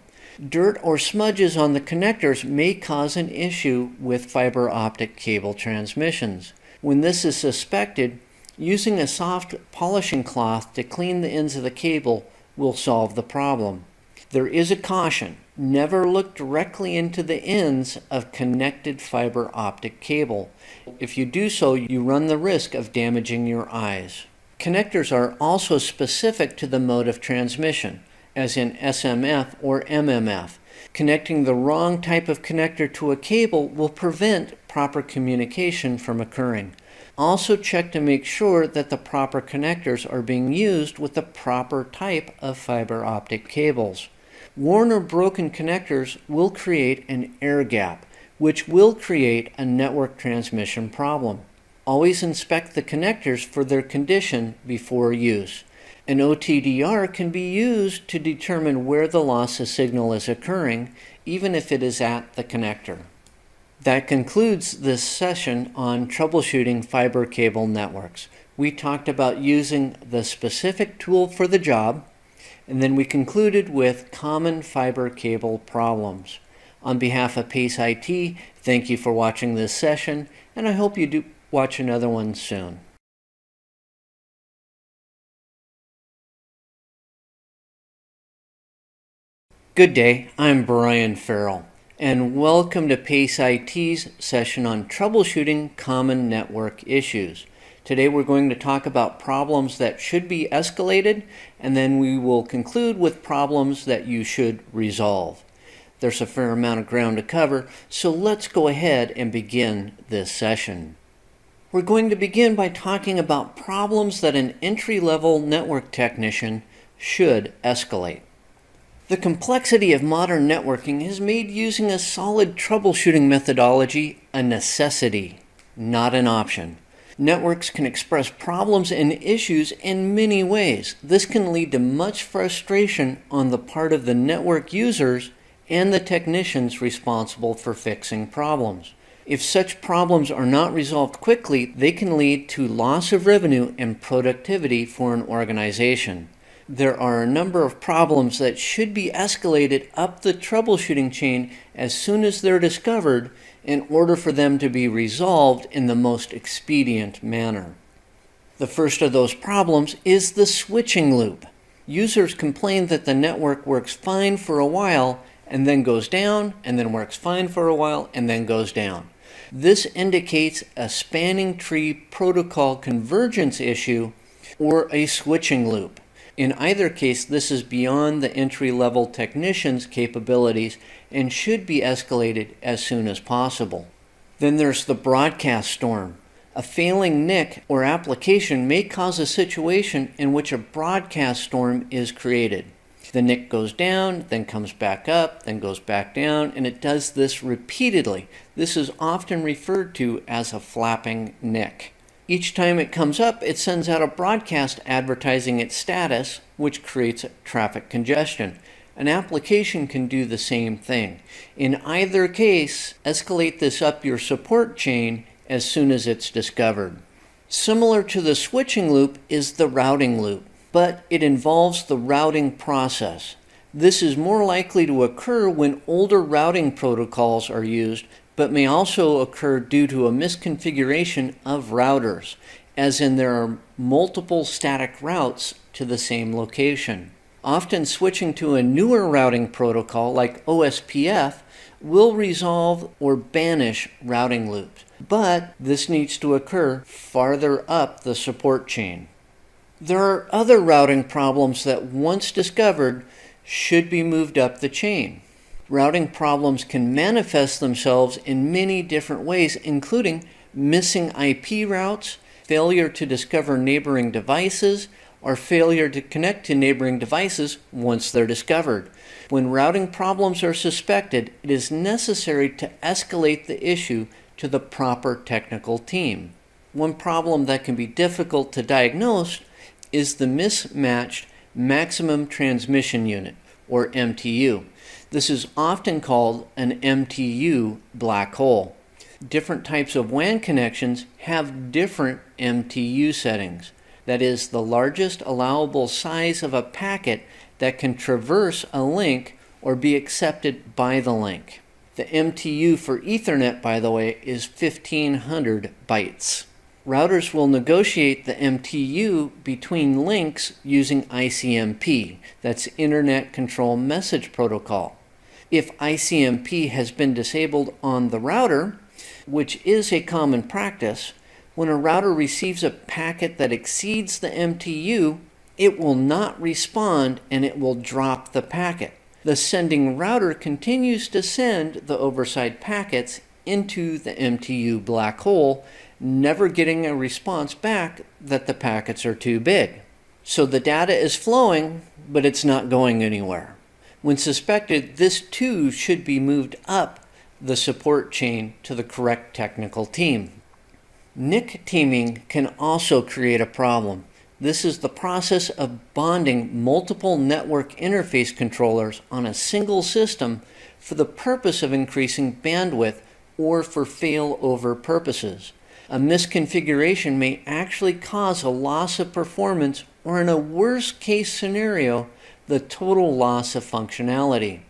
Dirt or smudges on the connectors may cause an issue with fiber optic cable transmissions. When this is suspected, using a soft polishing cloth to clean the ends of the cable will solve the problem. There is a caution: never look directly into the ends of connected fiber optic cable. If you do so, you run the risk of damaging your eyes. Connectors are also specific to the mode of transmission, as in SMF or MMF. Connecting the wrong type of connector to a cable will prevent proper communication from occurring. Also check to make sure that the proper connectors are being used with the proper type of fiber optic cables. Worn or broken connectors will create an air gap, which will create a network transmission problem. Always inspect the connectors for their condition before use. An OTDR can be used to determine where the loss of signal is occurring, even if it is at the connector. That concludes this session on troubleshooting fiber cable networks. We talked about using the specific tool for the job, and then we concluded with common fiber cable problems. On behalf of PACE IT, thank you for watching this session, and I hope you do watch another one soon. Good day, I'm Brian Farrell, and welcome to PACE IT's session on troubleshooting common network issues. Today we're going to talk about problems that should be escalated, and then we will conclude with problems that you should resolve. There's a fair amount of ground to cover, so let's go ahead and begin this session. We're going to begin by talking about problems that an entry-level network technician should escalate. The complexity of modern networking has made using a solid troubleshooting methodology a necessity, not an option. Networks can express problems and issues in many ways. This can lead to much frustration on the part of the network users and the technicians responsible for fixing problems. If such problems are not resolved quickly, they can lead to loss of revenue and productivity for an organization. There are a number of problems that should be escalated up the troubleshooting chain as soon as they're discovered in order for them to be resolved in the most expedient manner. The first of those problems is the switching loop. Users complain that the network works fine for a while and then goes down, and then works fine for a while and then goes down. This indicates a spanning tree protocol convergence issue or a switching loop. In either case, this is beyond the entry-level technician's capabilities and should be escalated as soon as possible. Then there's the broadcast storm. A failing NIC or application may cause a situation in which a broadcast storm is created. The NIC goes down, then comes back up, then goes back down, and it does this repeatedly. This is often referred to as a flapping NIC. Each time it comes up, it sends out a broadcast advertising its status, which creates traffic congestion. An application can do the same thing. In either case, escalate this up your support chain as soon as it's discovered. Similar to the switching loop is the routing loop, but it involves the routing process. This is more likely to occur when older routing protocols are used, but may also occur due to a misconfiguration of routers, as in there are multiple static routes to the same location. Often switching to a newer routing protocol like OSPF will resolve or banish routing loops, but this needs to occur farther up the support chain. There are other routing problems that once discovered should be moved up the chain. Routing problems can manifest themselves in many different ways, including missing IP routes, failure to discover neighboring devices, or failure to connect to neighboring devices once they're discovered. When routing problems are suspected, it is necessary to escalate the issue to the proper technical team. One problem that can be difficult to diagnose is the mismatched maximum transmission unit, or MTU. This is often called an MTU black hole. Different types of WAN connections have different MTU settings. That is, the largest allowable size of a packet that can traverse a link or be accepted by the link. The MTU for Ethernet, by the way, is 1500 bytes. Routers will negotiate the MTU between links using ICMP, that's Internet Control Message Protocol. If ICMP has been disabled on the router, which is a common practice, when a router receives a packet that exceeds the MTU, it will not respond and it will drop the packet. The sending router continues to send the oversized packets into the MTU black hole, never getting a response back that the packets are too big. So the data is flowing, but it's not going anywhere. When suspected, this too should be moved up the support chain to the correct technical team. NIC teaming can also create a problem. This is the process of bonding multiple network interface controllers on a single system for the purpose of increasing bandwidth or for failover purposes. A misconfiguration may actually cause a loss of performance or, in a worst case scenario, the total loss of functionality.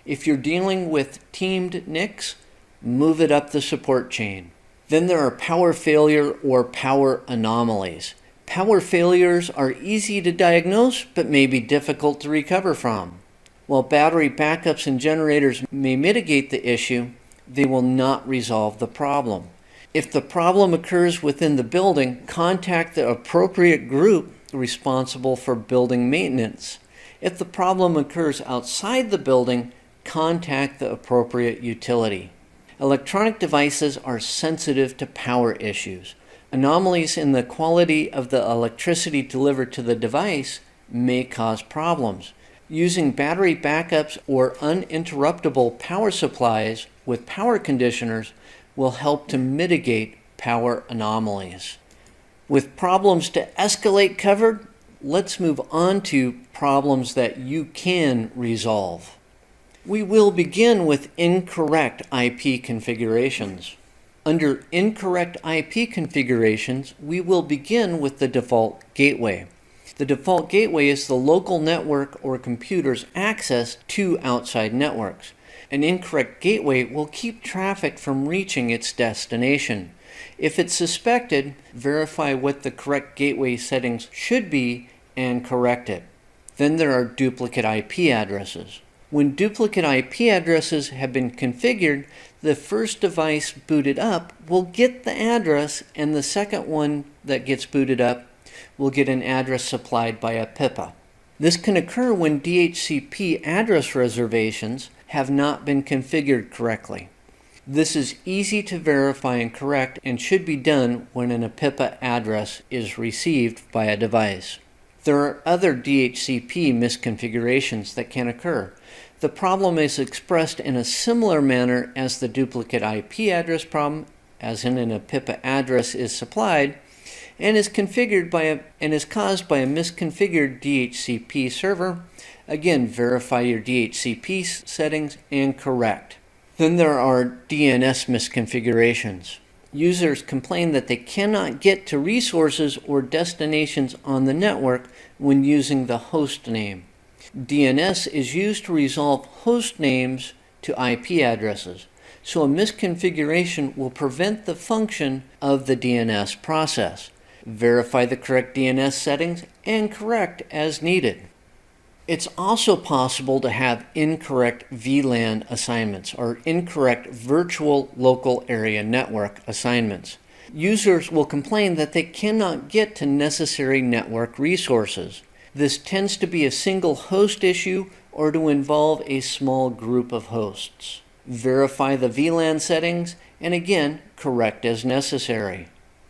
If you're dealing with teamed NICs, move it up the support chain. Then there are power failure or power anomalies. Power failures are easy to diagnose but may be difficult to recover from. While battery backups and generators may mitigate the issue, they will not resolve the problem. If the problem occurs within the building, contact the appropriate group responsible for building maintenance. If the problem occurs outside the building, contact the appropriate utility. Electronic devices are sensitive to power issues. Anomalies in the quality of the electricity delivered to the device may cause problems. Using battery backups or uninterruptible power supplies with power conditioners will help to mitigate power anomalies. With problems to escalate covered, let's move on to problems that you can resolve. We will begin with incorrect IP configurations. Under incorrect IP configurations, we will begin with the default gateway. The default gateway is the local network or computer's access to outside networks. An incorrect gateway will keep traffic from reaching its destination. If it's suspected, verify what the correct gateway settings should be and correct it. Then there are duplicate IP addresses. When duplicate IP addresses have been configured, the first device booted up will get the address, and the second one that gets booted up will get an address supplied by a PIPA. This can occur when DHCP address reservations have not been configured correctly. This is easy to verify and correct and should be done when an PIPA address is received by a device. There are other DHCP misconfigurations that can occur. The problem is expressed in a similar manner as the duplicate IP address problem, as in a PIPA address is supplied, and is configured and is caused by a misconfigured DHCP server. Again, verify your DHCP settings and correct. Then there are DNS misconfigurations. Users complain that they cannot get to resources or destinations on the network when using the host name. DNS is used to resolve host names to IP addresses, so a misconfiguration will prevent the function of the DNS process. Verify the correct DNS settings and correct as needed. It's also possible to have incorrect VLAN assignments or incorrect virtual local area network assignments. Users will complain that they cannot get to necessary network resources. This tends to be a single host issue or to involve a small group of hosts. Verify the VLAN settings, and again, correct as necessary.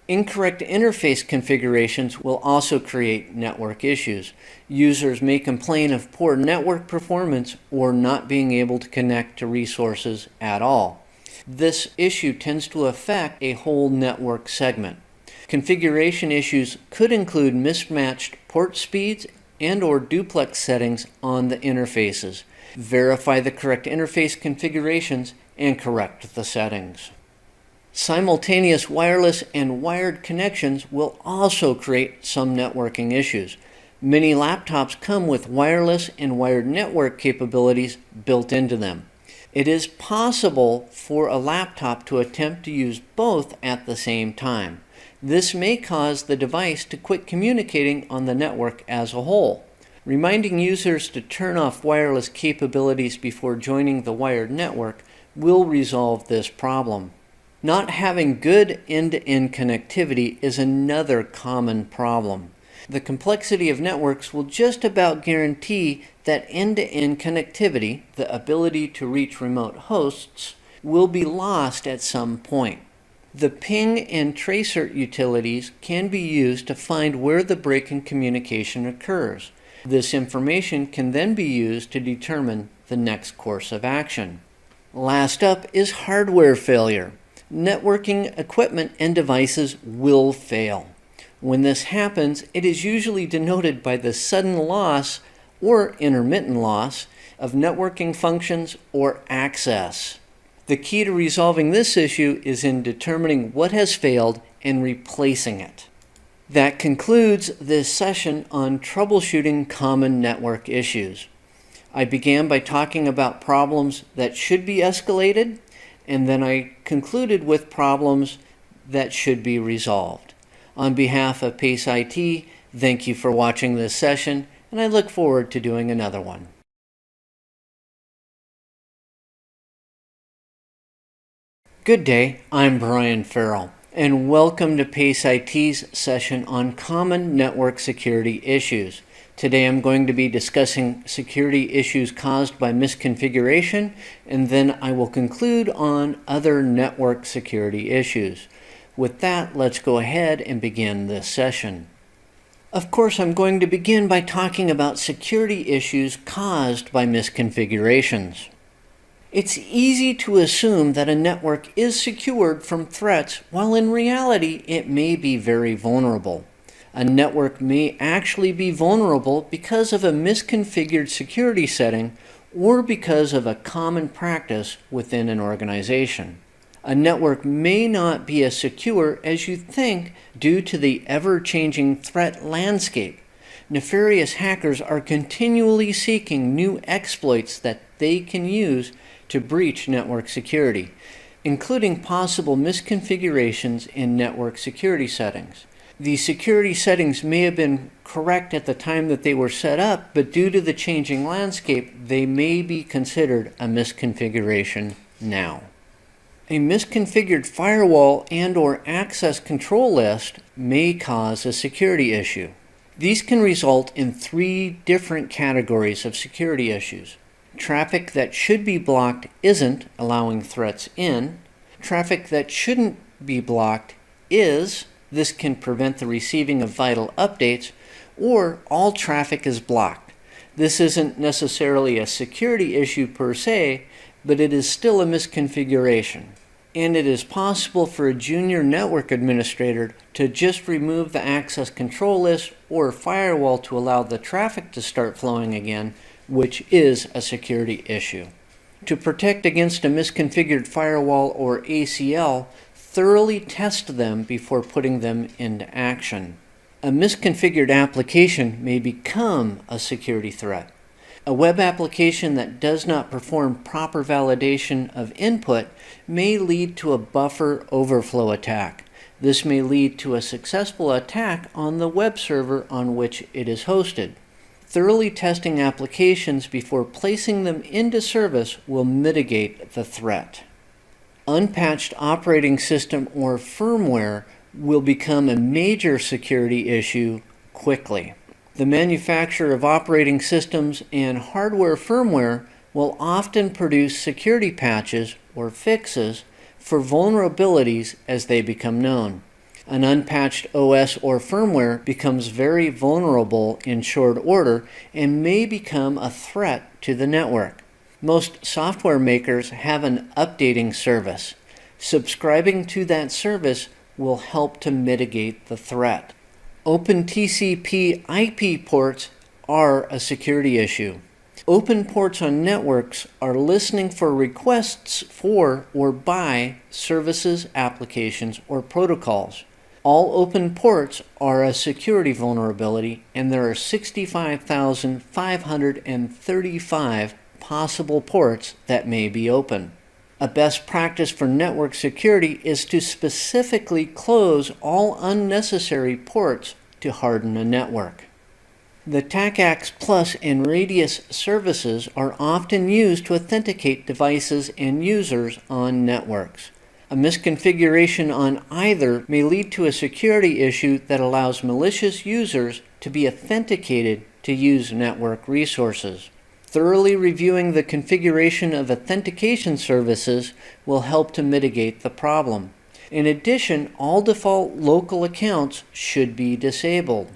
Incorrect interface configurations will also create network issues. Users may complain of poor network performance or not being able to connect to resources at all. This issue tends to affect a whole network segment. Configuration issues could include mismatched port speeds and/or duplex settings on the interfaces. Verify the correct interface configurations and correct the settings. Simultaneous wireless and wired connections will also create some networking issues. Many laptops come with wireless and wired network capabilities built into them. It is possible for a laptop to attempt to use both at the same time. This may cause the device to quit communicating on the network as a whole. Reminding users to turn off wireless capabilities before joining the wired network will resolve this problem. Not having good end-to-end connectivity is another common problem. The complexity of networks will just about guarantee that end-to-end connectivity, the ability to reach remote hosts, will be lost at some point. The ping and tracer utilities can be used to find where the break in communication occurs. This information can then be used to determine the next course of action. Last up is hardware failure. Networking equipment and devices will fail. When this happens, it is usually denoted by the sudden loss or intermittent loss of networking functions or access. The key to resolving this issue is in determining what has failed and replacing it. That concludes this session on troubleshooting common network issues. I began by talking about problems that should be escalated, and then I concluded with problems that should be resolved. On behalf of PACE IT, thank you for watching this session, and I look forward to doing another one. Good day, I'm Brian Farrell, and welcome to PACE IT's session on common network security issues. Today I'm going to be discussing security issues caused by misconfiguration, and then I will conclude on other network security issues. With that, let's go ahead and begin this session. Of course, I'm going to begin by talking about security issues caused by misconfigurations. It's easy to assume that a network is secured from threats, while in reality it may be very vulnerable. A network may actually be vulnerable because of a misconfigured security setting or because of a common practice within an organization. A network may not be as secure as you think due to the ever-changing threat landscape. Nefarious hackers are continually seeking new exploits that they can use to breach network security, including possible misconfigurations in network security settings. These security settings may have been correct at the time that they were set up, but due to the changing landscape, they may be considered a misconfiguration now. A misconfigured firewall and/or access control list may cause a security issue. These can result in 3 different categories of security issues. Traffic that should be blocked isn't, allowing threats in. Traffic that shouldn't be blocked is. This can prevent the receiving of vital updates, or all traffic is blocked. This isn't necessarily a security issue per se, but it is still a misconfiguration. And it is possible for a junior network administrator to just remove the access control list or firewall to allow the traffic to start flowing again, which is a security issue. To protect against a misconfigured firewall or ACL, thoroughly test them before putting them into action. A misconfigured application may become a security threat. A web application that does not perform proper validation of input may lead to a buffer overflow attack. This may lead to a successful attack on the web server on which it is hosted. Thoroughly testing applications before placing them into service will mitigate the threat. Unpatched operating system or firmware will become a major security issue quickly. The manufacturer of operating systems and hardware firmware will often produce security patches or fixes for vulnerabilities as they become known. An unpatched OS or firmware becomes very vulnerable in short order and may become a threat to the network. Most software makers have an updating service. Subscribing to that service will help to mitigate the threat. Open TCP IP ports are a security issue. Open ports on networks are listening for requests for or by services, applications, or protocols. All open ports are a security vulnerability, and there are 65,535 possible ports that may be open. A best practice for network security is to specifically close all unnecessary ports to harden a network. The TACACS Plus and Radius services are often used to authenticate devices and users on networks. A misconfiguration on either may lead to a security issue that allows malicious users to be authenticated to use network resources. Thoroughly reviewing the configuration of authentication services will help to mitigate the problem. In addition, all default local accounts should be disabled.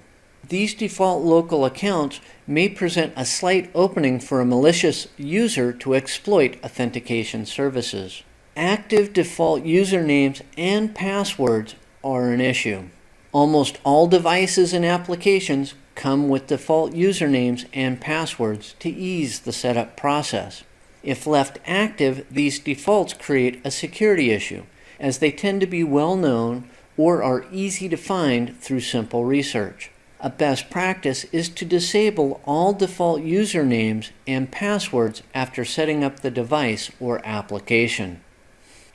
These default local accounts may present a slight opening for a malicious user to exploit authentication services. Active default usernames and passwords are an issue. Almost all devices and applications come with default usernames and passwords to ease the setup process. If left active, these defaults create a security issue, as they tend to be well known or are easy to find through simple research. A best practice is to disable all default usernames and passwords after setting up the device or application.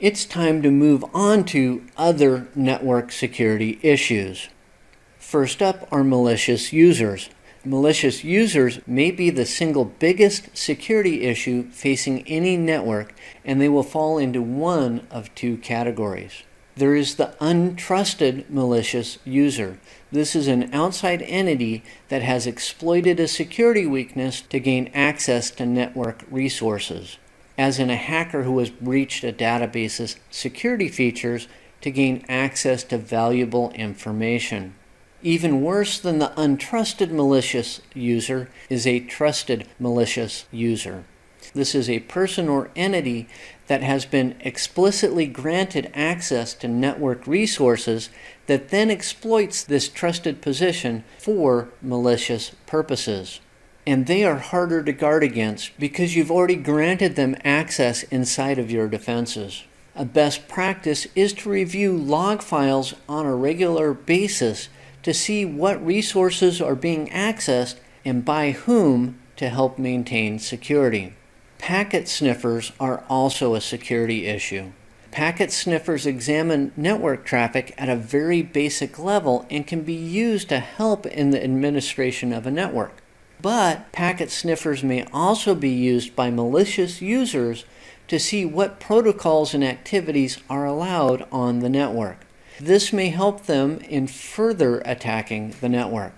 It's time to move on to other network security issues. First up are malicious users. Malicious users may be the single biggest security issue facing any network, and they will fall into one of two categories. There is the untrusted malicious user. This is an outside entity that has exploited a security weakness to gain access to network resources, as in a hacker who has breached a database's security features to gain access to valuable information. Even worse than the untrusted malicious user is a trusted malicious user. This is a person or entity that has been explicitly granted access to network resources that then exploits this trusted position for malicious purposes. And they are harder to guard against because you've already granted them access inside of your defenses. A best practice is to review log files on a regular basis to see what resources are being accessed and by whom to help maintain security. Packet sniffers are also a security issue. Packet sniffers examine network traffic at a very basic level and can be used to help in the administration of a network. But packet sniffers may also be used by malicious users to see what protocols and activities are allowed on the network. This may help them in further attacking the network.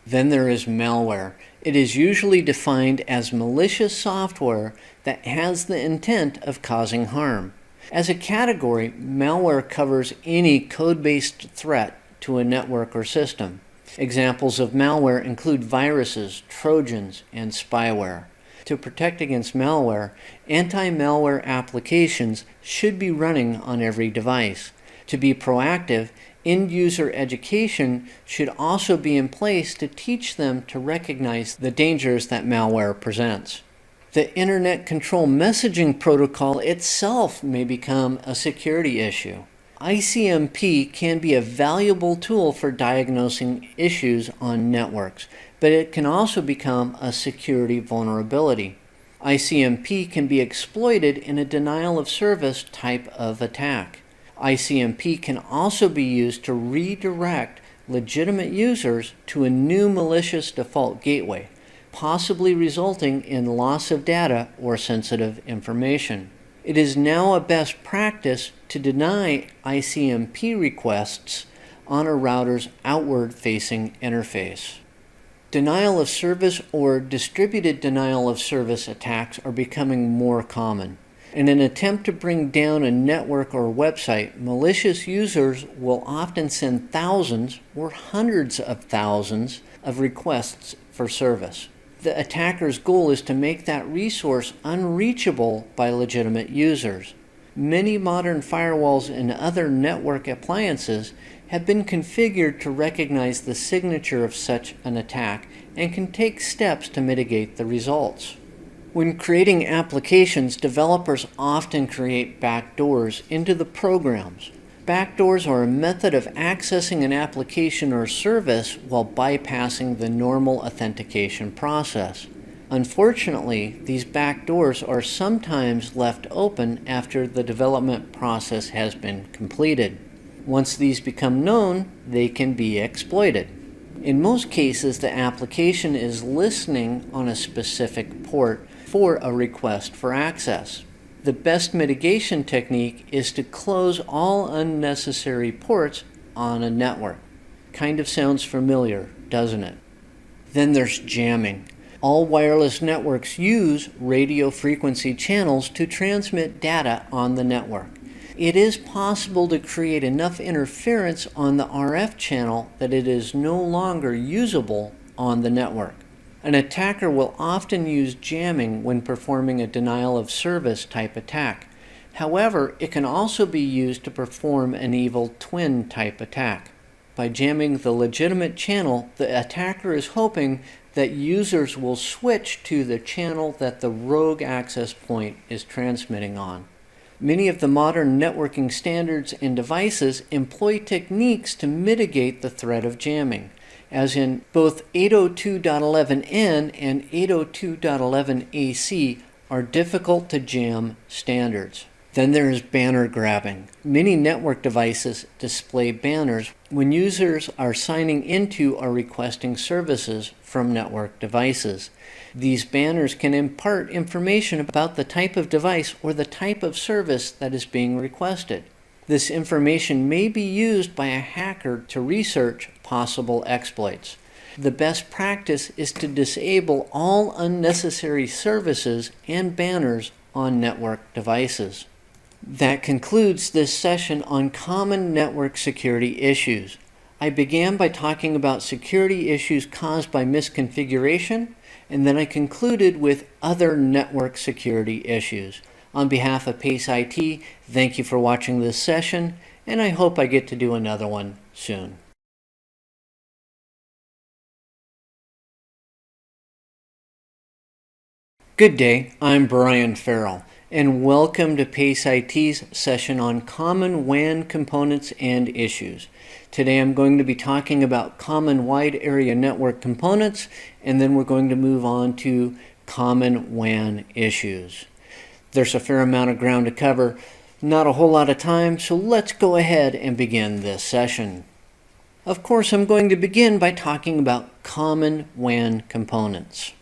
Then there is malware. It is usually defined as malicious software that has the intent of causing harm. As a category, malware covers any code-based threat to a network or system. Examples of malware include viruses, trojans, and spyware. To protect against malware, anti-malware applications should be running on every device. To be proactive, end-user education should also be in place to teach them to recognize the dangers that malware presents. The Internet Control Messaging Protocol itself may become a security issue. ICMP can be a valuable tool for diagnosing issues on networks, but it can also become a security vulnerability. ICMP can be exploited in a denial of service type of attack. ICMP can also be used to redirect legitimate users to a new malicious default gateway, possibly resulting in loss of data or sensitive information. It is now a best practice to deny ICMP requests on a router's outward-facing interface. Denial of service or distributed denial of service attacks are becoming more common. In an attempt to bring down a network or website, malicious users will often send thousands or hundreds of thousands of requests for service. The attacker's goal is to make that resource unreachable by legitimate users. Many modern firewalls and other network appliances have been configured to recognize the signature of such an attack and can take steps to mitigate the results. When creating applications, developers often create backdoors into the programs. Backdoors are a method of accessing an application or service while bypassing the normal authentication process. Unfortunately, these backdoors are sometimes left open after the development process has been completed. Once these become known, they can be exploited. In most cases, the application is listening on a specific port for a request for access. The best mitigation technique is to close all unnecessary ports on a network. Kind of sounds familiar, doesn't it? Then there's jamming. All wireless networks use radio frequency channels to transmit data on the network. It is possible to create enough interference on the RF channel that it is no longer usable on the network. An attacker will often use jamming when performing a denial of service type attack. However, it can also be used to perform an evil twin type attack. By jamming the legitimate channel, the attacker is hoping that users will switch to the channel that the rogue access point is transmitting on. Many of the modern networking standards and devices employ techniques to mitigate the threat of jamming, as in both 802.11n and 802.11ac are difficult to jam standards. Then there is banner grabbing. Many network devices display banners when users are signing into or requesting services from network devices. These banners can impart information about the type of device or the type of service that is being requested. This information may be used by a hacker to research possible exploits. The best practice is to disable all unnecessary services and banners on network devices. That concludes this session on common network security issues. I began by talking about security issues caused by misconfiguration, and then I concluded with other network security issues. On behalf of PACE IT, thank you for watching this session, and I hope I get to do another one soon. Good day, I'm Brian Farrell, and welcome to PACE IT's session on common WAN components and issues. Today I'm going to be talking about common wide area network components, and then we're going to move on to common WAN issues. There's a fair amount of ground to cover, not a whole lot of time, so let's go ahead and begin this session. Of course, I'm going to begin by talking about common WAN components.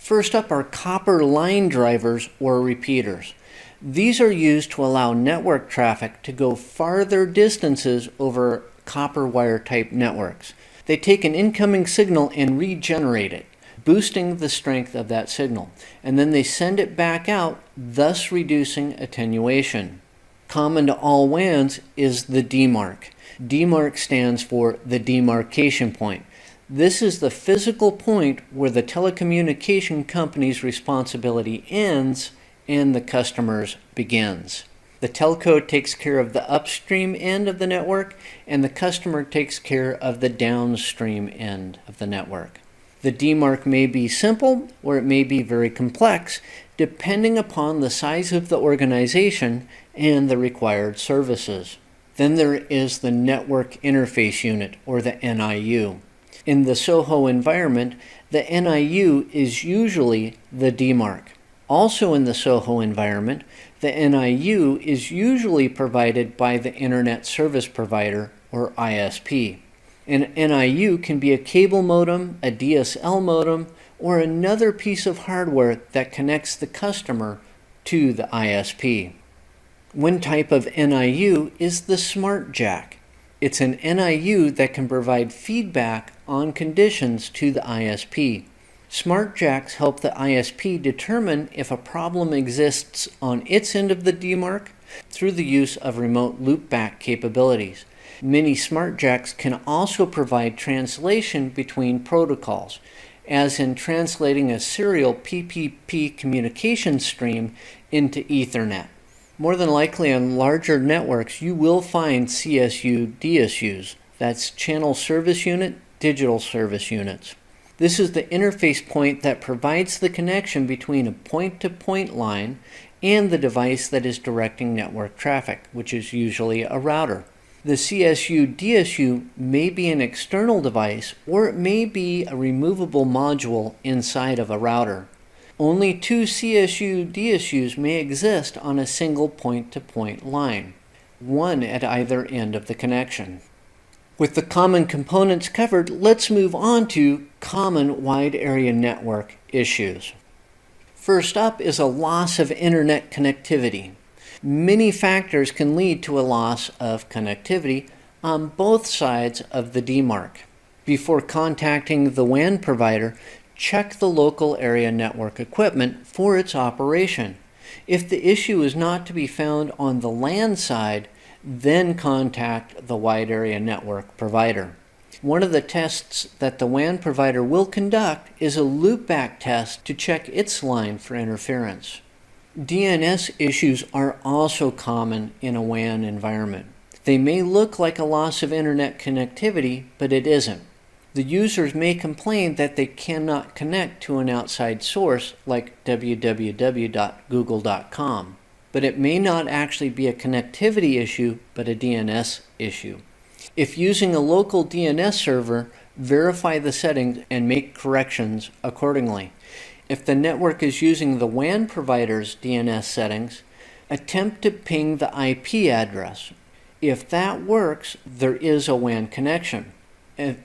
First up are copper line drivers or repeaters. These are used to allow network traffic to go farther distances over copper wire type networks. They take an incoming signal and regenerate it, boosting the strength of that signal, and then they send it back out, thus reducing attenuation. Common to all WANs is the demarc. Demarc stands for the demarcation point. This is the physical point where the telecommunication company's responsibility ends and the customer's begins. The telco takes care of the upstream end of the network, and the customer takes care of the downstream end of the network. The demarc may be simple or it may be very complex, depending upon the size of the organization and the required services. Then there is the Network Interface Unit, or the NIU. In the SOHO environment, the NIU is usually the demarc. Also in the SOHO environment, the NIU is usually provided by the Internet Service Provider, or ISP. An NIU can be a cable modem, a DSL modem, or another piece of hardware that connects the customer to the ISP. One type of NIU is the Smart Jack. It's an NIU that can provide feedback on conditions to the ISP. Smart jacks help the ISP determine if a problem exists on its end of the DMARC through the use of remote loopback capabilities. Many smart jacks can also provide translation between protocols, as in translating a serial PPP communication stream into Ethernet. More than likely on larger networks, you will find CSU DSUs. That's Channel Service Unit, Digital Service Units. This is the interface point that provides the connection between a point-to-point line and the device that is directing network traffic, which is usually a router. The CSU DSU may be an external device, or it may be a removable module inside of a router. Only two CSU DSUs may exist on a single point-to-point line, one at either end of the connection. With the common components covered, let's move on to common wide area network issues. First up is a loss of internet connectivity. Many factors can lead to a loss of connectivity on both sides of the DMARC. Before contacting the WAN provider, check the local area network equipment for its operation. If the issue is not to be found on the LAN side, then contact the wide area network provider. One of the tests that the WAN provider will conduct is a loopback test to check its line for interference. DNS issues are also common in a WAN environment. They may look like a loss of internet connectivity, but it isn't. The users may complain that they cannot connect to an outside source like www.google.com. But it may not actually be a connectivity issue, but a DNS issue. If using a local DNS server, verify the settings and make corrections accordingly. If the network is using the WAN provider's DNS settings, attempt to ping the IP address. If that works, there is a WAN connection.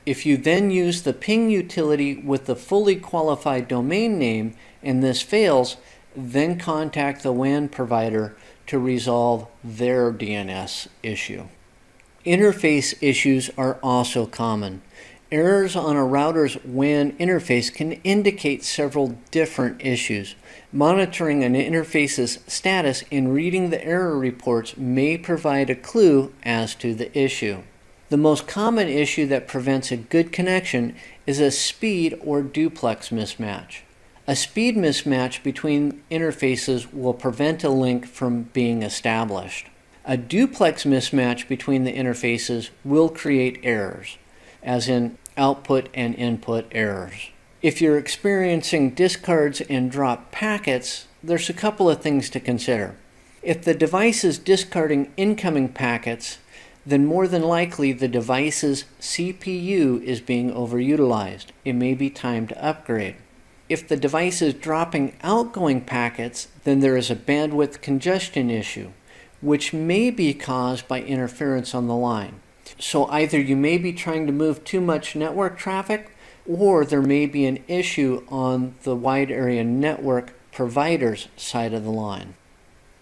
If you then use the ping utility with the fully qualified domain name and this fails, then contact the WAN provider to resolve their DNS issue. Interface issues are also common. Errors on a router's WAN interface can indicate several different issues. Monitoring an interface's status and reading the error reports may provide a clue as to the issue. The most common issue that prevents a good connection is a speed or duplex mismatch. A speed mismatch between interfaces will prevent a link from being established. A duplex mismatch between the interfaces will create errors, as in output and input errors. If you're experiencing discards and drop packets, there's a couple of things to consider. If the device is discarding incoming packets, then more than likely the device's CPU is being overutilized. It may be time to upgrade. If the device is dropping outgoing packets, then there is a bandwidth congestion issue, which may be caused by interference on the line. So either you may be trying to move too much network traffic, or there may be an issue on the wide area network provider's side of the line.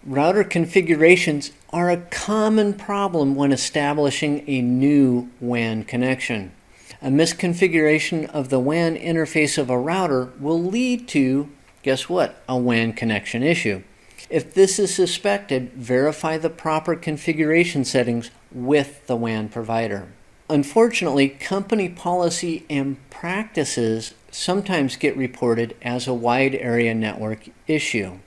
Router configurations are a common problem when establishing a new WAN connection. A misconfiguration of the WAN interface of a router will lead to, guess what, a WAN connection issue. If this is suspected, verify the proper configuration settings with the WAN provider. Unfortunately, company policy and practices sometimes get reported as a wide area network issue.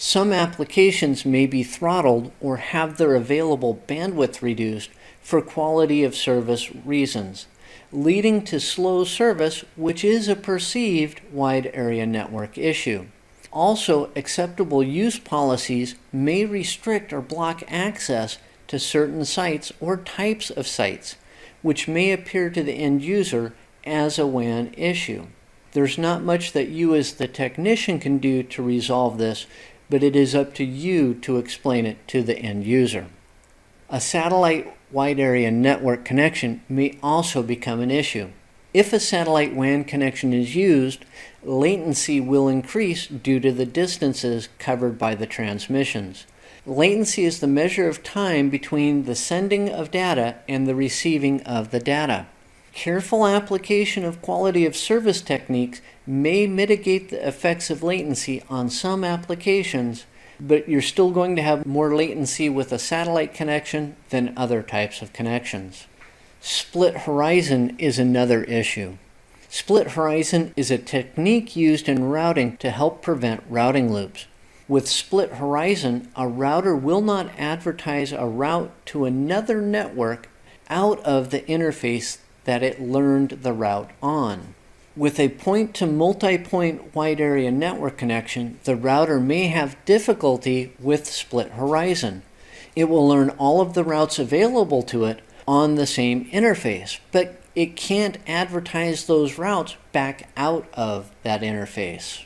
Some applications may be throttled or have their available bandwidth reduced for quality of service reasons, leading to slow service, which is a perceived wide area network issue. Also, acceptable use policies may restrict or block access to certain sites or types of sites, which may appear to the end user as a WAN issue. There's not much that you as the technician can do to resolve this, but it is up to you to explain it to the end user. A satellite wide area network connection may also become an issue. If a satellite WAN connection is used, latency will increase due to the distances covered by the transmissions. Latency is the measure of time between the sending of data and the receiving of the data. Careful application of quality of service techniques may mitigate the effects of latency on some applications, but you're still going to have more latency with a satellite connection than other types of connections. Split horizon is another issue. Split horizon is a technique used in routing to help prevent routing loops. With split horizon, a router will not advertise a route to another network out of the interface that it learned the route on. With a point-to-multipoint wide area network connection, the router may have difficulty with split horizon. It will learn all of the routes available to it on the same interface, but it can't advertise those routes back out of that interface.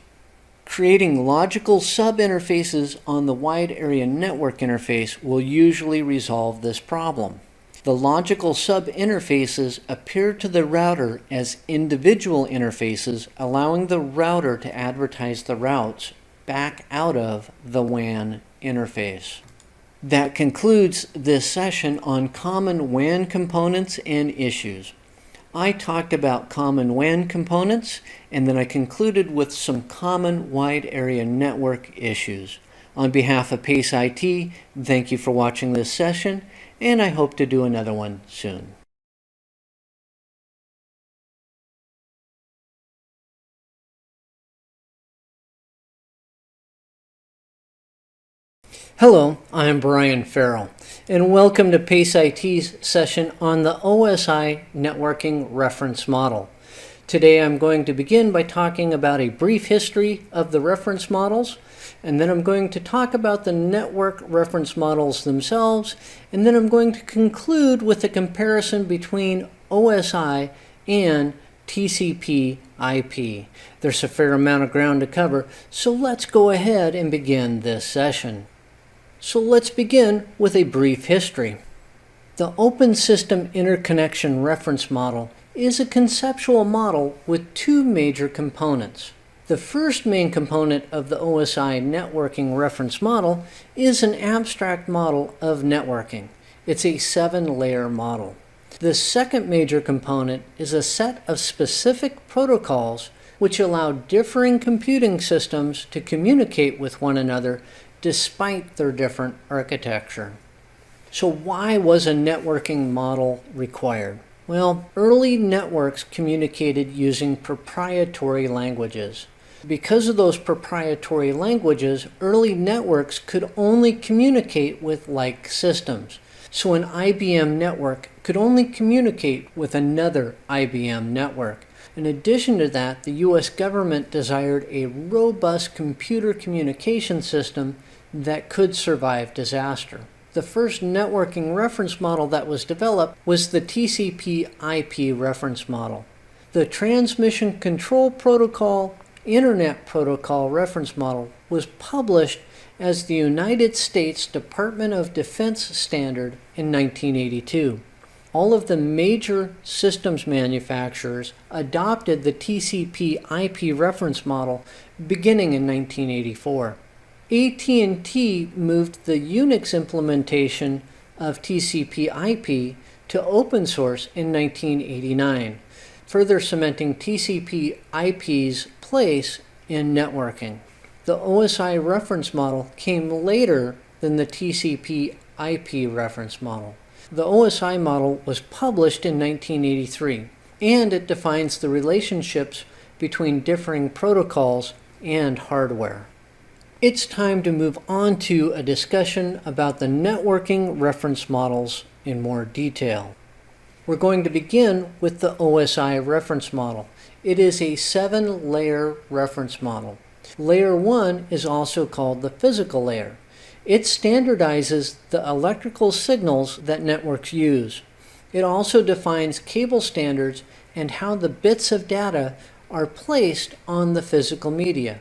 Creating logical sub-interfaces on the wide area network interface will usually resolve this problem. The logical sub-interfaces appear to the router as individual interfaces, allowing the router to advertise the routes back out of the WAN interface. That concludes this session on common WAN components and issues. I talked about common WAN components, and then I concluded with some common wide area network issues. On behalf of PACE IT, thank you for watching this session, and I hope to do another one soon. Hello, I'm Brian Farrell, and welcome to PACE IT's session on the OSI Networking Reference Model. Today I'm going to begin by talking about a brief history of the reference models, and then I'm going to talk about the network reference models themselves, and then I'm going to conclude with a comparison between OSI and TCP/IP. There's a fair amount of ground to cover, so let's go ahead and begin this session. So let's begin with a brief history. The Open System Interconnection Reference Model is a conceptual model with two major components. The first main component of the OSI Networking Reference Model is an abstract model of networking. It's a 7-layer model. The second major component is a set of specific protocols which allow differing computing systems to communicate with one another despite their different architecture. So why was a networking model required? Well, early networks communicated using proprietary languages. Because of those proprietary languages, early networks could only communicate with like systems. So an IBM network could only communicate with another IBM network. In addition to that, the U.S. government desired a robust computer communication system that could survive disaster. The first networking reference model that was developed was the TCP/IP reference model. The Transmission Control Protocol Internet Protocol reference model was published as the United States Department of Defense standard in 1982. All of the major systems manufacturers adopted the TCP/IP reference model beginning in 1984. AT&T moved the Unix implementation of TCP/IP to open source in 1989, further cementing TCP/IP's place in networking. The OSI reference model came later than the TCP/IP reference model. The OSI model was published in 1983, and it defines the relationships between differing protocols and hardware. It's time to move on to a discussion about the networking reference models in more detail. We're going to begin with the OSI reference model. It is a 7-layer reference model. Layer 1 is also called the physical layer. It standardizes the electrical signals that networks use. It also defines cable standards and how the bits of data are placed on the physical media.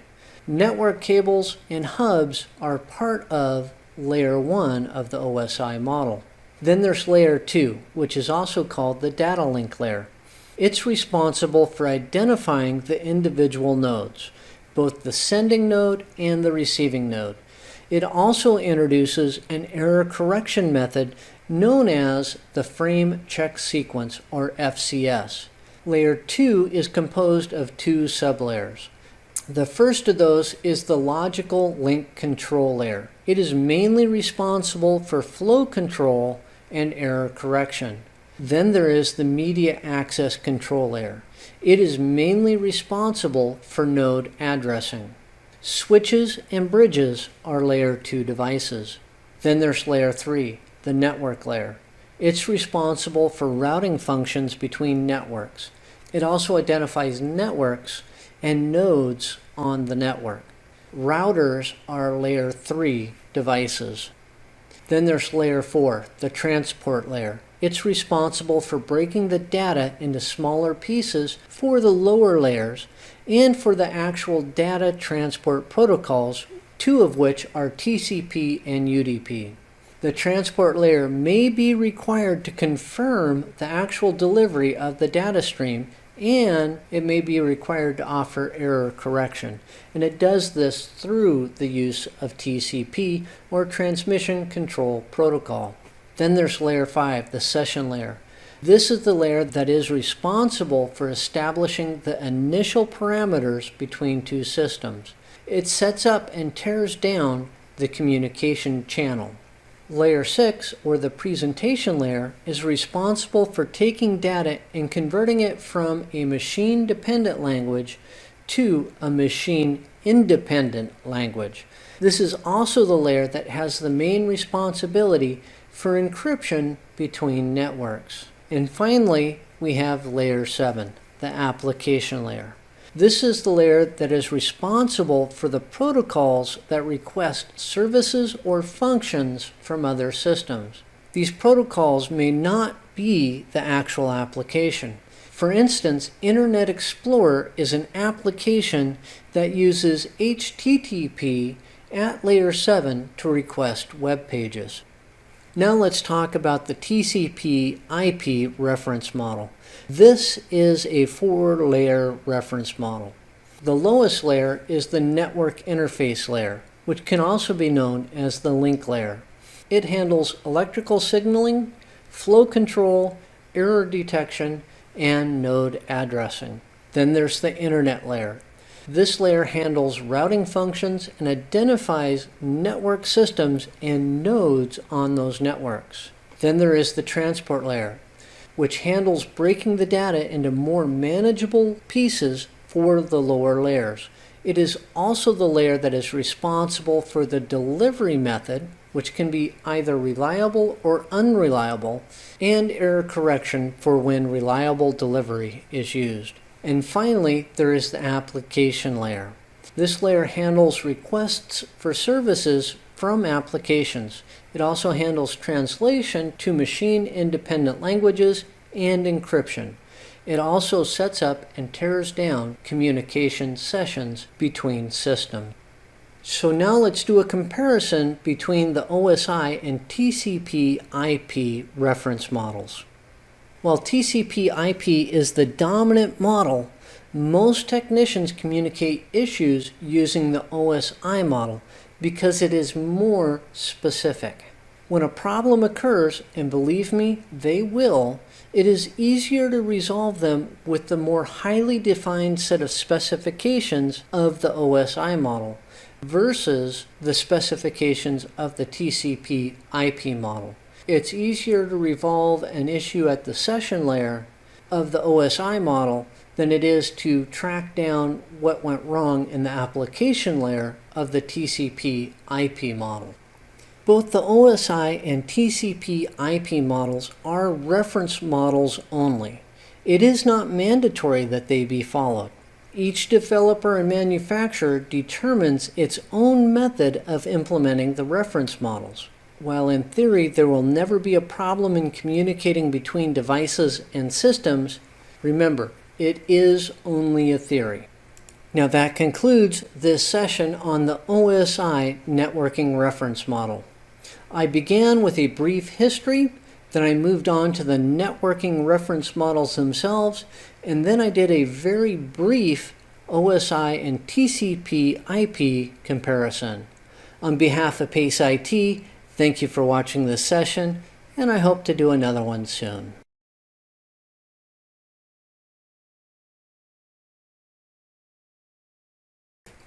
Network cables and hubs are part of Layer 1 of the OSI model. Then there's Layer 2, which is also called the data link layer. It's responsible for identifying the individual nodes, both the sending node and the receiving node. It also introduces an error correction method known as the Frame Check Sequence, or FCS. Layer 2 is composed of two sublayers. The first of those is the Logical Link Control layer. It is mainly responsible for flow control and error correction. Then there is the Media Access Control layer. It is mainly responsible for node addressing. Switches and bridges are layer 2 devices. Then there's layer 3, the network layer. It's responsible for routing functions between networks. It also identifies networks and nodes on the network. Routers are layer 3 devices. Then there's layer 4, the transport layer. It's responsible for breaking the data into smaller pieces for the lower layers and for the actual data transport protocols, two of which are TCP and UDP. The transport layer may be required to confirm the actual delivery of the data stream, and it may be required to offer error correction. And it does this through the use of TCP, or Transmission Control Protocol. Then there's layer 5, the session layer. This is the layer that is responsible for establishing the initial parameters between two systems. It sets up and tears down the communication channel. Layer 6, or the presentation layer, is responsible for taking data and converting it from a machine-dependent language to a machine-independent language. This is also the layer that has the main responsibility for encryption between networks. And finally, we have layer 7, the application layer. This is the layer that is responsible for the protocols that request services or functions from other systems. These protocols may not be the actual application. For instance, Internet Explorer is an application that uses HTTP at layer 7 to request web pages. Now let's talk about the TCP/IP reference model. This is a 4-layer reference model. The lowest layer is the network interface layer, which can also be known as the link layer. It handles electrical signaling, flow control, error detection, and node addressing. Then there's the internet layer. This layer handles routing functions and identifies network systems and nodes on those networks. Then there is the transport layer, which handles breaking the data into more manageable pieces for the lower layers. It is also the layer that is responsible for the delivery method, which can be either reliable or unreliable, and error correction for when reliable delivery is used. And finally, there is the application layer. This layer handles requests for services from applications. It also handles translation to machine-independent languages and encryption. It also sets up and tears down communication sessions between systems. So now let's do a comparison between the OSI and TCP/IP reference models. While TCP/IP is the dominant model, most technicians communicate issues using the OSI model because it is more specific. When a problem occurs, and believe me, they will, it is easier to resolve them with the more highly defined set of specifications of the OSI model versus the specifications of the TCP/IP model. It's easier to resolve an issue at the session layer of the OSI model than it is to track down what went wrong in the application layer of the TCP/IP model. Both the OSI and TCP/IP models are reference models only. It is not mandatory that they be followed. Each developer and manufacturer determines its own method of implementing the reference models. While in theory there will never be a problem in communicating between devices and systems, remember, it is only a theory. Now that concludes this session on the OSI networking reference model. I began with a brief history, then I moved on to the networking reference models themselves, and then I did a very brief OSI and TCP/IP comparison. On behalf of PACE IT, thank you for watching this session, and I hope to do another one soon.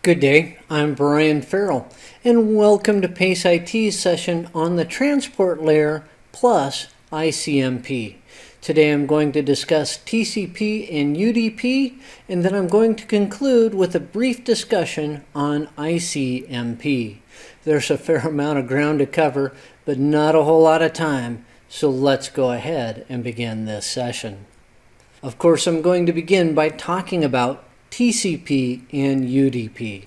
Good day, I'm Brian Farrell, and welcome to PACE IT's session on the Transport Layer plus ICMP. Today I'm going to discuss TCP and UDP, and then I'm going to conclude with a brief discussion on ICMP. There's a fair amount of ground to cover, but not a whole lot of time, so let's go ahead and begin this session. Of course, I'm going to begin by talking about TCP and UDP.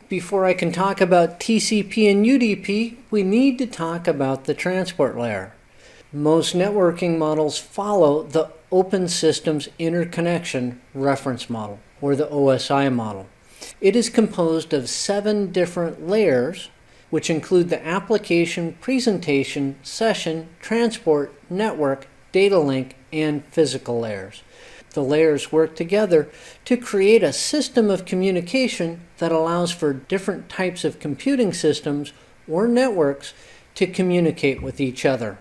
Before I can talk about TCP and UDP, we need to talk about the transport layer. Most networking models follow the Open Systems Interconnection Reference Model, or the OSI model. It is composed of 7 different layers, which include the application, presentation, session, transport, network, data link, and physical layers. The layers work together to create a system of communication that allows for different types of computing systems or networks to communicate with each other.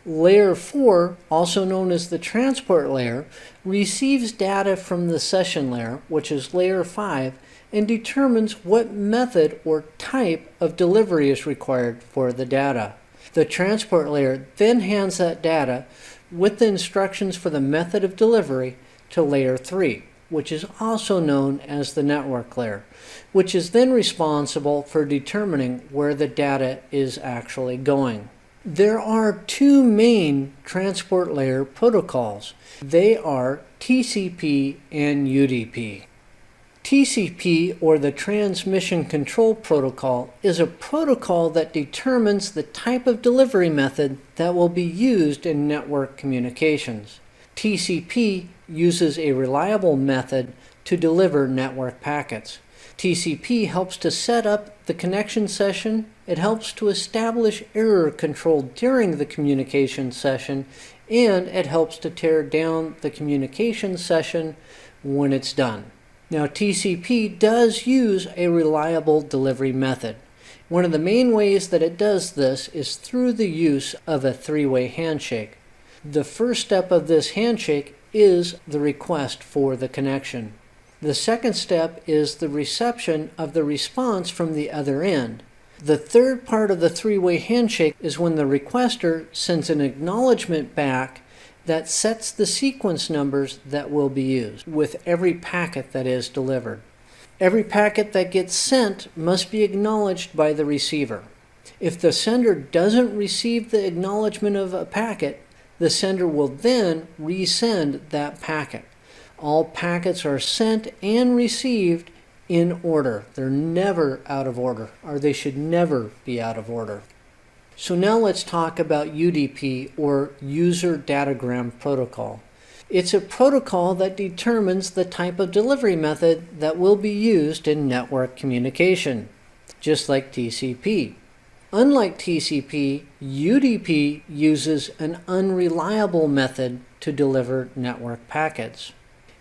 Layer 4, also known as the transport layer, receives data from the session layer, which is layer 5, and determines what method or type of delivery is required for the data. The transport layer then hands that data with the instructions for the method of delivery to layer 3, which is also known as the network layer, which is then responsible for determining where the data is actually going. There are 2 main transport layer protocols. They are TCP and UDP. TCP, or the Transmission Control Protocol, is a protocol that determines the type of delivery method that will be used in network communications. TCP uses a reliable method to deliver network packets. TCP helps to set up the connection session. It helps to establish error control during the communication session, and it helps to tear down the communication session when it's done. Now, TCP does use a reliable delivery method. One of the main ways that it does this is through the use of a 3-way handshake. The first step of this handshake is the request for the connection. The second step is the reception of the response from the other end. The third part of the 3-way handshake is when the requester sends an acknowledgement back that sets the sequence numbers that will be used with every packet that is delivered. Every packet that gets sent must be acknowledged by the receiver. If the sender doesn't receive the acknowledgement of a packet, the sender will then resend that packet. All packets are sent and received in order. They're never out of order, or they should never be out of order. So now let's talk about UDP, or User Datagram Protocol. It's a protocol that determines the type of delivery method that will be used in network communication, just like TCP. Unlike TCP, UDP uses an unreliable method to deliver network packets.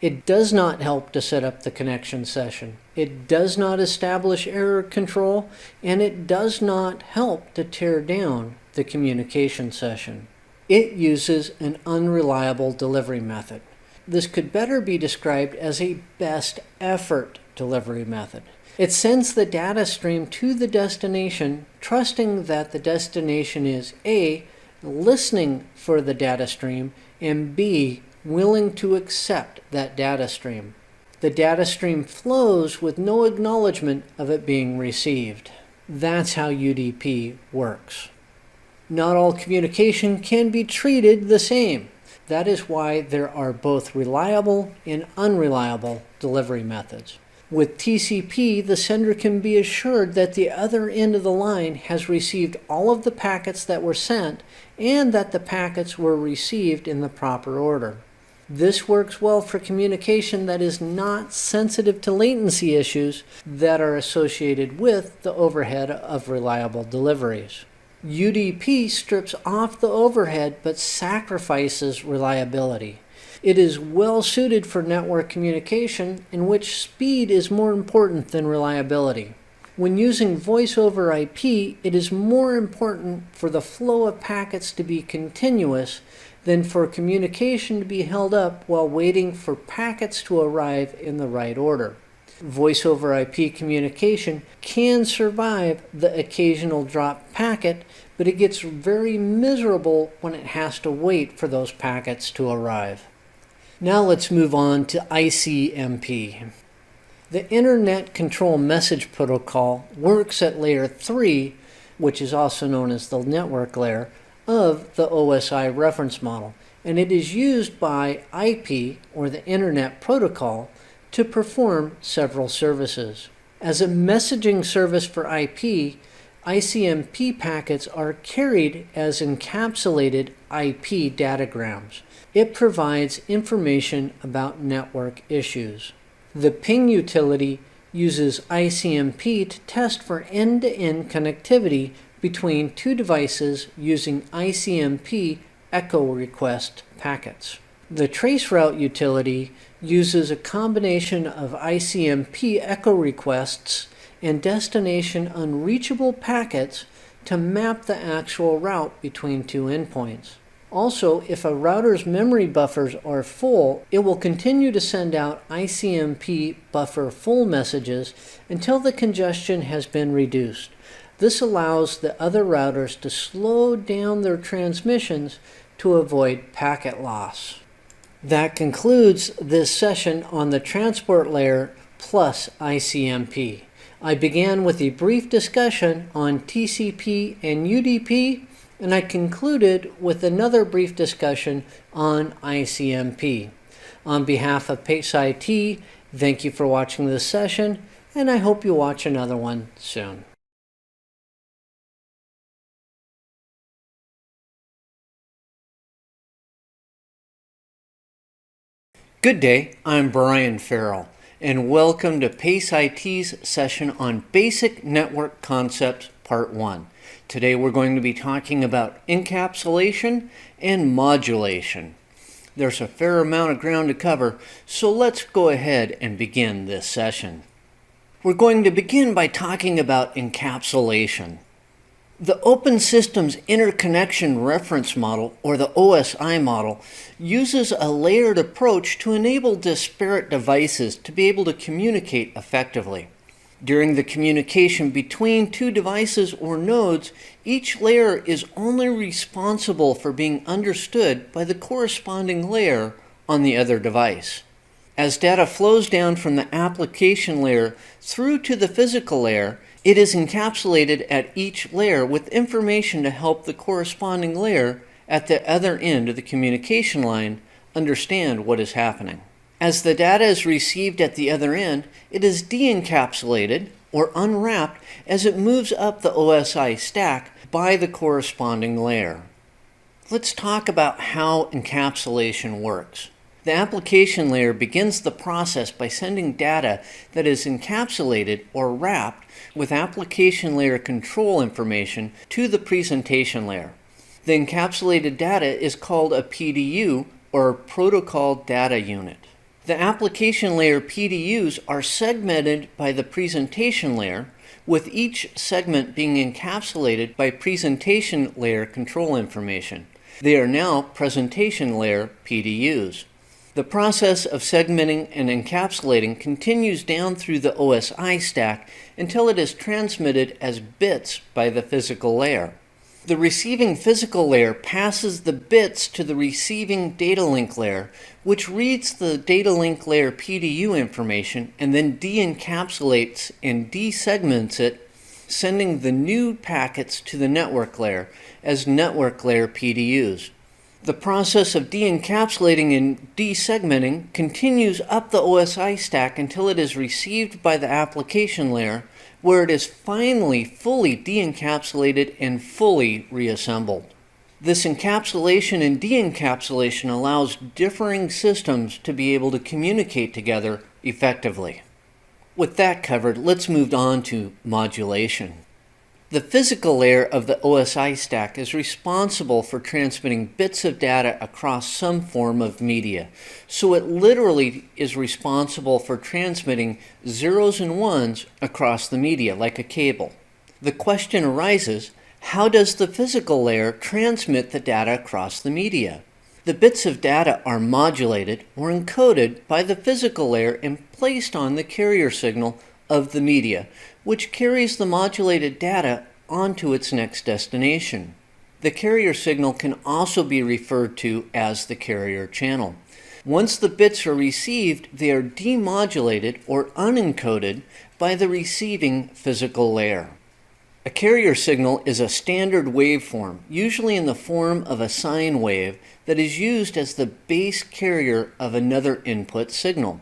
It does not help to set up the connection session. It does not establish error control, and it does not help to tear down the communication session. It uses an unreliable delivery method. This could better be described as a best effort delivery method. It sends the data stream to the destination, trusting that the destination is A, listening for the data stream, and B, willing to accept that data stream. The data stream flows with no acknowledgement of it being received. That's how UDP works. Not all communication can be treated the same. That is why there are both reliable and unreliable delivery methods. With TCP, the sender can be assured that the other end of the line has received all of the packets that were sent and that the packets were received in the proper order. This works well for communication that is not sensitive to latency issues that are associated with the overhead of reliable deliveries. UDP strips off the overhead but sacrifices reliability. It is well suited for network communication in which speed is more important than reliability. When using voice over IP, it is more important for the flow of packets to be continuous than for communication to be held up while waiting for packets to arrive in the right order. Voice over IP communication can survive the occasional dropped packet, but it gets very miserable when it has to wait for those packets to arrive. Now let's move on to ICMP. The Internet Control Message Protocol works at layer 3, which is also known as the network layer, of the OSI reference model, and it is used by IP, or the Internet Protocol, to perform several services. As a messaging service for IP, ICMP packets are carried as encapsulated IP datagrams. It provides information about network issues. The ping utility uses ICMP to test for end-to-end connectivity between two devices using ICMP echo request packets. The traceroute utility uses a combination of ICMP echo requests and destination unreachable packets to map the actual route between two endpoints. Also, if a router's memory buffers are full, it will continue to send out ICMP buffer full messages until the congestion has been reduced. This allows the other routers to slow down their transmissions to avoid packet loss. That concludes this session on the transport layer plus ICMP. I began with a brief discussion on TCP and UDP, and I concluded with another brief discussion on ICMP. On behalf of PACE IT, thank you for watching this session, and I hope you watch another one soon. Good day, I'm Brian Farrell, and welcome to PACE IT's session on Basic Network Concepts Part 1. Today we're going to be talking about encapsulation and modulation. There's a fair amount of ground to cover, so let's go ahead and begin this session. We're going to begin by talking about encapsulation. The Open Systems Interconnection Reference Model, or the OSI model, uses a layered approach to enable disparate devices to be able to communicate effectively. During the communication between two devices or nodes, each layer is only responsible for being understood by the corresponding layer on the other device. As data flows down from the application layer through to the physical layer, it is encapsulated at each layer with information to help the corresponding layer at the other end of the communication line understand what is happening. As the data is received at the other end, it is de-encapsulated or unwrapped as it moves up the OSI stack by the corresponding layer. Let's talk about how encapsulation works. The application layer begins the process by sending data that is encapsulated or wrapped with application layer control information to the presentation layer. The encapsulated data is called a PDU, or Protocol Data Unit. The application layer PDUs are segmented by the presentation layer, with each segment being encapsulated by presentation layer control information. They are now presentation layer PDUs. The process of segmenting and encapsulating continues down through the OSI stack until it is transmitted as bits by the physical layer. The receiving physical layer passes the bits to the receiving data link layer, which reads the data link layer PDU information and then de-encapsulates and desegments it, sending the new packets to the network layer as network layer PDUs. The process of de-encapsulating and desegmenting continues up the OSI stack until it is received by the application layer, where it is finally fully de-encapsulated and fully reassembled. This encapsulation and de-encapsulation allows differing systems to be able to communicate together effectively. With that covered, let's move on to modulation. The physical layer of the OSI stack is responsible for transmitting bits of data across some form of media. So it literally is responsible for transmitting zeros and ones across the media, like a cable. The question arises, how does the physical layer transmit the data across the media? The bits of data are modulated or encoded by the physical layer and placed on the carrier signal of the media, which carries the modulated data onto its next destination. The carrier signal can also be referred to as the carrier channel. Once the bits are received, they are demodulated or unencoded by the receiving physical layer. A carrier signal is a standard waveform, usually in the form of a sine wave, that is used as the base carrier of another input signal.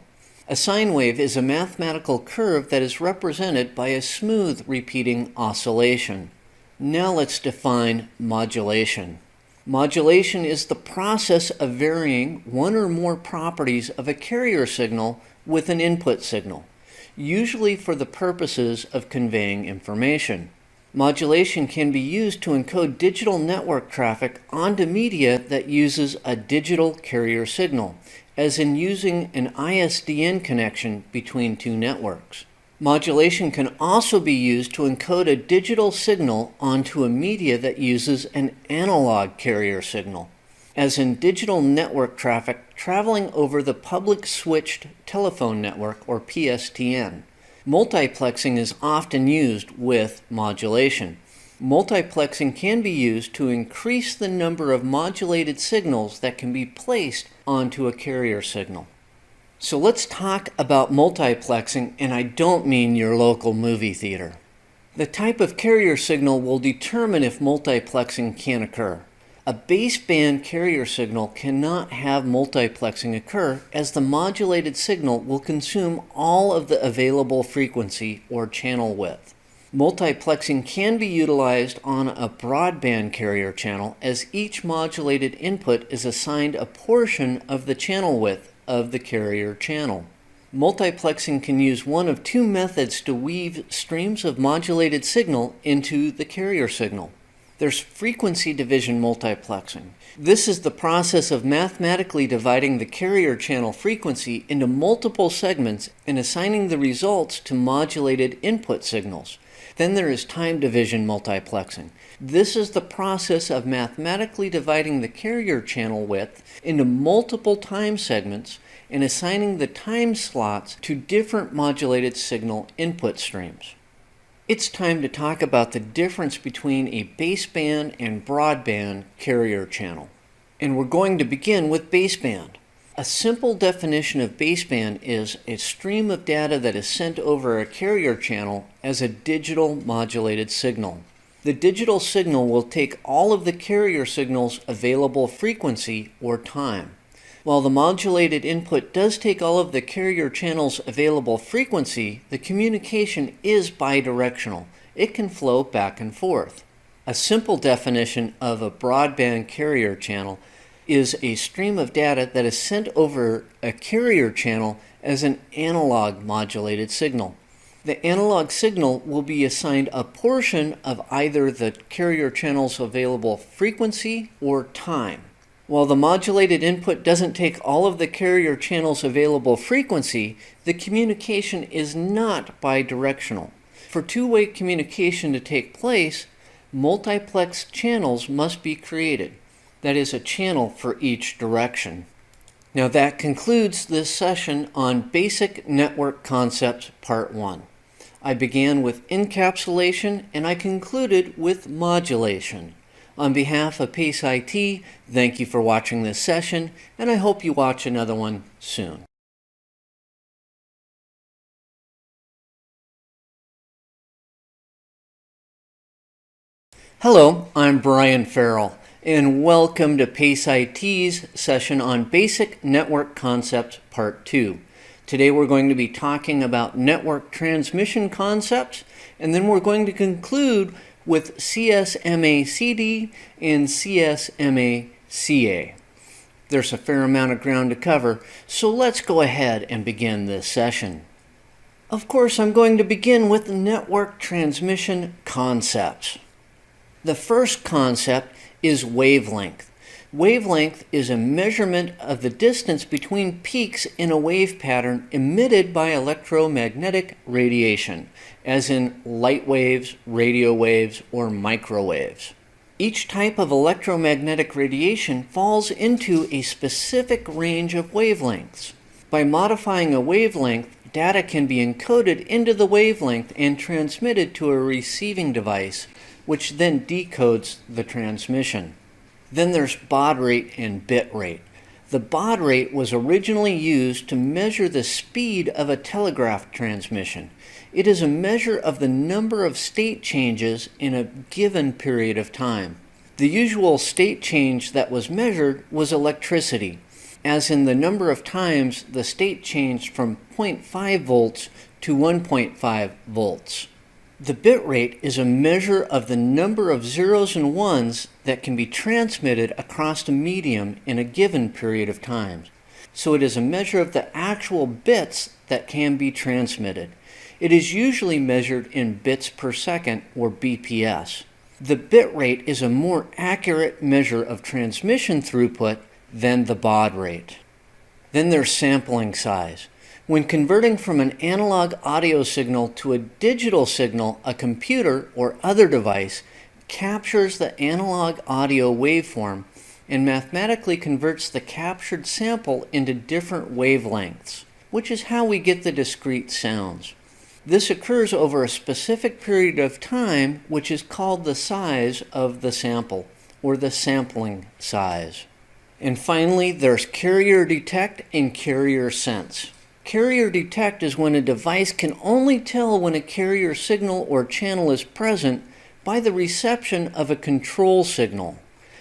A sine wave is a mathematical curve that is represented by a smooth repeating oscillation. Now let's define modulation. Modulation is the process of varying one or more properties of a carrier signal with an input signal, usually for the purposes of conveying information. Modulation can be used to encode digital network traffic onto media that uses a digital carrier signal, as in using an ISDN connection between two networks. Modulation can also be used to encode a digital signal onto a media that uses an analog carrier signal, as in digital network traffic traveling over the public switched telephone network, or PSTN. Multiplexing is often used with modulation. Multiplexing can be used to increase the number of modulated signals that can be placed onto a carrier signal. So let's talk about multiplexing, and I don't mean your local movie theater. The type of carrier signal will determine if multiplexing can occur. A baseband carrier signal cannot have multiplexing occur, as the modulated signal will consume all of the available frequency or channel width. Multiplexing can be utilized on a broadband carrier channel, as each modulated input is assigned a portion of the channel width of the carrier channel. Multiplexing can use one of two methods to weave streams of modulated signal into the carrier signal. There's frequency division multiplexing. This is the process of mathematically dividing the carrier channel frequency into multiple segments and assigning the results to modulated input signals. Then there is time division multiplexing. This is the process of mathematically dividing the carrier channel width into multiple time segments and assigning the time slots to different modulated signal input streams. It's time to talk about the difference between a baseband and broadband carrier channel. And we're going to begin with baseband. A simple definition of baseband is a stream of data that is sent over a carrier channel as a digital modulated signal. The digital signal will take all of the carrier signal's available frequency or time. While the modulated input does take all of the carrier channel's available frequency, the communication is bidirectional. It can flow back and forth. A simple definition of a broadband carrier channel is a stream of data that is sent over a carrier channel as an analog modulated signal. The analog signal will be assigned a portion of either the carrier channel's available frequency or time. While the modulated input doesn't take all of the carrier channel's available frequency, the communication is not bidirectional. For two-way communication to take place, multiplex channels must be created. That is, a channel for each direction. Now that concludes this session on Basic Network Concepts Part 1. I began with encapsulation and I concluded with modulation. On behalf of PACE IT, thank you for watching this session, and I hope you watch another one soon. Hello, I'm Brian Farrell, and welcome to PACE IT's session on Basic Network Concepts Part 2. Today we're going to be talking about network transmission concepts, and then we're going to conclude with CSMA-CD and CSMA-CA. There's a fair amount of ground to cover, so let's go ahead and begin this session. Of course, I'm going to begin with network transmission concepts. The first concept is wavelength. Wavelength is a measurement of the distance between peaks in a wave pattern emitted by electromagnetic radiation, as in light waves, radio waves, or microwaves. Each type of electromagnetic radiation falls into a specific range of wavelengths. By modifying a wavelength, data can be encoded into the wavelength and transmitted to a receiving device, which then decodes the transmission. Then there's baud rate and bit rate. The baud rate was originally used to measure the speed of a telegraph transmission. It is a measure of the number of state changes in a given period of time. The usual state change that was measured was electricity, as in the number of times the state changed from 0.5 volts to 1.5 volts. The bit rate is a measure of the number of zeros and ones that can be transmitted across a medium in a given period of time. So it is a measure of the actual bits that can be transmitted. It is usually measured in bits per second, or BPS. The bit rate is a more accurate measure of transmission throughput than the baud rate. Then there's sampling size. When converting from an analog audio signal to a digital signal, a computer or other device captures the analog audio waveform and mathematically converts the captured sample into different wavelengths, which is how we get the discrete sounds. This occurs over a specific period of time, which is called the size of the sample, or the sampling size. And finally, there's carrier detect and carrier sense. Carrier detect is when a device can only tell when a carrier signal or channel is present by the reception of a control signal.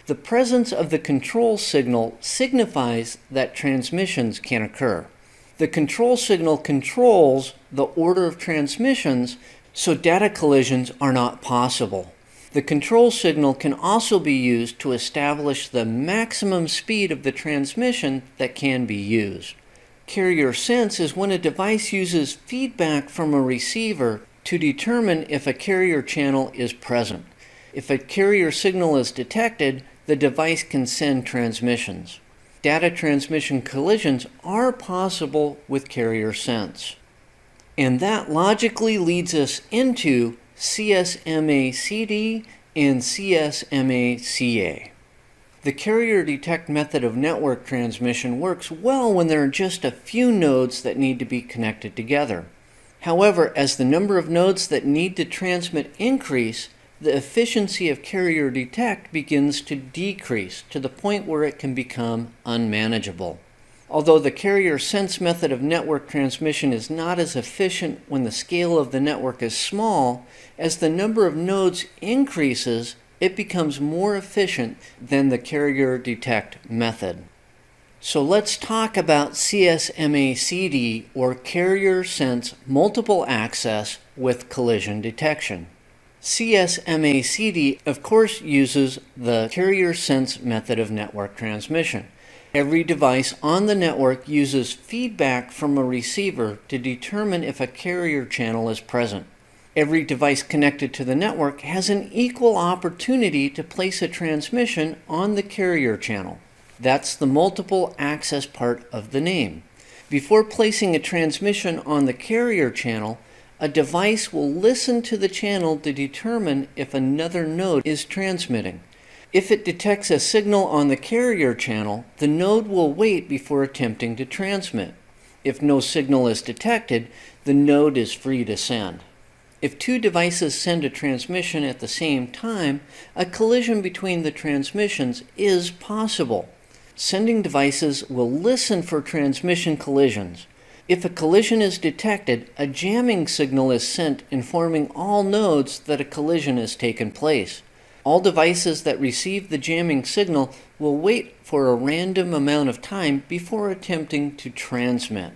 The presence of the control signal signifies that transmissions can occur. The control signal controls the order of transmissions, so data collisions are not possible. The control signal can also be used to establish the maximum speed of the transmission that can be used. Carrier sense is when a device uses feedback from a receiver to determine if a carrier channel is present. If a carrier signal is detected, the device can send transmissions. Data transmission collisions are possible with carrier sense. And that logically leads us into CSMA-CD and CSMA-CA. The carrier detect method of network transmission works well when there are just a few nodes that need to be connected together. However, as the number of nodes that need to transmit increase, the efficiency of carrier detect begins to decrease to the point where it can become unmanageable. Although the carrier sense method of network transmission is not as efficient when the scale of the network is small, as the number of nodes increases, it becomes more efficient than the carrier detect method. So let's talk about CSMA-CD, or carrier sense multiple access with collision detection. CSMA-CD, of course, uses the carrier sense method of network transmission. Every device on the network uses feedback from a receiver to determine if a carrier channel is present. Every device connected to the network has an equal opportunity to place a transmission on the carrier channel. That's the multiple access part of the name. Before placing a transmission on the carrier channel, a device will listen to the channel to determine if another node is transmitting. If it detects a signal on the carrier channel, the node will wait before attempting to transmit. If no signal is detected, the node is free to send. If two devices send a transmission at the same time, a collision between the transmissions is possible. Sending devices will listen for transmission collisions. If a collision is detected, a jamming signal is sent informing all nodes that a collision has taken place. All devices that receive the jamming signal will wait for a random amount of time before attempting to transmit.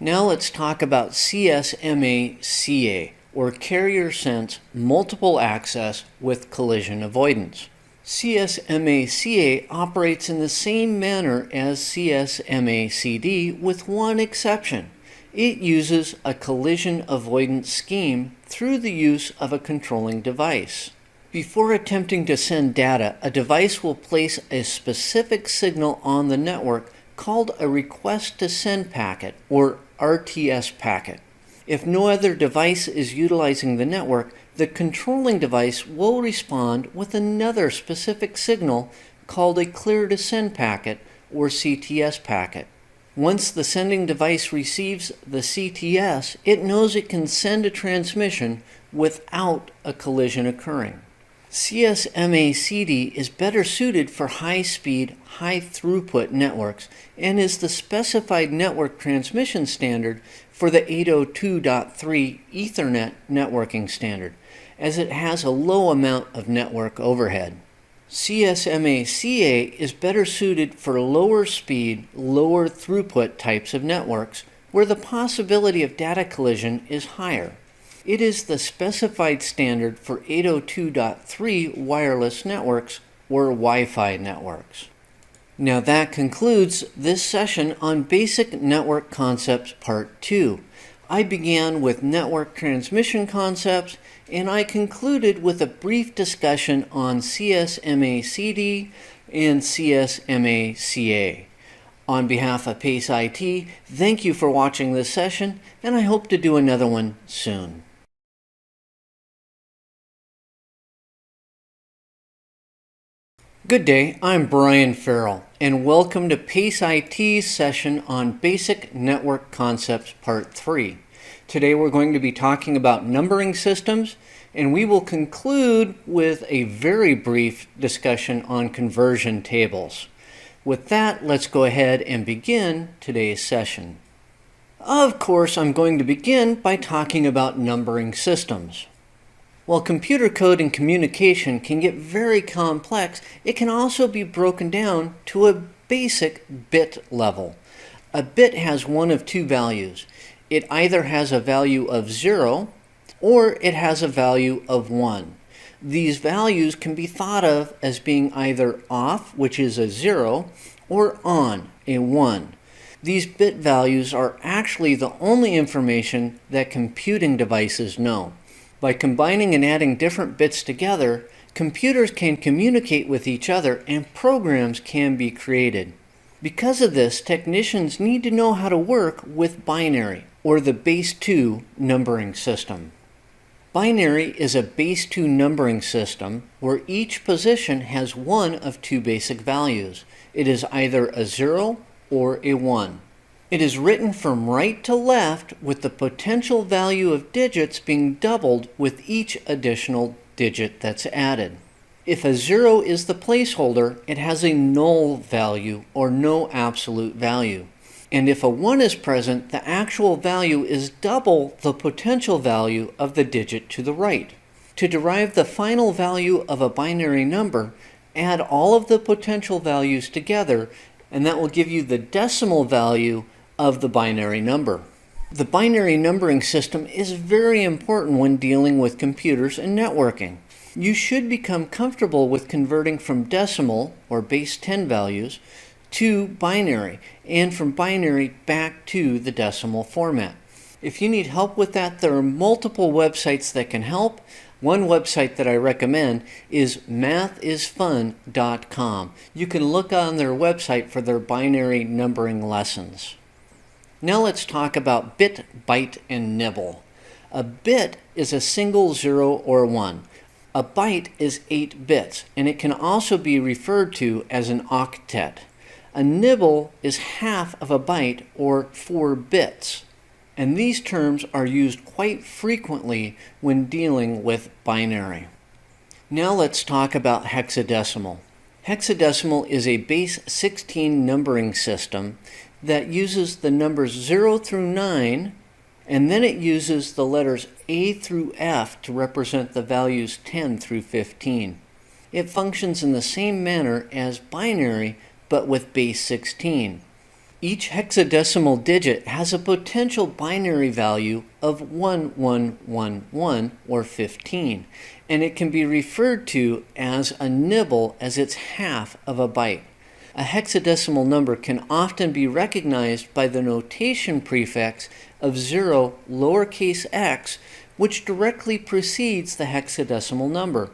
Now let's talk about CSMA-CA, or carrier sense multiple access with collision avoidance. CSMA-CA operates in the same manner as CSMA-CD with one exception. It uses a collision avoidance scheme through the use of a controlling device. Before attempting to send data, a device will place a specific signal on the network called a request to send packet, or RTS packet. If no other device is utilizing the network, the controlling device will respond with another specific signal called a clear to send packet, or CTS packet. Once the sending device receives the CTS, it knows it can send a transmission without a collision occurring. CSMA-CD is better suited for high-speed, high-throughput networks and is the specified network transmission standard for the 802.3 Ethernet networking standard, as it has a low amount of network overhead. CSMA-CA is better suited for lower speed, lower throughput types of networks where the possibility of data collision is higher. It is the specified standard for 802.3 wireless networks, or Wi-Fi networks. Now that concludes this session on Basic Network Concepts Part 2. I began with network transmission concepts, and I concluded with a brief discussion on CSMA-CD and CSMA-CA. On behalf of PACE IT, thank you for watching this session, and I hope to do another one soon. Good day, I'm Brian Farrell, and welcome to PACE IT's session on Basic Network Concepts Part 3. Today we're going to be talking about numbering systems, and we will conclude with a very brief discussion on conversion tables. With that, let's go ahead and begin today's session. Of course, I'm going to begin by talking about numbering systems. While computer code and communication can get very complex, it can also be broken down to a basic bit level. A bit has one of two values. It either has a value of 0 or it has a value of 1. These values can be thought of as being either off, which is a 0, or on, a 1. These bit values are actually the only information that computing devices know. By combining and adding different bits together, computers can communicate with each other and programs can be created. Because of this, technicians need to know how to work with binary, or the base 2 numbering system. Binary is a base 2 numbering system where each position has one of two basic values. It is either a 0 or a 1. It is written from right to left with the potential value of digits being doubled with each additional digit that's added. If a 0 is the placeholder, it has a null value or no absolute value. And if a 1 is present, the actual value is double the potential value of the digit to the right. To derive the final value of a binary number, add all of the potential values together, and that will give you the decimal value of the binary number. The binary numbering system is very important when dealing with computers and networking. You should become comfortable with converting from decimal, or base 10 values, to binary, and from binary back to the decimal format. If you need help with that, there are multiple websites that can help. One website that I recommend is mathisfun.com. You can look on their website for their binary numbering lessons. Now let's talk about bit, byte, and nibble. A bit is a single 0 or 1. A byte is 8 bits, and it can also be referred to as an octet. A nibble is half of a byte, or 4 bits. And these terms are used quite frequently when dealing with binary. Now let's talk about hexadecimal. Hexadecimal is a base 16 numbering system that uses the numbers 0 through 9, and then it uses the letters A through F to represent the values 10 through 15. It functions in the same manner as binary, but with base 16. Each hexadecimal digit has a potential binary value of 1111 or 15, and it can be referred to as a nibble as it's half of a byte. A hexadecimal number can often be recognized by the notation prefix of 0 lowercase x, which directly precedes the hexadecimal number.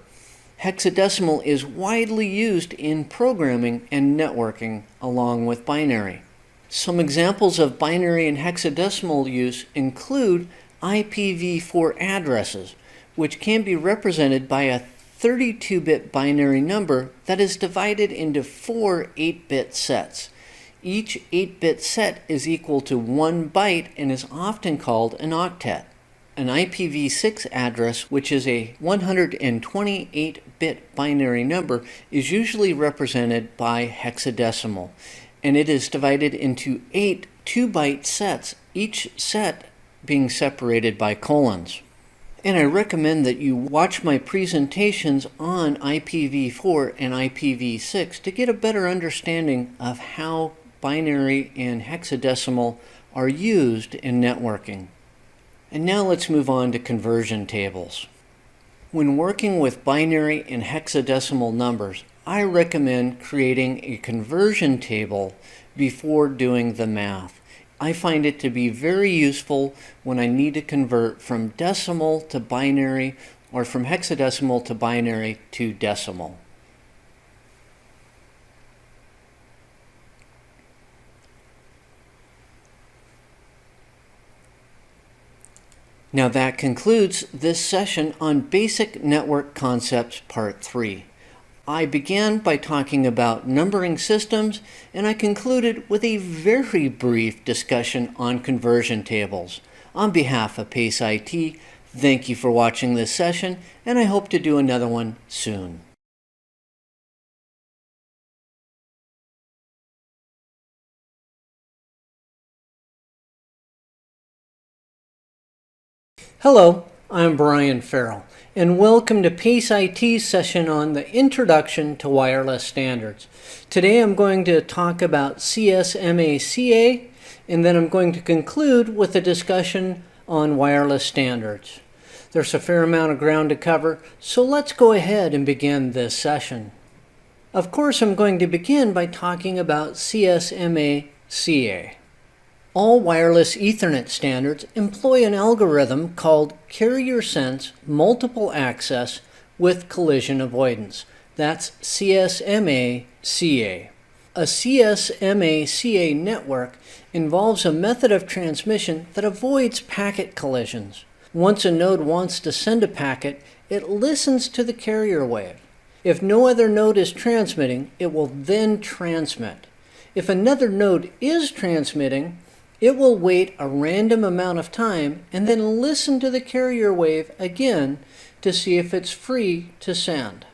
Hexadecimal is widely used in programming and networking, along with binary. Some examples of binary and hexadecimal use include IPv4 addresses, which can be represented by a 32-bit binary number that is divided into 4 8-bit sets. Each 8-bit set is equal to 1 byte and is often called an octet. An IPv6 address, which is a 128-bit binary number, is usually represented by hexadecimal, and it is divided into 8 2-byte sets, each set being separated by colons. And I recommend that you watch my presentations on IPv4 and IPv6 to get a better understanding of how binary and hexadecimal are used in networking. And now let's move on to conversion tables. When working with binary and hexadecimal numbers, I recommend creating a conversion table before doing the math. I find it to be very useful when I need to convert from decimal to binary or from hexadecimal to binary to decimal. Now that concludes this session on Basic Network Concepts Part 3. I began by talking about numbering systems, and I concluded with a very brief discussion on conversion tables. On behalf of PACE IT, thank you for watching this session, and I hope to do another one soon. Hello, I'm Brian Farrell, and welcome to PACE IT's session on the Introduction to Wireless Standards. Today I'm going to talk about CSMA-CA, and then I'm going to conclude with a discussion on wireless standards. There's a fair amount of ground to cover, so let's go ahead and begin this session. Of course, I'm going to begin by talking about CSMA-CA. All wireless Ethernet standards employ an algorithm called Carrier Sense Multiple Access with Collision Avoidance. That's CSMA-CA. A CSMA-CA network involves a method of transmission that avoids packet collisions. Once a node wants to send a packet, it listens to the carrier wave. If no other node is transmitting, it will then transmit. If another node is transmitting, it will wait a random amount of time and then listen to the carrier wave again to see if it's free to send.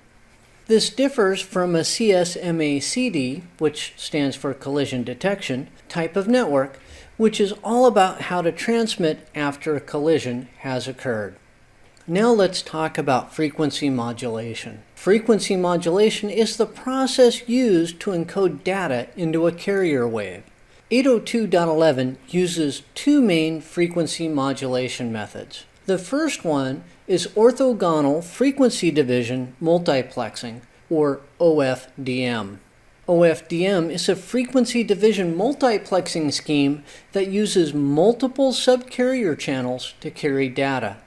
This differs from a CSMA-CD, which stands for Collision Detection, type of network, which is all about how to transmit after a collision has occurred. Now let's talk about frequency modulation. Frequency modulation is the process used to encode data into a carrier wave. 802.11 uses two main frequency modulation methods. The first one is orthogonal frequency division multiplexing, or OFDM. OFDM is a frequency division multiplexing scheme that uses multiple subcarrier channels to carry data.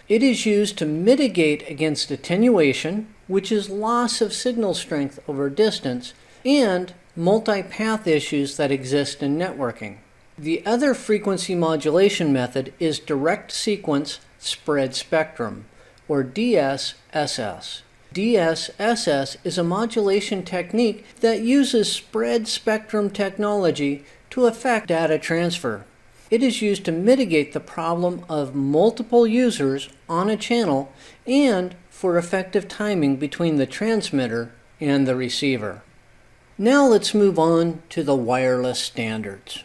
It is used to mitigate against attenuation, which is loss of signal strength over distance, and multipath issues that exist in networking. The other frequency modulation method is direct sequence spread spectrum, or DSSS. DSSS is a modulation technique that uses spread spectrum technology to effect data transfer. It is used to mitigate the problem of multiple users on a channel and for effective timing between the transmitter and the receiver. Now let's move on to the wireless standards.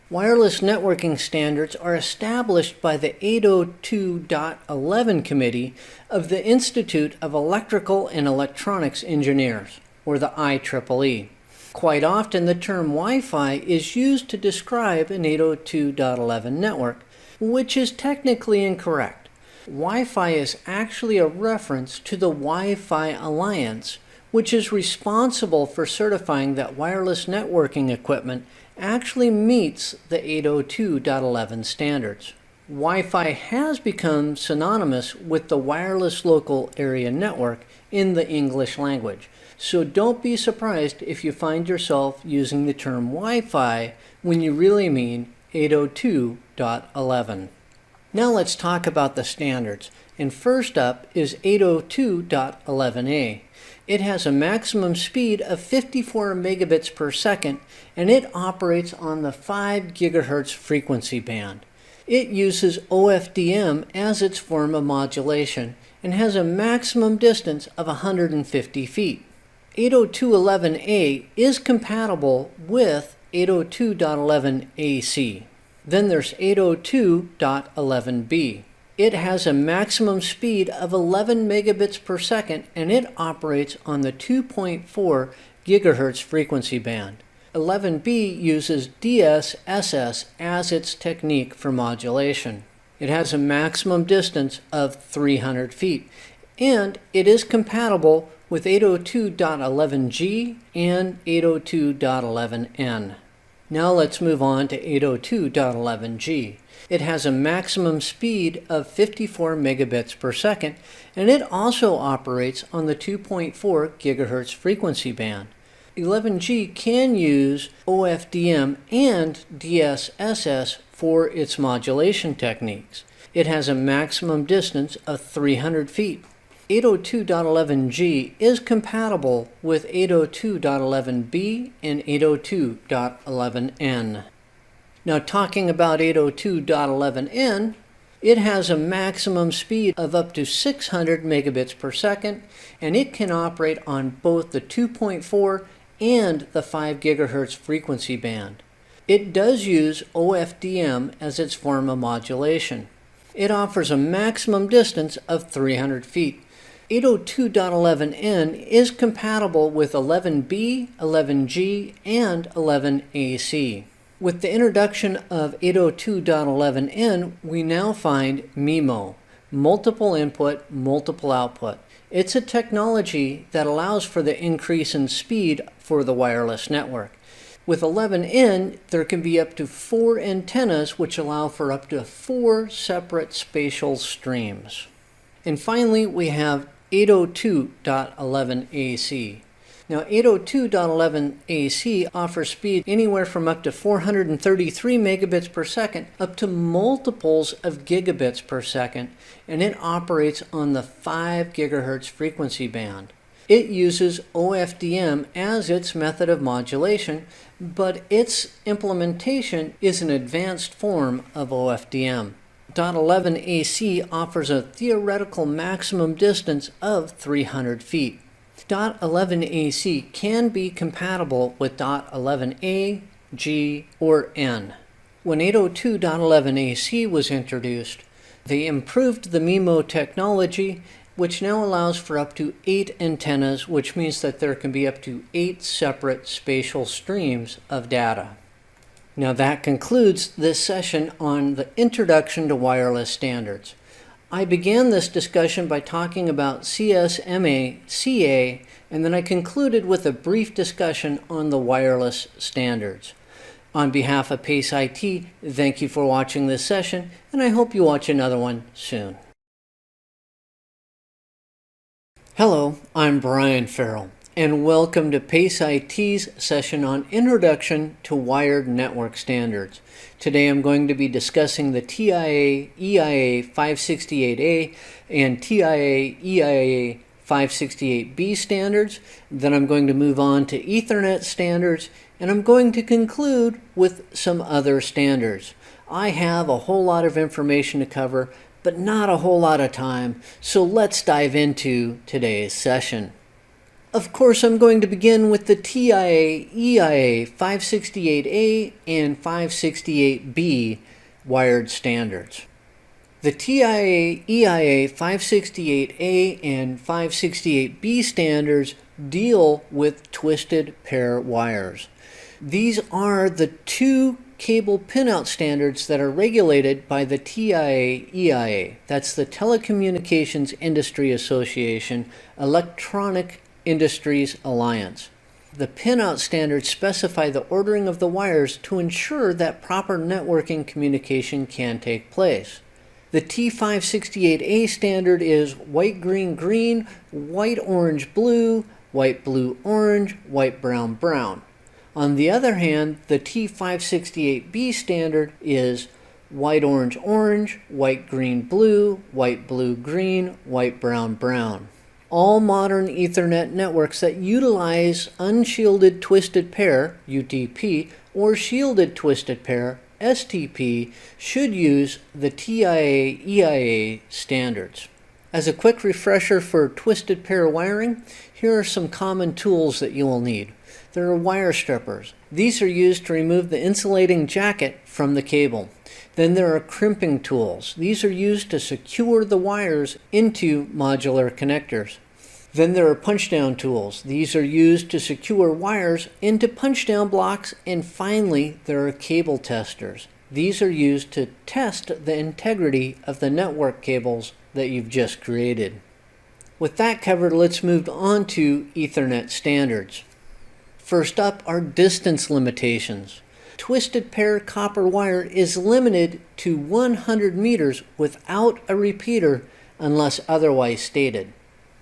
Wireless networking standards are established by the 802.11 Committee of the Institute of Electrical and Electronics Engineers, or the IEEE. Quite often the term Wi-Fi is used to describe an 802.11 network, which is technically incorrect. Wi-Fi is actually a reference to the Wi-Fi Alliance, which is responsible for certifying that wireless networking equipment actually meets the 802.11 standards. Wi-Fi has become synonymous with the wireless local area network in the English language. So don't be surprised if you find yourself using the term Wi-Fi when you really mean 802.11. Now let's talk about the standards. And first up is 802.11a. It has a maximum speed of 54 megabits per second, and it operates on the 5 gigahertz frequency band. It uses OFDM as its form of modulation and has a maximum distance of 150 feet. 802.11a is compatible with 802.11ac. Then there's 802.11b. It has a maximum speed of 11 megabits per second, and it operates on the 2.4 gigahertz frequency band. 11b uses DSSS as its technique for modulation. It has a maximum distance of 300 feet, and it is compatible with 802.11g and 802.11n. Now let's move on to 802.11g. It has a maximum speed of 54 megabits per second, and it also operates on the 2.4 gigahertz frequency band. 11G can use OFDM and DSSS for its modulation techniques. It has a maximum distance of 300 feet. 802.11g is compatible with 802.11b and 802.11n. Now talking about 802.11n, it has a maximum speed of up to 600 megabits per second, and it can operate on both the 2.4 and the 5 gigahertz frequency band. It does use OFDM as its form of modulation. It offers a maximum distance of 300 feet. 802.11n is compatible with 11b, 11g, and 11ac. With the introduction of 802.11n, we now find MIMO, multiple input, multiple output. It's a technology that allows for the increase in speed for the wireless network. With 11n, there can be up to 4 antennas, which allow for up to 4 separate spatial streams. And finally, we have 802.11ac. Now 802.11ac offers speed anywhere from up to 433 megabits per second up to multiples of gigabits per second, and it operates on the 5 gigahertz frequency band. It uses OFDM as its method of modulation, but its implementation is an advanced form of OFDM. .11ac offers a theoretical maximum distance of 300 feet. .11ac can be compatible with .11a, g, or n. When 802.11ac was introduced, they improved the MIMO technology, which now allows for up to 8 antennas, which means that there can be up to 8 separate spatial streams of data. Now that concludes this session on the Introduction to Wireless Standards. I began this discussion by talking about CSMA-CA, and then I concluded with a brief discussion on the wireless standards. On behalf of PACE IT, thank you for watching this session, and I hope you watch another one soon. Hello, I'm Brian Farrell, and welcome to PACE IT's session on Introduction to Wired Network Standards. Today I'm going to be discussing the TIA EIA 568A and TIA EIA 568B standards. Then I'm going to move on to Ethernet standards, and I'm going to conclude with some other standards. I have a whole lot of information to cover, but not a whole lot of time, so let's dive into today's session. Of course, I'm going to begin with the TIA EIA 568A and 568B wired standards. The TIA EIA 568A and 568B standards deal with twisted pair wires. These are the two cable pinout standards that are regulated by the TIA EIA. That's the Telecommunications Industry Association Electronic Industries Alliance. The pinout standards specify the ordering of the wires to ensure that proper networking communication can take place. The T568A standard is white, green, green, white, orange, blue, white, blue, orange, white, brown, brown. On the other hand, the T568B standard is white, orange, orange, white, green, blue, white, blue, green, white, brown, brown. All modern Ethernet networks that utilize unshielded twisted pair, UTP, or shielded twisted pair, STP, should use the TIA-EIA standards. As a quick refresher for twisted pair wiring, here are some common tools that you will need. There are wire strippers. These are used to remove the insulating jacket from the cable. Then there are crimping tools. These are used to secure the wires into modular connectors. Then there are punch-down tools. These are used to secure wires into punch-down blocks. And finally, there are cable testers. These are used to test the integrity of the network cables that you've just created. With that covered, let's move on to Ethernet standards. First up are distance limitations. Twisted pair copper wire is limited to 100 meters without a repeater unless otherwise stated.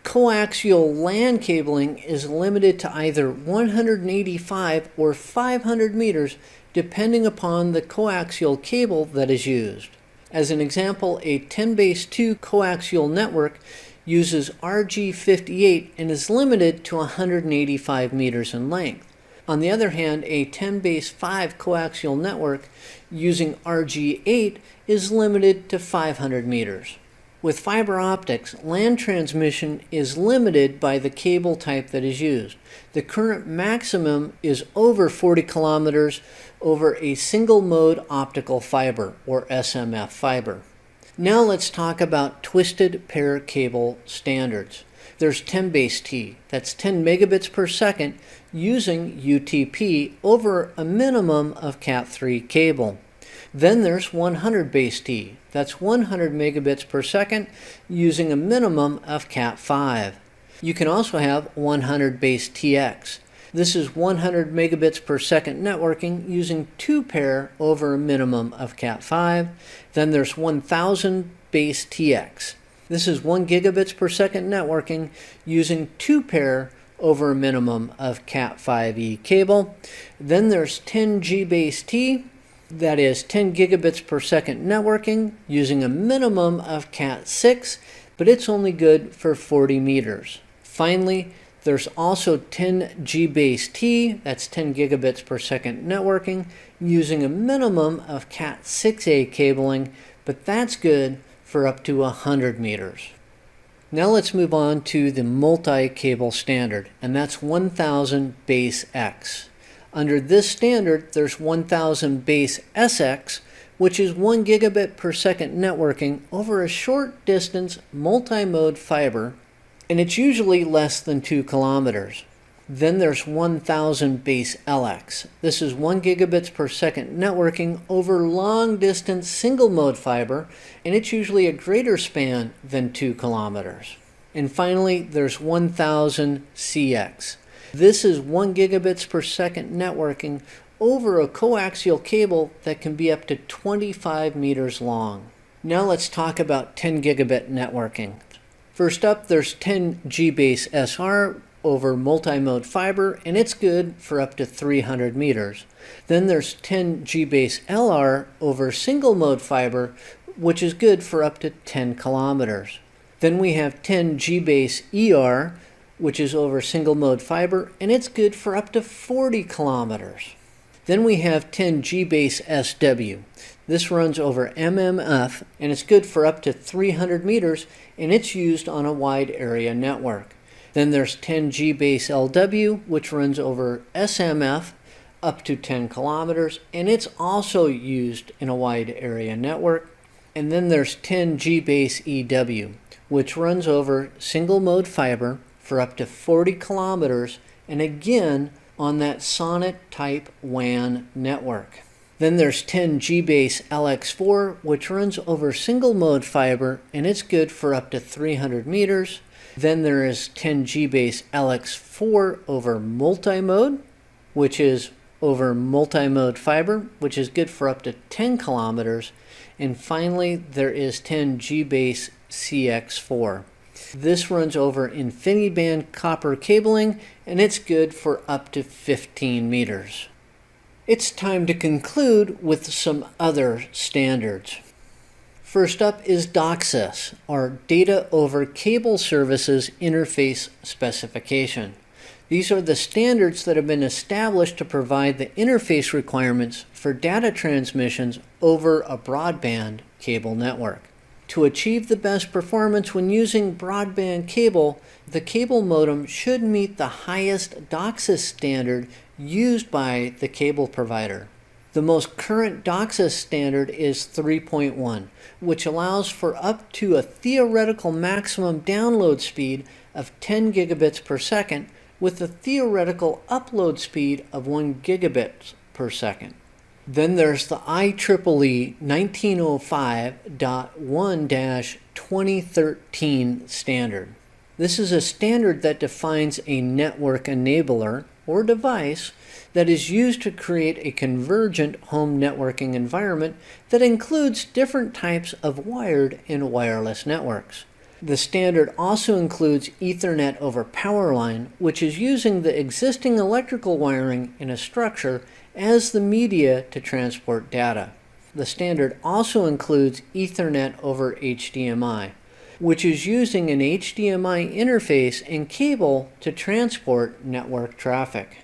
Coaxial LAN cabling is limited to either 185 or 500 meters depending upon the coaxial cable that is used. As an example, a 10-base-2 coaxial network uses RG58 and is limited to 185 meters in length. On the other hand, a 10-base-5 coaxial network using RG8 is limited to 500 meters. With fiber optics, LAN transmission is limited by the cable type that is used. The current maximum is over 40 kilometers over a single-mode optical fiber, or SMF fiber. Now let's talk about twisted pair cable standards. There's 10-base-T, that's 10 megabits per second, using UTP over a minimum of Cat3 cable. Then there's 100-base-T, that's 100 megabits per second, using a minimum of Cat5. You can also have 100-base-TX. This is 100 megabits per second networking using 2 pair over a minimum of Cat5. Then there's 1000-base-TX. This is 1 gigabits per second networking using 2 pair over a minimum of Cat5e cable. Then there's 10G-base-T. That is 10 gigabits per second networking using a minimum of Cat6, but it's only good for 40 meters. Finally, there's also 10G-base-T, that's 10 gigabits per second networking using a minimum of Cat6a cabling, but that's good for up to 100 meters. Now let's move on to the multi-cable standard, and that's 1000-base-X. Under this standard, there's 1000-base-SX, which is 1 gigabit per second networking over a short distance multi-mode fiber, and it's usually less than 2 kilometers. Then there's 1000-base-LX. This is 1 gigabits per second networking over long distance single mode fiber, and it's usually a greater span than 2 kilometers. And finally, there's 1000-CX. This is 1 gigabits per second networking over a coaxial cable that can be up to 25 meters long. Now let's talk about 10 gigabit networking. First up, there's 10G-base-SR over multi-mode fiber, and it's good for up to 300 meters. Then there's 10G-base-LR over single mode fiber, which is good for up to 10 kilometers. Then we have 10G-base-ER, which is over single mode fiber, and it's good for up to 40 kilometers. Then we have 10G-base-SW. This runs over MMF, and it's good for up to 300 meters, and it's used on a wide area network. Then there's 10G-base-LW, which runs over SMF up to 10 kilometers, and it's also used in a wide area network. And then there's 10G-base-EW, which runs over single mode fiber for up to 40 kilometers, and again on that SONET type WAN network. Then there's 10G-base-LX4, which runs over single mode fiber, and it's good for up to 300 meters. Then there is 10G base LX4 over multi-mode, which is over multi-mode fiber, which is good for up to 10 kilometers. And finally, there is 10G base CX4. This runs over InfiniBand copper cabling, and it's good for up to 15 meters. It's time to conclude with some other standards. First up is DOCSIS, or Data Over Cable Services Interface Specification. These are the standards that have been established to provide the interface requirements for data transmissions over a broadband cable network. To achieve the best performance when using broadband cable, the cable modem should meet the highest DOCSIS standard used by the cable provider. The most current DOCSIS standard is 3.1, which allows for up to a theoretical maximum download speed of 10 gigabits per second with a theoretical upload speed of 1 gigabit per second. Then there's the IEEE 1905.1-2013 standard. This is a standard that defines a network enabler or device that is used to create a convergent home networking environment that includes different types of wired and wireless networks. The standard also includes Ethernet over power line, which is using the existing electrical wiring in a structure as the media to transport data. The standard also includes Ethernet over HDMI, which is using an HDMI interface and cable to transport network traffic.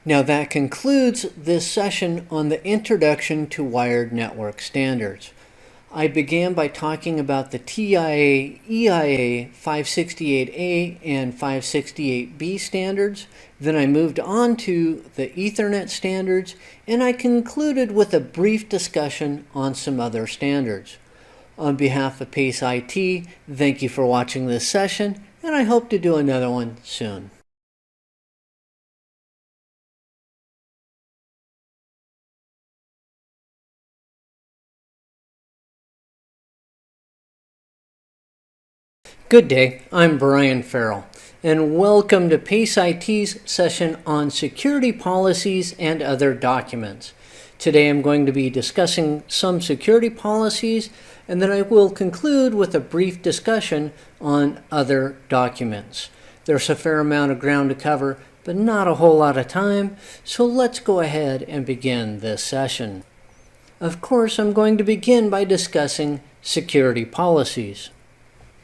Now that concludes this session on the Introduction to Wired Network Standards. I began by talking about the TIA, EIA 568A and 568B standards. Then I moved on to the Ethernet standards, and I concluded with a brief discussion on some other standards. On behalf of PACE IT, thank you for watching this session, and I hope to do another one soon. Good day, I'm Brian Farrell, and welcome to PACE IT's session on security policies and other documents. Today I'm going to be discussing some security policies, and then I will conclude with a brief discussion on other documents. There's a fair amount of ground to cover, but not a whole lot of time, so let's go ahead and begin this session. Of course, I'm going to begin by discussing security policies.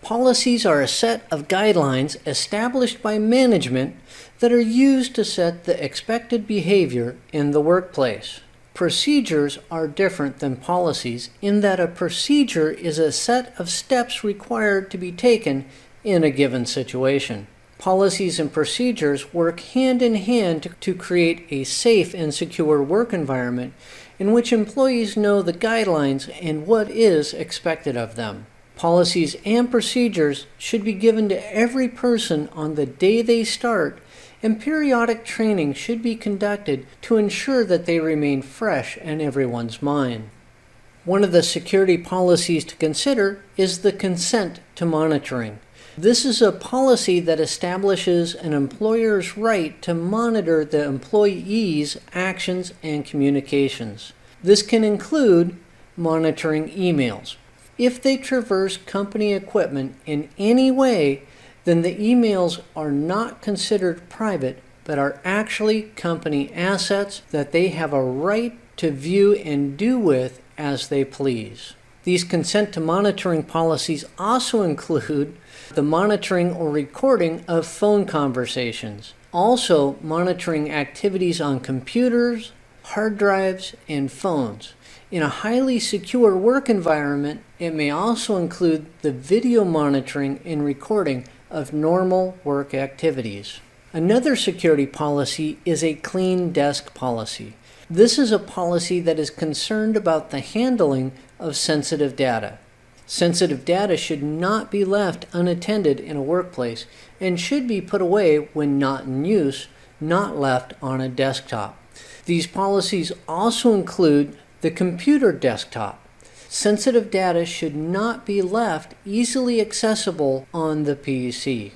Policies are a set of guidelines established by management that are used to set the expected behavior in the workplace. Procedures are different than policies in that a procedure is a set of steps required to be taken in a given situation. Policies and procedures work hand in hand to create a safe and secure work environment in which employees know the guidelines and what is expected of them. Policies and procedures should be given to every person on the day they start, and periodic training should be conducted to ensure that they remain fresh in everyone's mind. One of the security policies to consider is the consent to monitoring. This is a policy that establishes an employer's right to monitor the employee's actions and communications. This can include monitoring emails. If they traverse company equipment in any way, then the emails are not considered private, but are actually company assets that they have a right to view and do with as they please. These consent to monitoring policies also include the monitoring or recording of phone conversations, also monitoring activities on computers, hard drives, and phones. In a highly secure work environment, it may also include the video monitoring and recording of normal work activities. Another security policy is a clean desk policy. This is a policy that is concerned about the handling of sensitive data. Sensitive data should not be left unattended in a workplace and should be put away when not in use, not left on a desktop. These policies also include the computer desktop. Sensitive data should not be left easily accessible on the PC.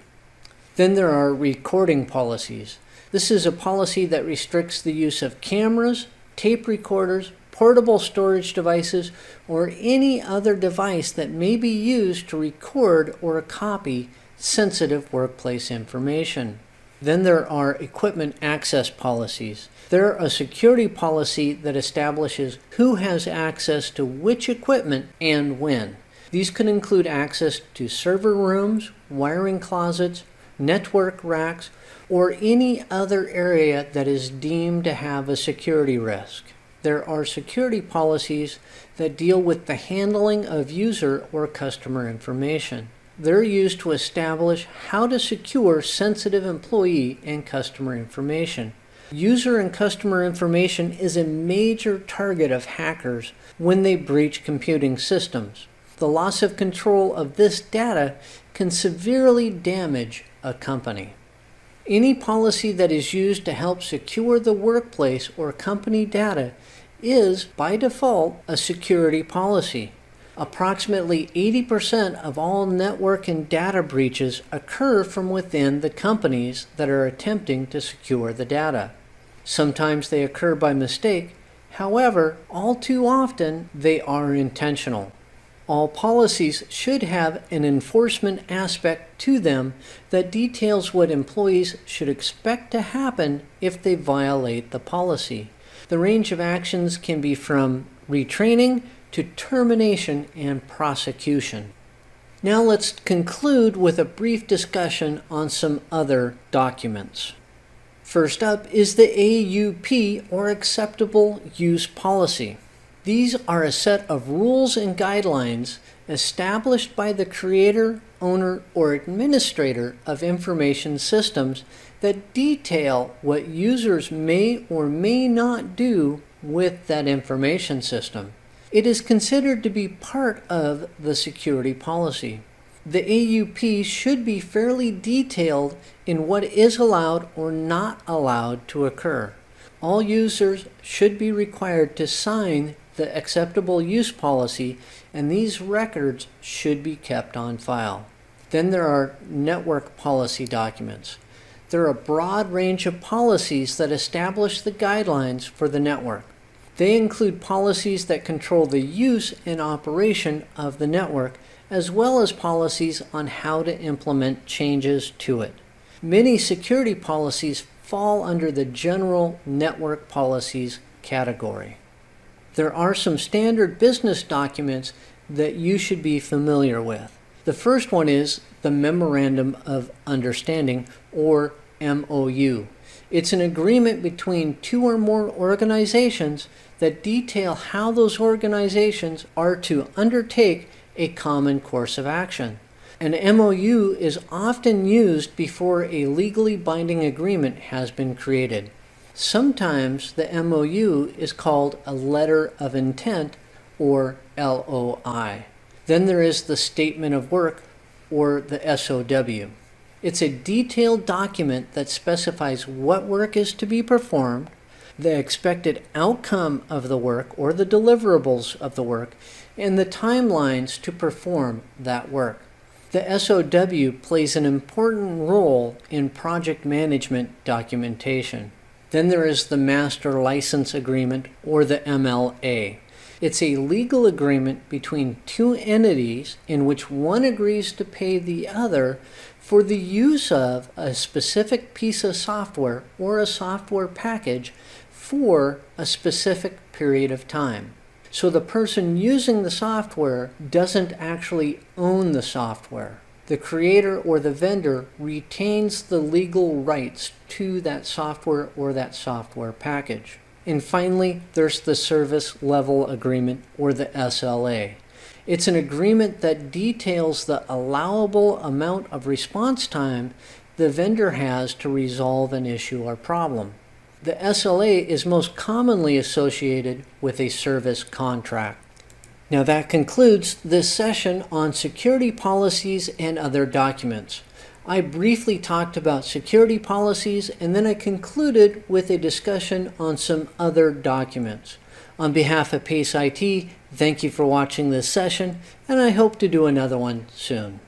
Then there are recording policies. This is a policy that restricts the use of cameras, tape recorders, portable storage devices, or any other device that may be used to record or copy sensitive workplace information. Then there are equipment access policies. They're a security policy that establishes who has access to which equipment and when. These could include access to server rooms, wiring closets, network racks, or any other area that is deemed to have a security risk. There are security policies that deal with the handling of user or customer information. They're used to establish how to secure sensitive employee and customer information. User and customer information is a major target of hackers when they breach computing systems. The loss of control of this data can severely damage a company. Any policy that is used to help secure the workplace or company data is, by default, a security policy. Approximately 80% of all network and data breaches occur from within the companies that are attempting to secure the data. Sometimes they occur by mistake. However, all too often they are intentional. All policies should have an enforcement aspect to them that details what employees should expect to happen if they violate the policy. The range of actions can be from retraining to termination and prosecution. Now let's conclude with a brief discussion on some other documents. First up is the AUP, or Acceptable Use Policy. These are a set of rules and guidelines established by the creator, owner, or administrator of information systems that detail what users may or may not do with that information system. It is considered to be part of the security policy. The AUP should be fairly detailed in what is allowed or not allowed to occur. All users should be required to sign the acceptable use policy, and these records should be kept on file. Then there are network policy documents. There are a broad range of policies that establish the guidelines for the network. They include policies that control the use and operation of the network, as well as policies on how to implement changes to it. Many security policies fall under the general network policies category. There are some standard business documents that you should be familiar with. The first one is the Memorandum of Understanding, or MOU. It's an agreement between two or more organizations that detail how those organizations are to undertake a common course of action. An MOU is often used before a legally binding agreement has been created. Sometimes the MOU is called a Letter of Intent, or LOI. Then there is the Statement of Work, or the SOW. It's a detailed document that specifies what work is to be performed, the expected outcome of the work or the deliverables of the work, and the timelines to perform that work. The SOW plays an important role in project management documentation. Then there is the Master License Agreement, or the MLA. It's a legal agreement between two entities in which one agrees to pay the other for the use of a specific piece of software or a software package for a specific period of time. So the person using the software doesn't actually own the software. The creator or the vendor retains the legal rights to that software or that software package. And finally, there's the Service Level Agreement, or the SLA. It's an agreement that details the allowable amount of response time the vendor has to resolve an issue or problem. The SLA is most commonly associated with a service contract. Now that concludes this session on security policies and other documents. I briefly talked about security policies, and then I concluded with a discussion on some other documents. On behalf of PACE IT, thank you for watching this session, and I hope to do another one soon.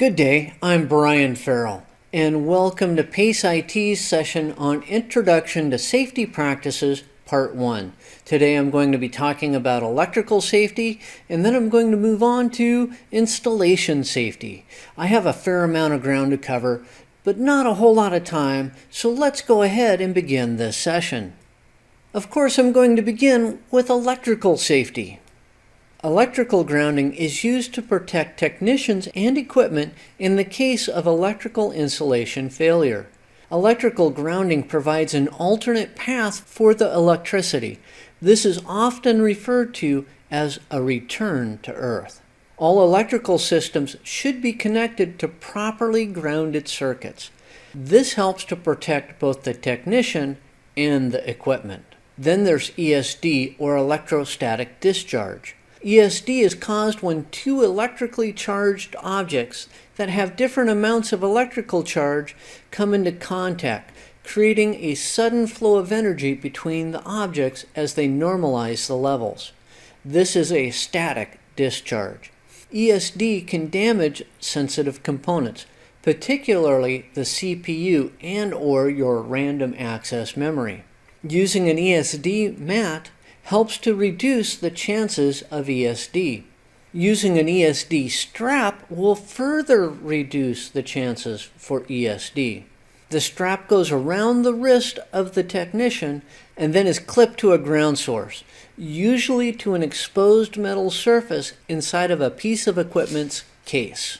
Good day, I'm Brian Farrell, and welcome to PACE IT's session on Introduction to Safety Practices, Part 1. Today I'm going to be talking about electrical safety, and then I'm going to move on to installation safety. I have a fair amount of ground to cover, but not a whole lot of time, so let's go ahead and begin this session. Of course, I'm going to begin with electrical safety. Electrical grounding is used to protect technicians and equipment in the case of electrical installation failure. Electrical grounding provides an alternate path for the electricity. This is often referred to as a return to earth. All electrical systems should be connected to properly grounded circuits. This helps to protect both the technician and the equipment. Then there's ESD, or electrostatic discharge. ESD is caused when two electrically charged objects that have different amounts of electrical charge come into contact, creating a sudden flow of energy between the objects as they normalize the levels. This is a static discharge. ESD can damage sensitive components, particularly the CPU and/or your random access memory. Using an ESD mat helps to reduce the chances of ESD. Using an ESD strap will further reduce the chances for ESD. The strap goes around the wrist of the technician and then is clipped to a ground source, usually to an exposed metal surface inside of a piece of equipment's case.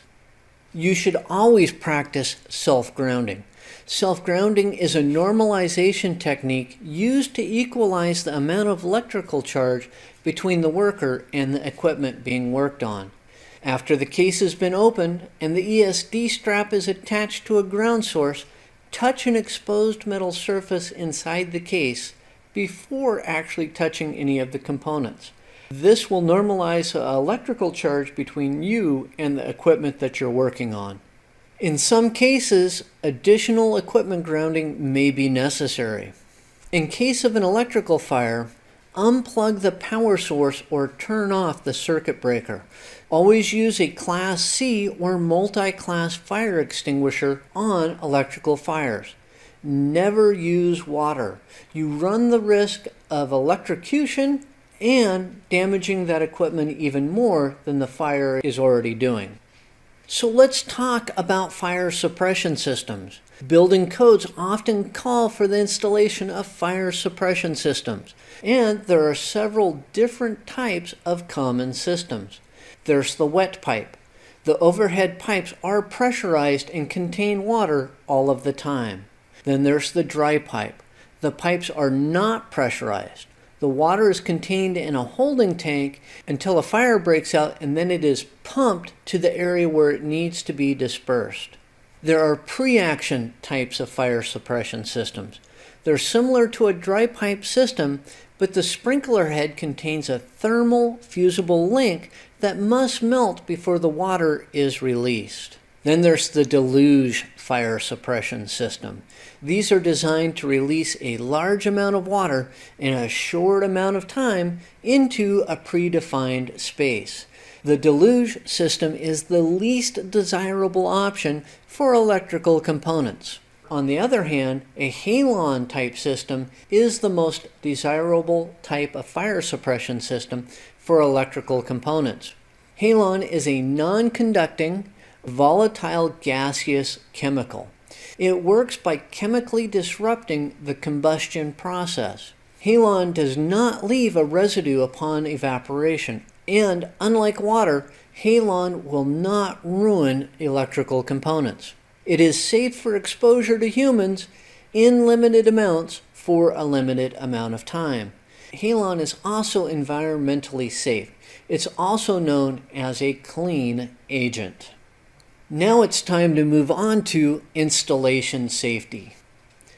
You should always practice self-grounding. Self-grounding is a normalization technique used to equalize the amount of electrical charge between the worker and the equipment being worked on. After the case has been opened and the ESD strap is attached to a ground source, touch an exposed metal surface inside the case before actually touching any of the components. This will normalize the electrical charge between you and the equipment that you're working on. In some cases, additional equipment grounding may be necessary. In case of an electrical fire, unplug the power source or turn off the circuit breaker. Always use a Class C or multi-class fire extinguisher on electrical fires. Never use water. You run the risk of electrocution and damaging that equipment even more than the fire is already doing. So let's talk about fire suppression systems. Building codes often call for the installation of fire suppression systems, and there are several different types of common systems. There's the wet pipe. The overhead pipes are pressurized and contain water all of the time. Then there's the dry pipe. The pipes are not pressurized. The water is contained in a holding tank until a fire breaks out, and then it is pumped to the area where it needs to be dispersed. There are pre-action types of fire suppression systems. They're similar to a dry pipe system, but the sprinkler head contains a thermal fusible link that must melt before the water is released. Then there's the deluge fire suppression system. These are designed to release a large amount of water in a short amount of time into a predefined space. The deluge system is the least desirable option for electrical components. On the other hand, a halon type system is the most desirable type of fire suppression system for electrical components. Halon is a non-conducting, volatile gaseous chemical. It works by chemically disrupting the combustion process. Halon does not leave a residue upon evaporation, and unlike water, halon will not ruin electrical components. It is safe for exposure to humans in limited amounts for a limited amount of time. Halon is also environmentally safe. It's also known as a clean agent. Now it's time to move on to installation safety.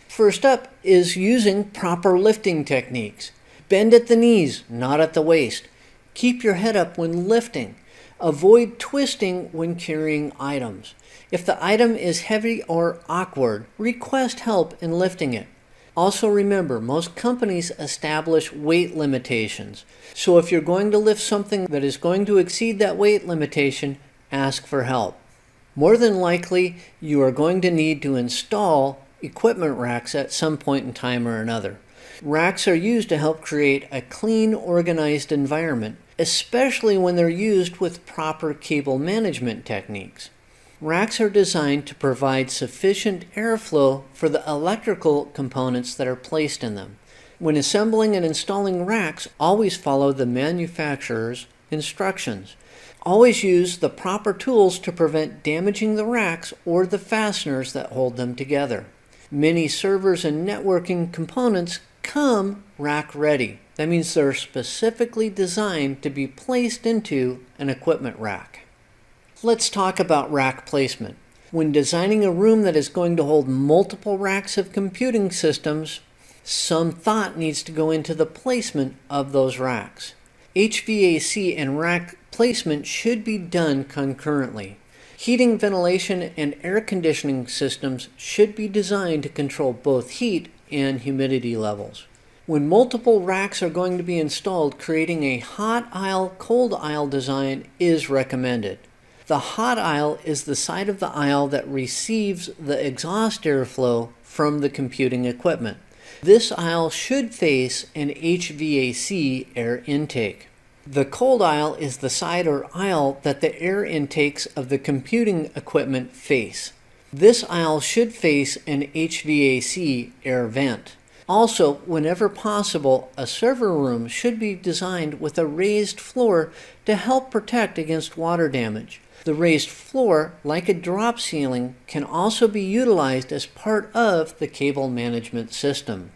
First up is using proper lifting techniques. Bend at the knees, not at the waist. Keep your head up when lifting. Avoid twisting when carrying items. If the item is heavy or awkward, request help in lifting it. Also remember, most companies establish weight limitations. So if you're going to lift something that is going to exceed that weight limitation, ask for help. More than likely, you are going to need to install equipment racks at some point in time or another. Racks are used to help create a clean, organized environment, especially when they're used with proper cable management techniques. Racks are designed to provide sufficient airflow for the electrical components that are placed in them. When assembling and installing racks, always follow the manufacturer's instructions. Always use the proper tools to prevent damaging the racks or the fasteners that hold them together. Many servers and networking components come rack ready. That means they're specifically designed to be placed into an equipment rack. Let's talk about rack placement. When designing a room that is going to hold multiple racks of computing systems, some thought needs to go into the placement of those racks. HVAC and rack placement should be done concurrently. Heating, ventilation, and air conditioning systems should be designed to control both heat and humidity levels. When multiple racks are going to be installed, creating a hot aisle, cold aisle design is recommended. The hot aisle is the side of the aisle that receives the exhaust airflow from the computing equipment. This aisle should face an HVAC air intake. The cold aisle is the side or aisle that the air intakes of the computing equipment face. This aisle should face an HVAC air vent. Also, whenever possible, a server room should be designed with a raised floor to help protect against water damage. The raised floor, like a drop ceiling, can also be utilized as part of the cable management system.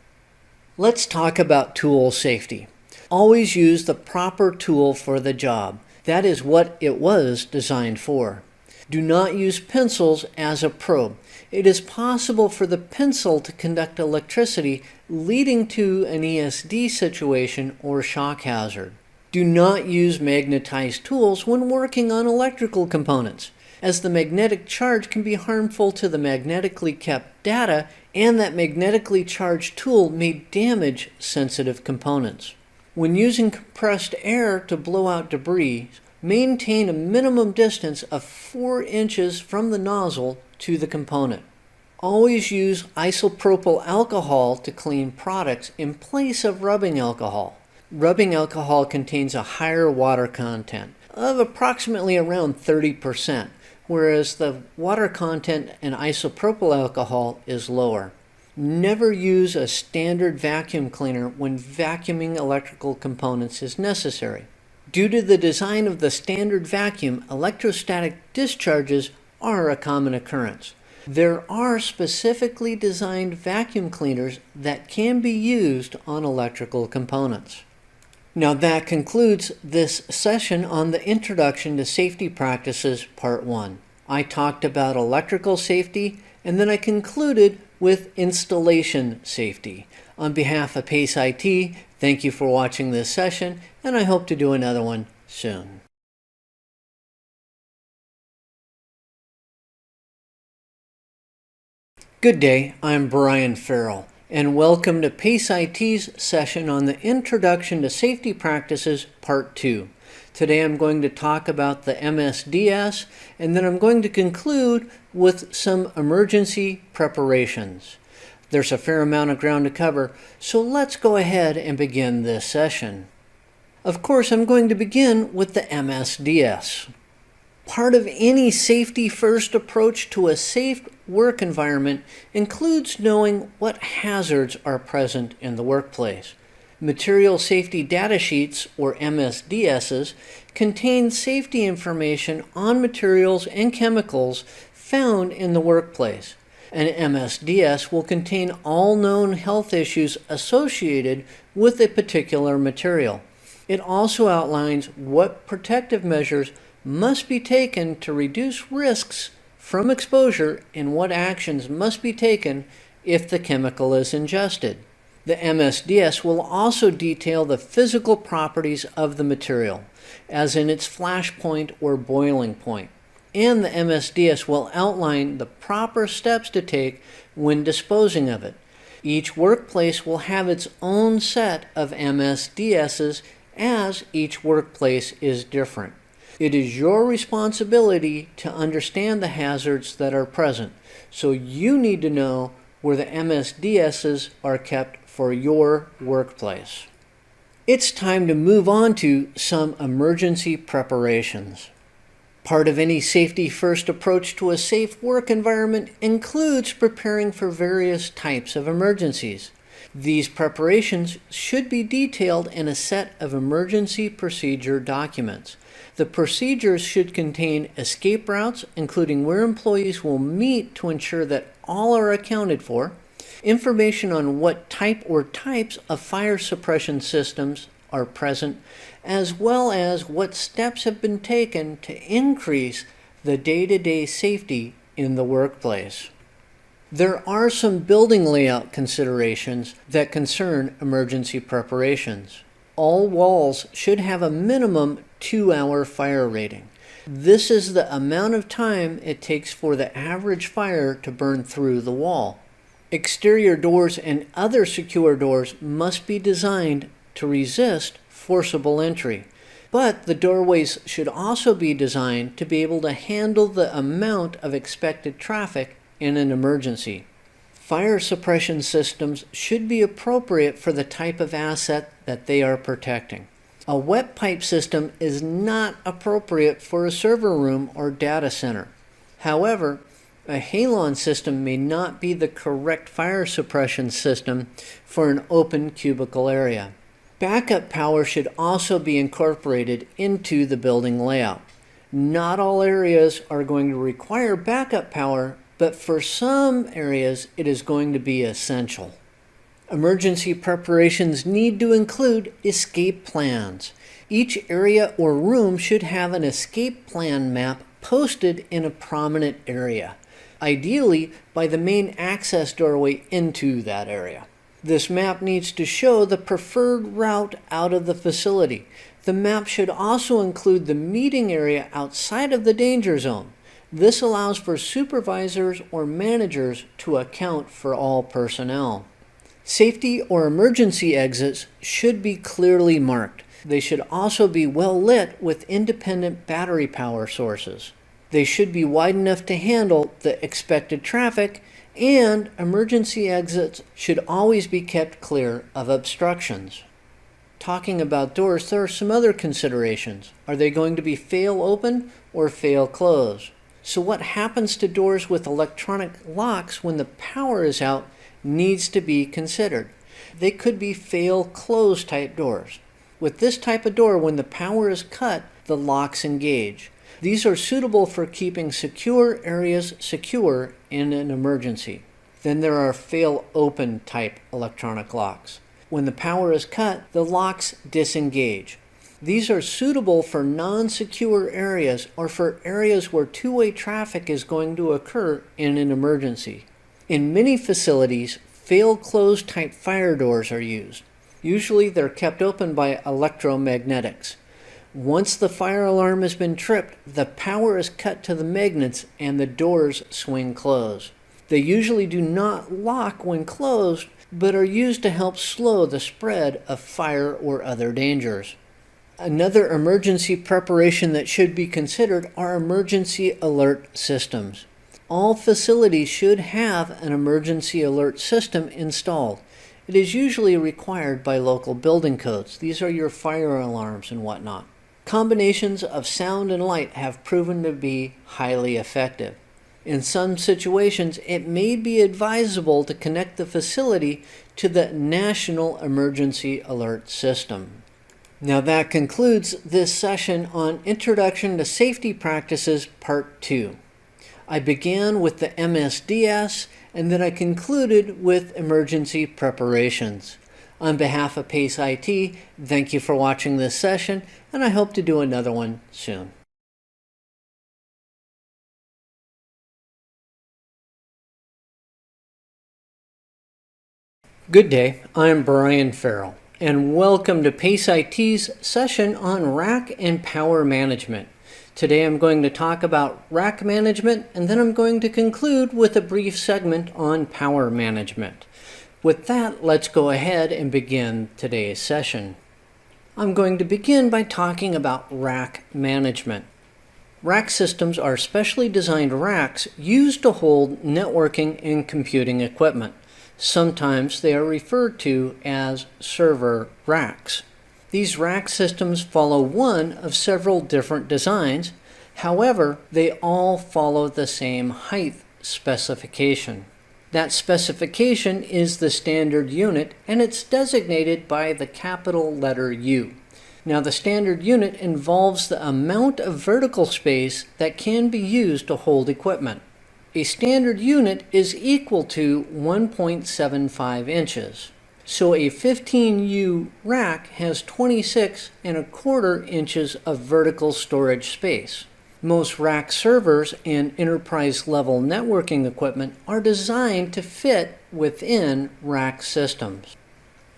Let's talk about tool safety. Always use the proper tool for the job. That is what it was designed for. Do not use pencils as a probe. It is possible for the pencil to conduct electricity, leading to an ESD situation or shock hazard. Do not use magnetized tools when working on electrical components, as the magnetic charge can be harmful to the magnetically kept data, and that magnetically charged tool may damage sensitive components. When using compressed air to blow out debris, maintain a minimum distance of 4 inches from the nozzle to the component. Always use isopropyl alcohol to clean products in place of rubbing alcohol. Rubbing alcohol contains a higher water content of approximately around 30%, whereas the water content in isopropyl alcohol is lower. Never use a standard vacuum cleaner when vacuuming electrical components is necessary. Due to the design of the standard vacuum, electrostatic discharges are a common occurrence. There are specifically designed vacuum cleaners that can be used on electrical components. Now that concludes this session on the Introduction to Safety Practices Part 1. I talked about electrical safety, and then I concluded with installation safety. On behalf of PACE IT, thank you for watching this session, and I hope to do another one soon. Good day, I'm Brian Farrell, and welcome to PACE IT's session on the Introduction to Safety Practices Part 2. Today I'm going to talk about the MSDS, and then I'm going to conclude with some emergency preparations. There's a fair amount of ground to cover, so let's go ahead and begin this session. Of course, I'm going to begin with the MSDS. Part of any safety-first approach to a safe work environment includes knowing what hazards are present in the workplace. Material Safety Data Sheets, or MSDSs, contain safety information on materials and chemicals found in the workplace. An MSDS will contain all known health issues associated with a particular material. It also outlines what protective measures must be taken to reduce risks from exposure and what actions must be taken if the chemical is ingested. The MSDS will also detail the physical properties of the material, as in its flash point or boiling point. And the MSDS will outline the proper steps to take when disposing of it. Each workplace will have its own set of MSDSs, as each workplace is different. It is your responsibility to understand the hazards that are present, so you need to know where the MSDSs are kept for your workplace. It's time to move on to some emergency preparations. Part of any safety-first approach to a safe work environment includes preparing for various types of emergencies. These preparations should be detailed in a set of emergency procedure documents. The procedures should contain escape routes, including where employees will meet to ensure that all are accounted for, information on what type or types of fire suppression systems are present, as well as what steps have been taken to increase the day-to-day safety in the workplace. There are some building layout considerations that concern emergency preparations. All walls should have a minimum 2-hour fire rating. This is the amount of time it takes for the average fire to burn through the wall. Exterior doors and other secure doors must be designed to resist forcible entry, but the doorways should also be designed to be able to handle the amount of expected traffic in an emergency. Fire suppression systems should be appropriate for the type of asset that they are protecting. A wet pipe system is not appropriate for a server room or data center. However, a halon system may not be the correct fire suppression system for an open cubicle area. Backup power should also be incorporated into the building layout. Not all areas are going to require backup power, but for some areas it is going to be essential. Emergency preparations need to include escape plans. Each area or room should have an escape plan map posted in a prominent area, ideally by the main access doorway into that area. This map needs to show the preferred route out of the facility. The map should also include the meeting area outside of the danger zone. This allows for supervisors or managers to account for all personnel. Safety or emergency exits should be clearly marked. They should also be well lit with independent battery power sources. They should be wide enough to handle the expected traffic, and emergency exits should always be kept clear of obstructions. Talking about doors, there are some other considerations. Are they going to be fail open or fail close? So what happens to doors with electronic locks when the power is out needs to be considered. They could be fail close type doors. With this type of door, when the power is cut, the locks engage. These are suitable for keeping secure areas secure in an emergency. Then there are fail-open type electronic locks. When the power is cut, the locks disengage. These are suitable for non-secure areas or for areas where two-way traffic is going to occur in an emergency. In many facilities, fail-close type fire doors are used. Usually they're kept open by electromagnetics. Once the fire alarm has been tripped, the power is cut to the magnets and the doors swing closed. They usually do not lock when closed, but are used to help slow the spread of fire or other dangers. Another emergency preparation that should be considered are emergency alert systems. All facilities should have an emergency alert system installed. It is usually required by local building codes. These are your fire alarms and whatnot. Combinations of sound and light have proven to be highly effective. In some situations, it may be advisable to connect the facility to the National Emergency Alert System. Now that concludes this session on Introduction to Safety Practices Part 2. I began with the MSDS and then I concluded with emergency preparations. On behalf of PACE IT, thank you for watching this session, and I hope to do another one soon. Good day, I'm Brian Farrell, and welcome to PACE IT's session on rack and power management. Today I'm going to talk about rack management, and then I'm going to conclude with a brief segment on power management. With that, let's go ahead and begin today's session. I'm going to begin by talking about rack management. Rack systems are specially designed racks used to hold networking and computing equipment. Sometimes they are referred to as server racks. These rack systems follow one of several different designs. However, they all follow the same height specification. That specification is the standard unit, and it's designated by the capital letter U. Now, the standard unit involves the amount of vertical space that can be used to hold equipment. A standard unit is equal to 1.75 inches. So a 15U rack has 26¼ inches of vertical storage space. Most rack servers and enterprise-level networking equipment are designed to fit within rack systems.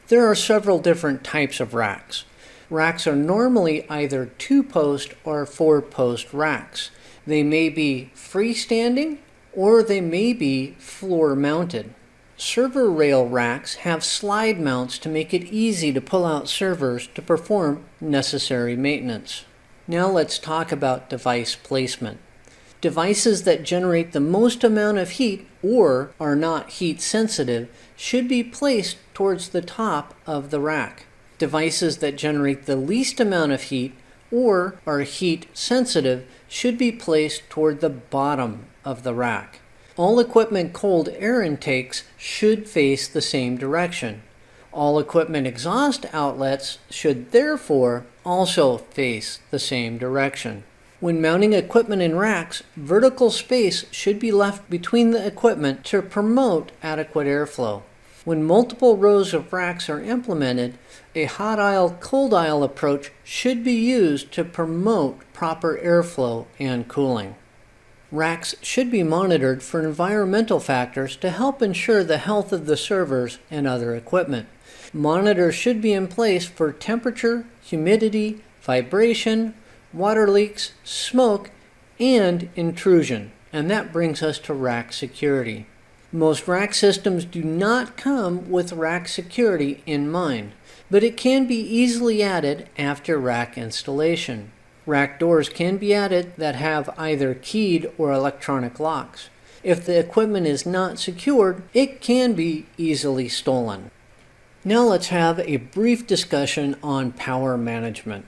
There are several different types of racks. Racks are normally either 2-post or 4-post racks. They may be freestanding or they may be floor-mounted. Server rail racks have slide mounts to make it easy to pull out servers to perform necessary maintenance. Now let's talk about device placement. Devices that generate the most amount of heat or are not heat sensitive should be placed towards the top of the rack. Devices that generate the least amount of heat or are heat sensitive should be placed toward the bottom of the rack. All equipment cold air intakes should face the same direction. All equipment exhaust outlets should therefore also face the same direction. When mounting equipment in racks, vertical space should be left between the equipment to promote adequate airflow. When multiple rows of racks are implemented, a hot aisle cold aisle approach should be used to promote proper airflow and cooling. Racks should be monitored for environmental factors to help ensure the health of the servers and other equipment. Monitors should be in place for temperature, humidity, vibration, water leaks, smoke, and intrusion. And that brings us to rack security. Most rack systems do not come with rack security in mind, but it can be easily added after rack installation. Rack doors can be added that have either keyed or electronic locks. If the equipment is not secured, it can be easily stolen. Now let's have a brief discussion on power management.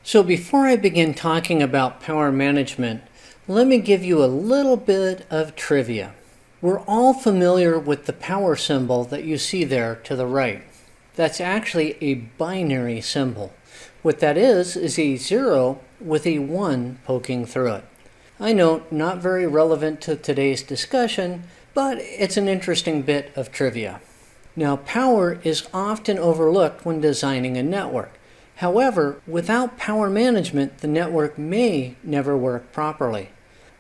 So before I begin talking about power management, let me give you a little bit of trivia. We're all familiar with the power symbol that you see there to the right. That's actually a binary symbol. What that is a 0 with a 1 poking through it. I know, not very relevant to today's discussion, but it's an interesting bit of trivia. Now, power is often overlooked when designing a network. However, without power management, the network may never work properly.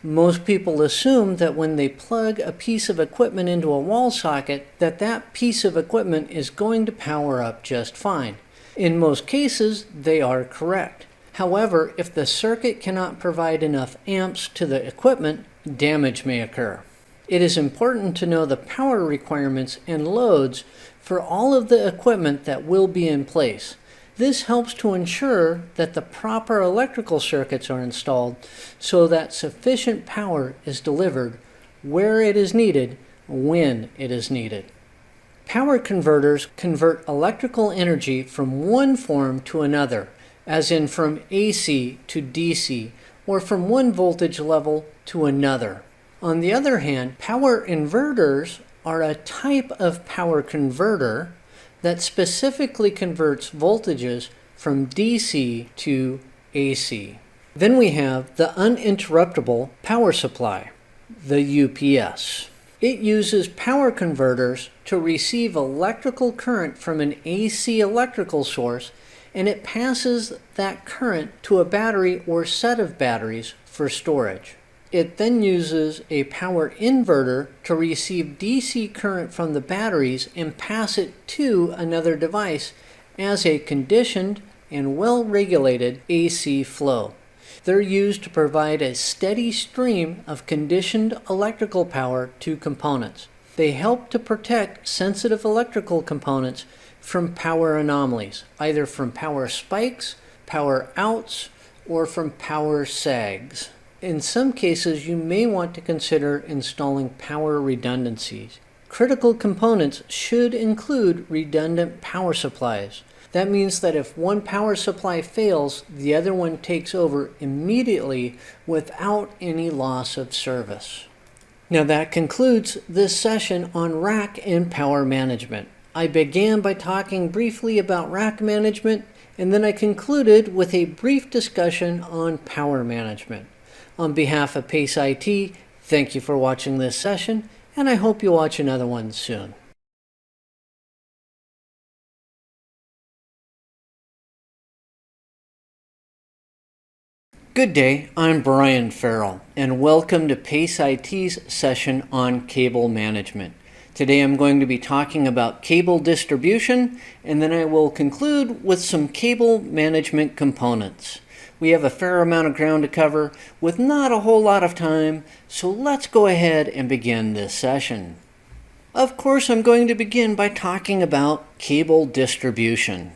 Most people assume that when they plug a piece of equipment into a wall socket, that piece of equipment is going to power up just fine. In most cases, they are correct. However, if the circuit cannot provide enough amps to the equipment, damage may occur. It is important to know the power requirements and loads for all of the equipment that will be in place. This helps to ensure that the proper electrical circuits are installed so that sufficient power is delivered where it is needed, when it is needed. Power converters convert electrical energy from one form to another, as in from AC to DC, or from one voltage level to another. On the other hand, power inverters are a type of power converter that specifically converts voltages from DC to AC. Then we have the uninterruptible power supply, the UPS. It uses power converters to receive electrical current from an AC electrical source, and it passes that current to a battery or set of batteries for storage. It then uses a power inverter to receive DC current from the batteries and pass it to another device as a conditioned and well-regulated AC flow. They're used to provide a steady stream of conditioned electrical power to components. They help to protect sensitive electrical components from power anomalies, either from power spikes, power outs, or from power sags. In some cases, you may want to consider installing power redundancies. Critical components should include redundant power supplies. That means that if one power supply fails, the other one takes over immediately without any loss of service. Now that concludes this session on rack and power management. I began by talking briefly about rack management, and then I concluded with a brief discussion on power management. On behalf of PACE IT, thank you for watching this session, and I hope you'll watch another one soon. Good day, I'm Brian Farrell, and welcome to PACE IT's session on cable management. Today I'm going to be talking about cable distribution, and then I will conclude with some cable management components. We have a fair amount of ground to cover with not a whole lot of time, so let's go ahead and begin this session. Of course, I'm going to begin by talking about cable distribution.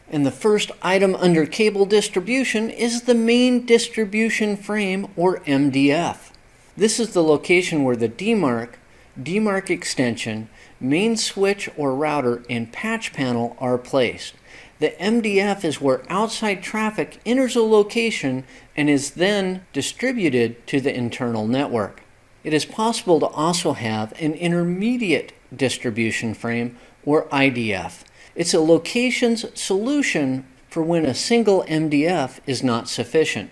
And the first item under cable distribution is the main distribution frame, or MDF. This is the location where the DMARC extension, main switch or router, and patch panel are placed. The MDF is where outside traffic enters a location and is then distributed to the internal network. It is possible to also have an intermediate distribution frame, or IDF. It's a locations solution for when a single MDF is not sufficient.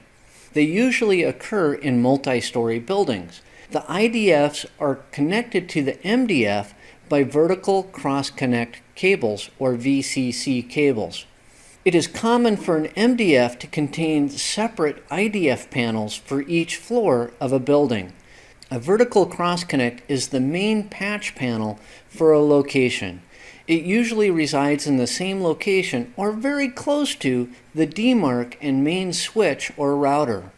They usually occur in multi-story buildings. The IDFs are connected to the MDF by vertical cross-connect cables, or VCC cables. It is common for an MDF to contain separate IDF panels for each floor of a building. A vertical cross-connect is the main patch panel for a location. It usually resides in the same location or very close to the DMARC and main switch or router.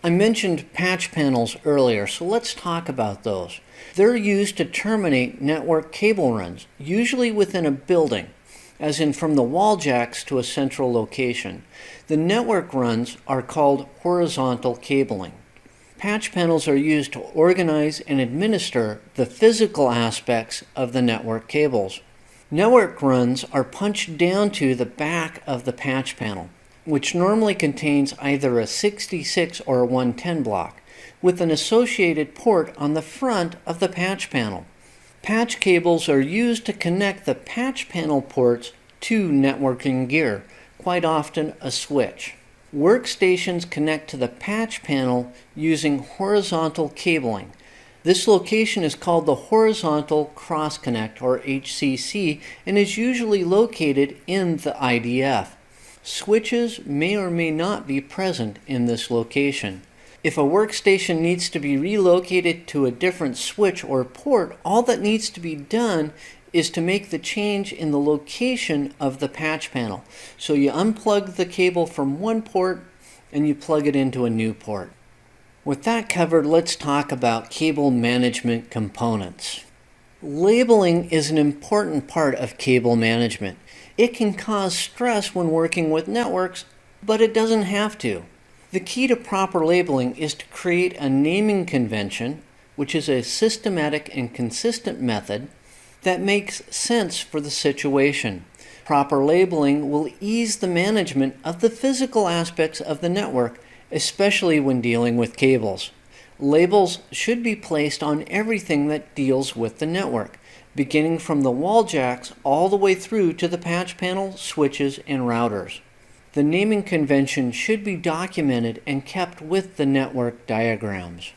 I mentioned patch panels earlier, so let's talk about those. They're used to terminate network cable runs, usually within a building, as in from the wall jacks to a central location. The network runs are called horizontal cabling. Patch panels are used to organize and administer the physical aspects of the network cables. Network runs are punched down to the back of the patch panel, which normally contains either a 66 or a 110 block, with an associated port on the front of the patch panel. Patch cables are used to connect the patch panel ports to networking gear, quite often a switch. Workstations connect to the patch panel using horizontal cabling. This location is called the Horizontal Cross Connect, or HCC, and is usually located in the IDF. Switches may or may not be present in this location. If a workstation needs to be relocated to a different switch or port, all that needs to be done is to make the change in the location of the patch panel. So you unplug the cable from one port and you plug it into a new port. With that covered, let's talk about cable management components. Labeling is an important part of cable management. It can cause stress when working with networks, but it doesn't have to. The key to proper labeling is to create a naming convention, which is a systematic and consistent method that makes sense for the situation. Proper labeling will ease the management of the physical aspects of the network, especially when dealing with cables. Labels should be placed on everything that deals with the network, beginning from the wall jacks all the way through to the patch panel, switches, and routers. The naming convention should be documented and kept with the network diagrams.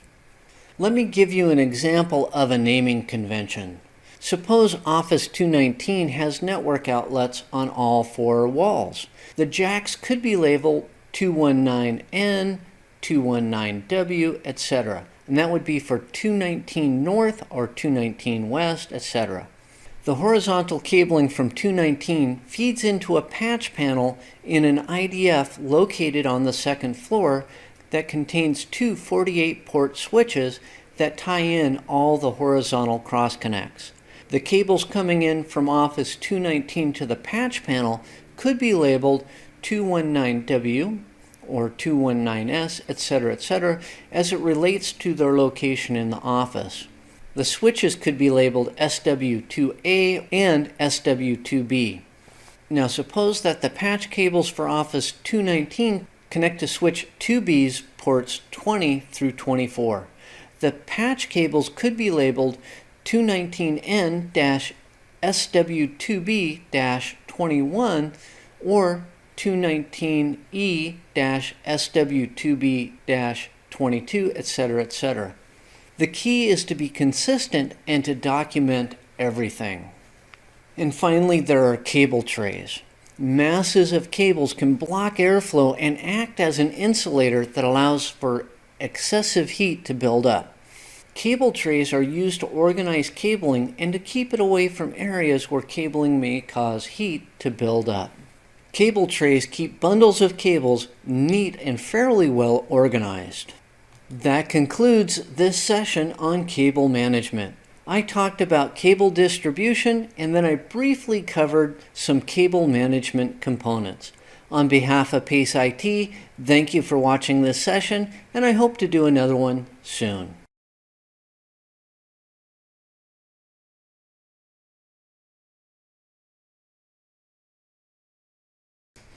Let me give you an example of a naming convention. Suppose Office 219 has network outlets on all four walls. The jacks could be labeled 219N, 219W, etc. And that would be for 219 North or 219 West, etc. The horizontal cabling from 219 feeds into a patch panel in an IDF located on the second floor that contains two 48-port switches that tie in all the horizontal cross connects. The cables coming in from Office 219 to the patch panel could be labeled 219W or 219S, etc., as it relates to their location in the office. The switches could be labeled SW2A and SW2B. Now suppose that the patch cables for Office 219 connect to switch 2B's ports 20 through 24. The patch cables could be labeled 219N-SW2B-21 or 219E-SW2B-22, etc. The key is to be consistent and to document everything. And finally, there are cable trays. Masses of cables can block airflow and act as an insulator that allows for excessive heat to build up. Cable trays are used to organize cabling and to keep it away from areas where cabling may cause heat to build up. Cable trays keep bundles of cables neat and fairly well organized. That concludes this session on cable management. I talked about cable distribution and then I briefly covered some cable management components. On behalf of PACE IT, thank you for watching this session, and I hope to do another one soon.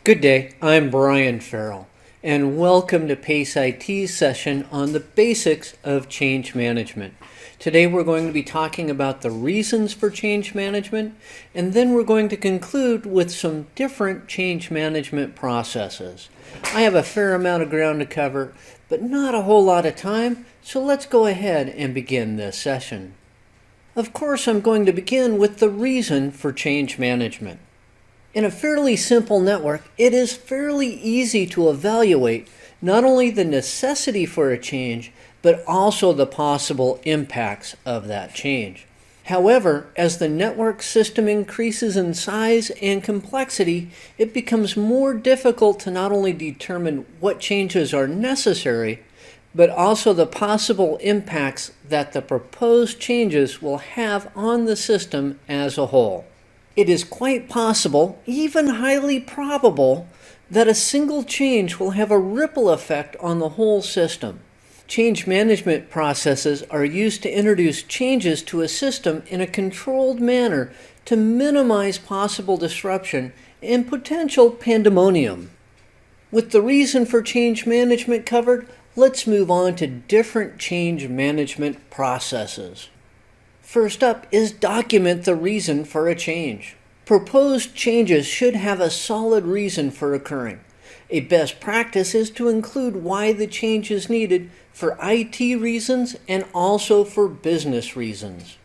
Good day, I'm Brian Farrell, and welcome to PACE IT's session on the basics of change management. Today we're going to be talking about the reasons for change management, and then we're going to conclude with some different change management processes. I have a fair amount of ground to cover, but not a whole lot of time, so let's go ahead and begin this session. Of course, I'm going to begin with the reason for change management. In a fairly simple network, it is fairly easy to evaluate not only the necessity for a change, but also the possible impacts of that change. However, as the network system increases in size and complexity, it becomes more difficult to not only determine what changes are necessary, but also the possible impacts that the proposed changes will have on the system as a whole. It is quite possible, even highly probable, that a single change will have a ripple effect on the whole system. Change management processes are used to introduce changes to a system in a controlled manner to minimize possible disruption and potential pandemonium. With the reason for change management covered, let's move on to different change management processes. First up is document the reason for a change. Proposed changes should have a solid reason for occurring. A best practice is to include why the change is needed for IT reasons and also for business reasons.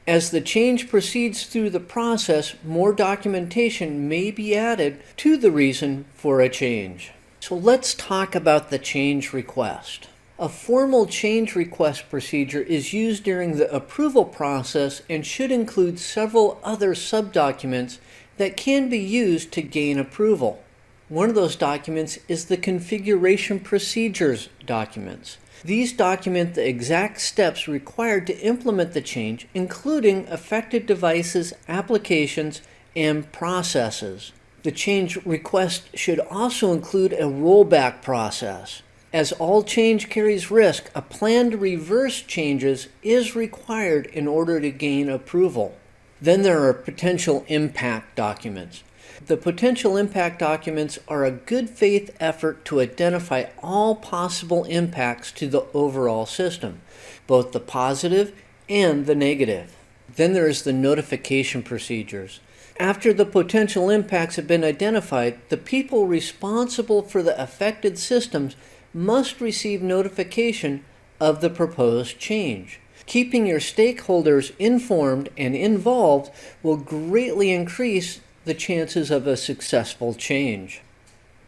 As the change proceeds through the process, more documentation may be added to the reason for a change. So let's talk about the change request. A formal change request procedure is used during the approval process and should include several other subdocuments that can be used to gain approval. One of those documents is the configuration procedures documents. These document the exact steps required to implement the change, including affected devices, applications, and processes. The change request should also include a rollback process. As all change carries risk, a plan to reverse changes is required in order to gain approval. Then there are potential impact documents. The potential impact documents are a good faith effort to identify all possible impacts to the overall system, both the positive and the negative. Then there is the notification procedures. After the potential impacts have been identified, the people responsible for the affected systems must receive notification of the proposed change. Keeping your stakeholders informed and involved will greatly increase the chances of a successful change.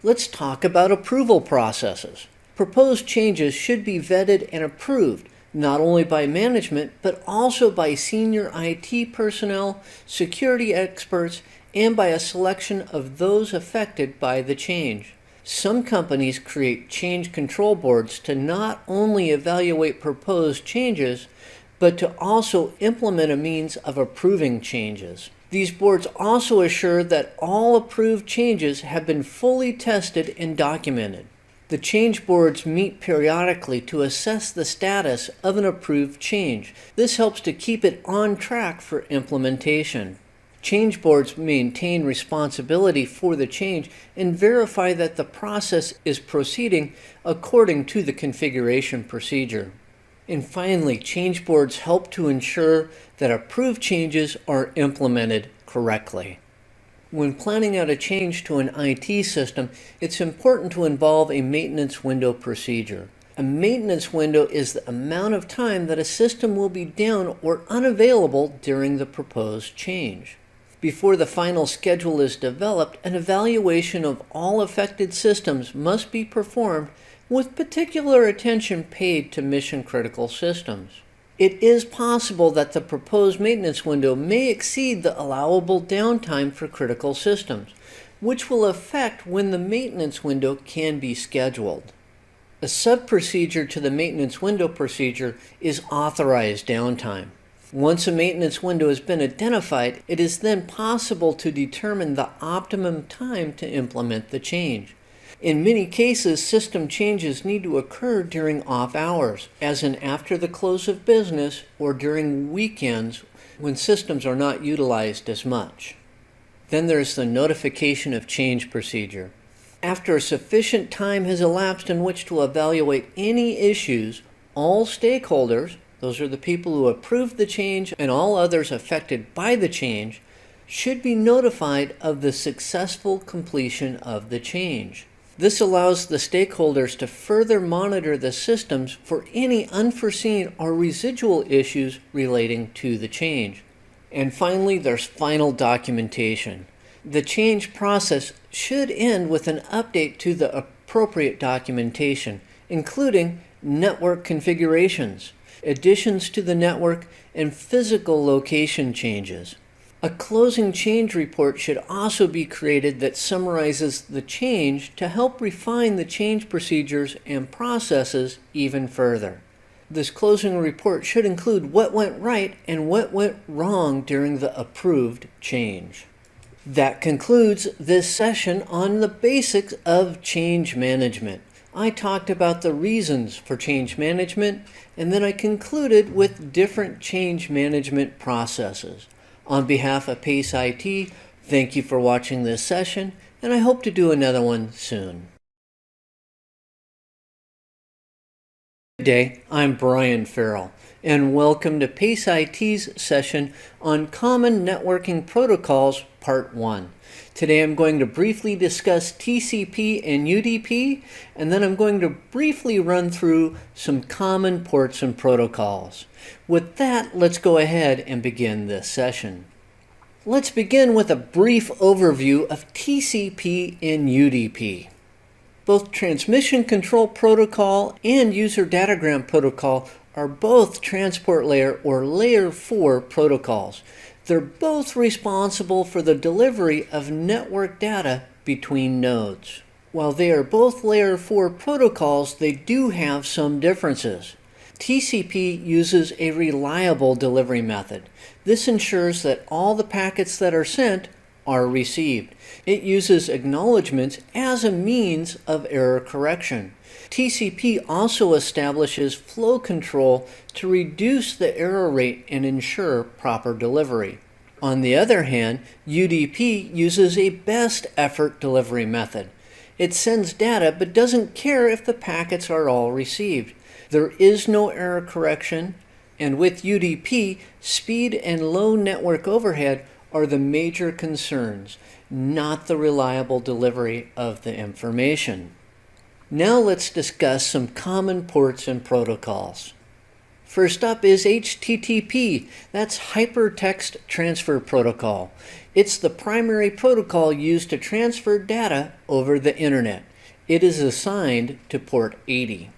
Let's talk about approval processes. Proposed changes should be vetted and approved, not only by management, but also by senior IT personnel, security experts, and by a selection of those affected by the change. Some companies create change control boards to not only evaluate proposed changes, but to also implement a means of approving changes. These boards also assure that all approved changes have been fully tested and documented. The change boards meet periodically to assess the status of an approved change. This helps to keep it on track for implementation. Change boards maintain responsibility for the change and verify that the process is proceeding according to the configuration procedure. And finally, change boards help to ensure that approved changes are implemented correctly. When planning out a change to an IT system, it's important to involve a maintenance window procedure. A maintenance window is the amount of time that a system will be down or unavailable during the proposed change. Before the final schedule is developed, an evaluation of all affected systems must be performed with particular attention paid to mission-critical systems. It is possible that the proposed maintenance window may exceed the allowable downtime for critical systems, which will affect when the maintenance window can be scheduled. A sub-procedure to the maintenance window procedure is authorized downtime. Once a maintenance window has been identified, it is then possible to determine the optimum time to implement the change. In many cases, system changes need to occur during off hours, as in after the close of business or during weekends when systems are not utilized as much. Then there's the notification of change procedure. After sufficient time has elapsed in which to evaluate any issues, all stakeholders, those are the people who approved the change and all others affected by the change, should be notified of the successful completion of the change. This allows the stakeholders to further monitor the systems for any unforeseen or residual issues relating to the change. And finally, there's final documentation. The change process should end with an update to the appropriate documentation, including network configurations, additions to the network, and physical location changes. A closing change report should also be created that summarizes the change to help refine the change procedures and processes even further. This closing report should include what went right and what went wrong during the approved change. That concludes this session on the basics of change management. I talked about the reasons for change management, and then I concluded with different change management processes. On behalf of PACE IT, thank you for watching this session, and I hope to do another one soon. Good day, I'm Brian Farrell, and welcome to PACE IT's session on Common Networking Protocols, Part 1. Today I'm going to briefly discuss TCP and UDP, and then I'm going to briefly run through some common ports and protocols. With that, let's go ahead and begin this session. Let's begin with a brief overview of TCP and UDP. Both Transmission Control Protocol and User Datagram Protocol are both Transport Layer or Layer 4 protocols. They're both responsible for the delivery of network data between nodes. While they are both Layer 4 protocols, they do have some differences. TCP uses a reliable delivery method. This ensures that all the packets that are sent are received. It uses acknowledgments as a means of error correction. TCP also establishes flow control to reduce the error rate and ensure proper delivery. On the other hand, UDP uses a best effort delivery method. It sends data but doesn't care if the packets are all received. There is no error correction, and with UDP, speed and low network overhead are the major concerns, not the reliable delivery of the information. Now let's discuss some common ports and protocols. First up is HTTP, that's Hypertext Transfer Protocol. It's the primary protocol used to transfer data over the internet. It is assigned to port 80.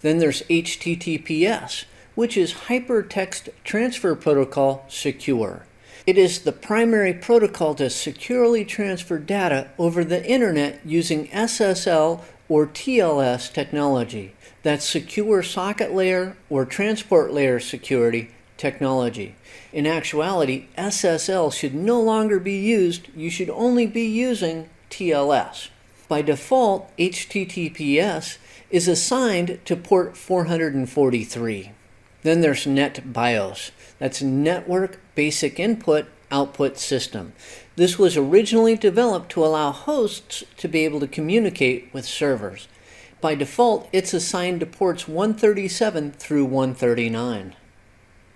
Then there's HTTPS, which is Hypertext Transfer Protocol Secure. It is the primary protocol to securely transfer data over the internet using SSL or TLS technology. That's Secure Socket Layer or Transport Layer Security technology. In actuality, SSL should no longer be used. You should only be using TLS. By default, HTTPS is assigned to port 443. Then there's NetBIOS. That's Network Basic Input Output System. This was originally developed to allow hosts to be able to communicate with servers. By default, it's assigned to ports 137 through 139.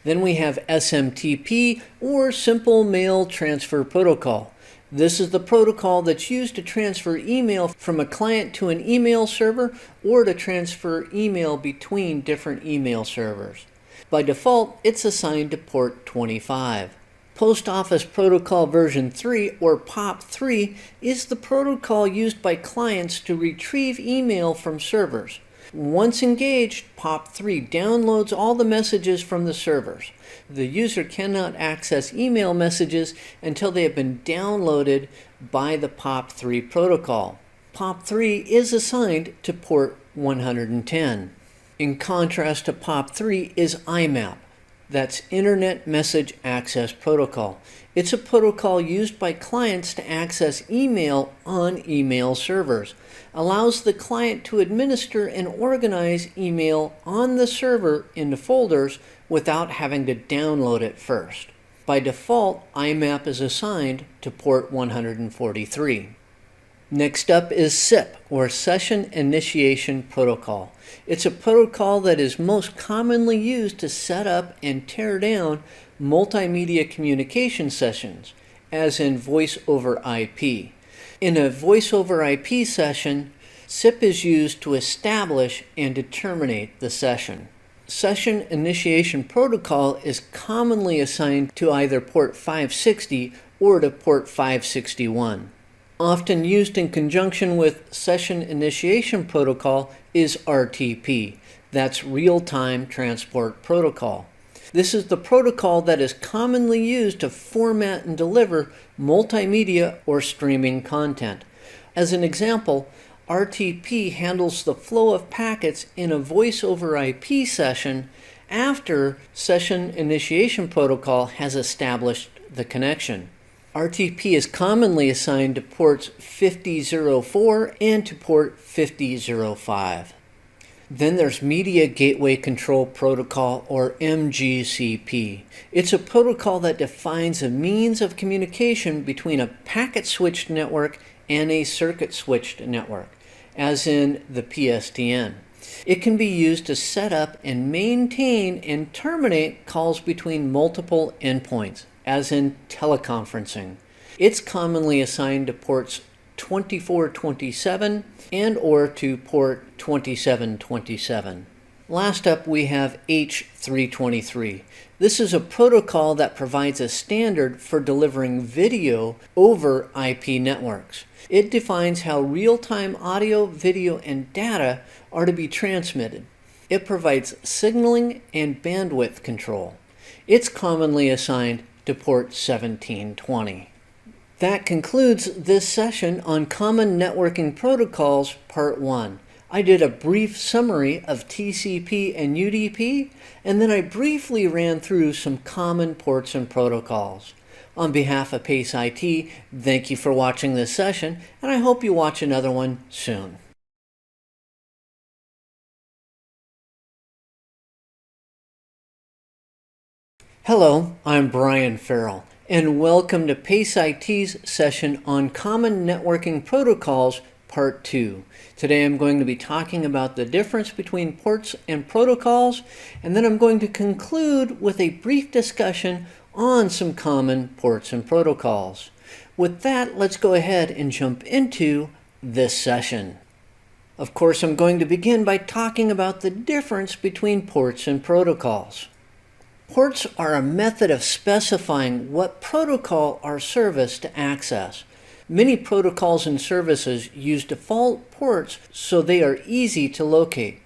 Then we have SMTP, or Simple Mail Transfer Protocol. This is the protocol that's used to transfer email from a client to an email server or to transfer email between different email servers. By default, it's assigned to port 25. Post Office Protocol version 3, or POP3, is the protocol used by clients to retrieve email from servers. Once engaged, POP3 downloads all the messages from the servers. The user cannot access email messages until they have been downloaded by the POP3 protocol. POP3 is assigned to port 110. In contrast to POP3 is IMAP. That's Internet Message Access Protocol. It's a protocol used by clients to access email on email servers. Allows the client to administer and organize email on the server into folders without having to download it first. By default, IMAP is assigned to port 143. Next up is SIP, or Session Initiation Protocol. It's a protocol that is most commonly used to set up and tear down multimedia communication sessions, as in Voice over IP. In a Voice over IP session, SIP is used to establish and to terminate the session. Session Initiation Protocol is commonly assigned to either port 560 or to port 561. Often used in conjunction with Session Initiation Protocol is RTP. That's Real-Time Transport Protocol. This is the protocol that is commonly used to format and deliver multimedia or streaming content. As an example, RTP handles the flow of packets in a Voice over IP session after Session Initiation Protocol has established the connection. RTP is commonly assigned to ports 5004 and to port 5005. Then there's Media Gateway Control Protocol, or MGCP. It's a protocol that defines a means of communication between a packet-switched network and a circuit-switched network, as in the PSTN. It can be used to set up and maintain and terminate calls between multiple endpoints, as in teleconferencing. It's commonly assigned to ports 2427 and or to port 2727. Last up, we have H323. This is a protocol that provides a standard for delivering video over IP networks. It defines how real-time audio, video, and data are to be transmitted. It provides signaling and bandwidth control. It's commonly assigned to port 1720. That concludes this session on Common Networking Protocols, Part 1. I did a brief summary of TCP and UDP, and then I briefly ran through some common ports and protocols. On behalf of PACE IT, thank you for watching this session, and I hope you watch another one soon. Hello, I'm Brian Farrell, and welcome to PACE IT's session on Common Networking Protocols, Part 2. Today I'm going to be talking about the difference between ports and protocols, and then I'm going to conclude with a brief discussion on some common ports and protocols. With that, let's go ahead and jump into this session. Of course, I'm going to begin by talking about the difference between ports and protocols. Ports are a method of specifying what protocol or service to access. Many protocols and services use default ports so they are easy to locate.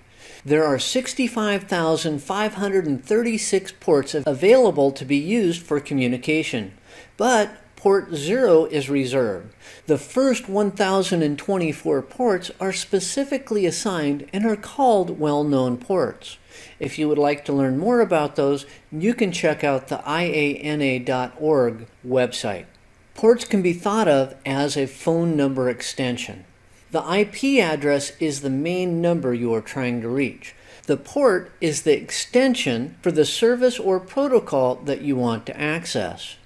There are 65,536 ports available to be used for communication, but port 0 is reserved. The first 1,024 ports are specifically assigned and are called well-known ports. If you would like to learn more about those, you can check out the iana.org website. Ports can be thought of as a phone number extension. The IP address is the main number you are trying to reach. The port is the extension for the service or protocol that you want to access.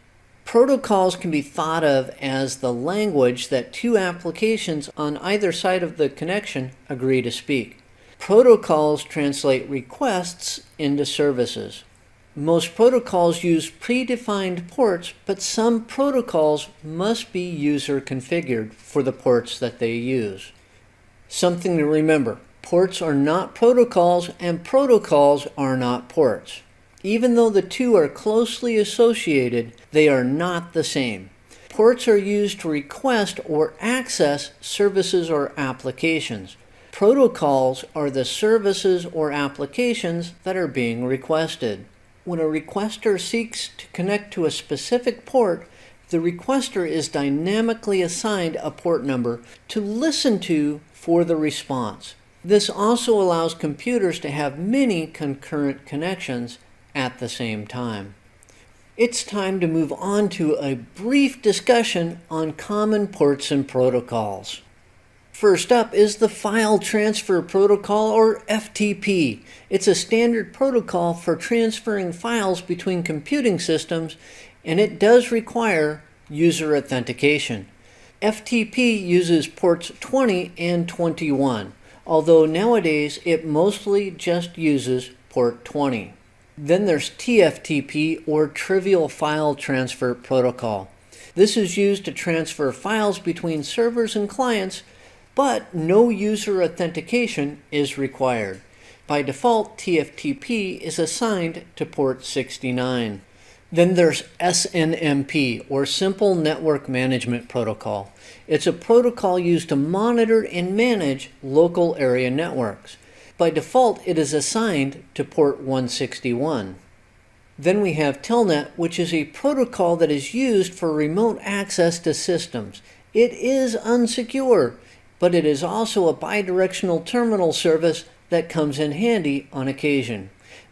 Protocols can be thought of as the language that two applications on either side of the connection agree to speak. Protocols translate requests into services. Most protocols use predefined ports, but some protocols must be user configured for the ports that they use. Something to remember, ports are not protocols and protocols are not ports. Even though the two are closely associated, they are not the same. Ports are used to request or access services or applications. Protocols are the services or applications that are being requested. When a requester seeks to connect to a specific port, the requester is dynamically assigned a port number to listen to for the response. This also allows computers to have many concurrent connections at the same time. It's time to move on to a brief discussion on common ports and protocols. First up is the File Transfer Protocol, or FTP. It's a standard protocol for transferring files between computing systems, and it does require user authentication. FTP uses ports 20 and 21, although nowadays it mostly just uses port 20. Then there's TFTP, or Trivial File Transfer Protocol. This is used to transfer files between servers and clients, but no user authentication is required. By default, TFTP is assigned to port 69. Then there's SNMP, or Simple Network Management Protocol. It's a protocol used to monitor and manage local area networks. By default, it is assigned to port 161. Then we have Telnet, which is a protocol that is used for remote access to systems. It is unsecure, but it is also a bidirectional terminal service that comes in handy on occasion.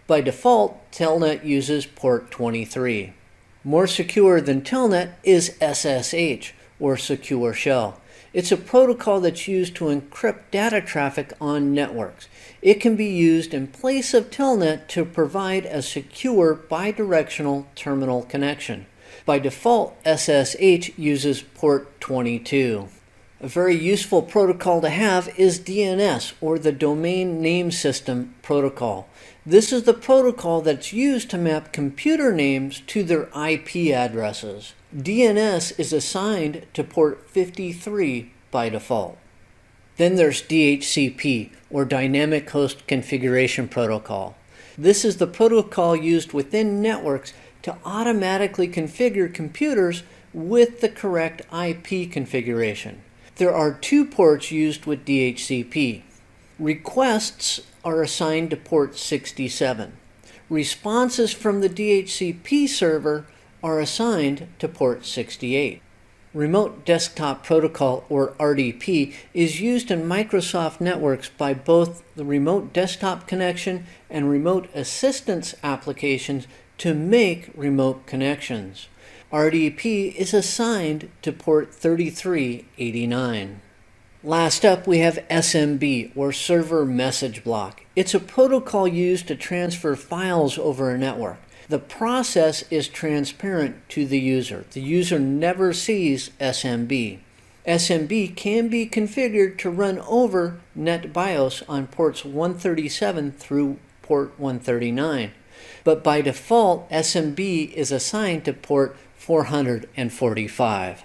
By default, Telnet uses port 23. More secure than Telnet is SSH, or Secure Shell. It's a protocol that's used to encrypt data traffic on networks. It can be used in place of Telnet to provide a secure bidirectional terminal connection. By default, SSH uses port 22. A very useful protocol to have is DNS, or the Domain Name System Protocol. This is the protocol that's used to map computer names to their IP addresses. DNS is assigned to port 53 by default. Then there's DHCP, or Dynamic Host Configuration Protocol. This is the protocol used within networks to automatically configure computers with the correct IP configuration. There are two ports used with DHCP. Requests are assigned to port 67. Responses from the DHCP server are assigned to port 68. Remote Desktop Protocol, or RDP, is used in Microsoft networks by both the Remote Desktop Connection and Remote Assistance applications to make remote connections. RDP is assigned to port 3389. Last up, we have SMB, or Server Message Block. It's a protocol used to transfer files over a network. The process is transparent to the user. The user never sees SMB. SMB can be configured to run over NetBIOS on ports 137 through port 139. But by default, SMB is assigned to port 445.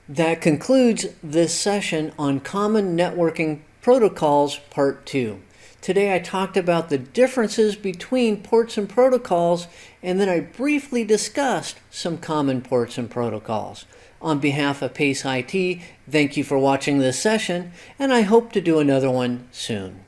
That concludes this session on Common Networking Protocols Part 2. Today I talked about the differences between ports and protocols, and then I briefly discussed some common ports and protocols. On behalf of PACE IT, thank you for watching this session, and I hope to do another one soon.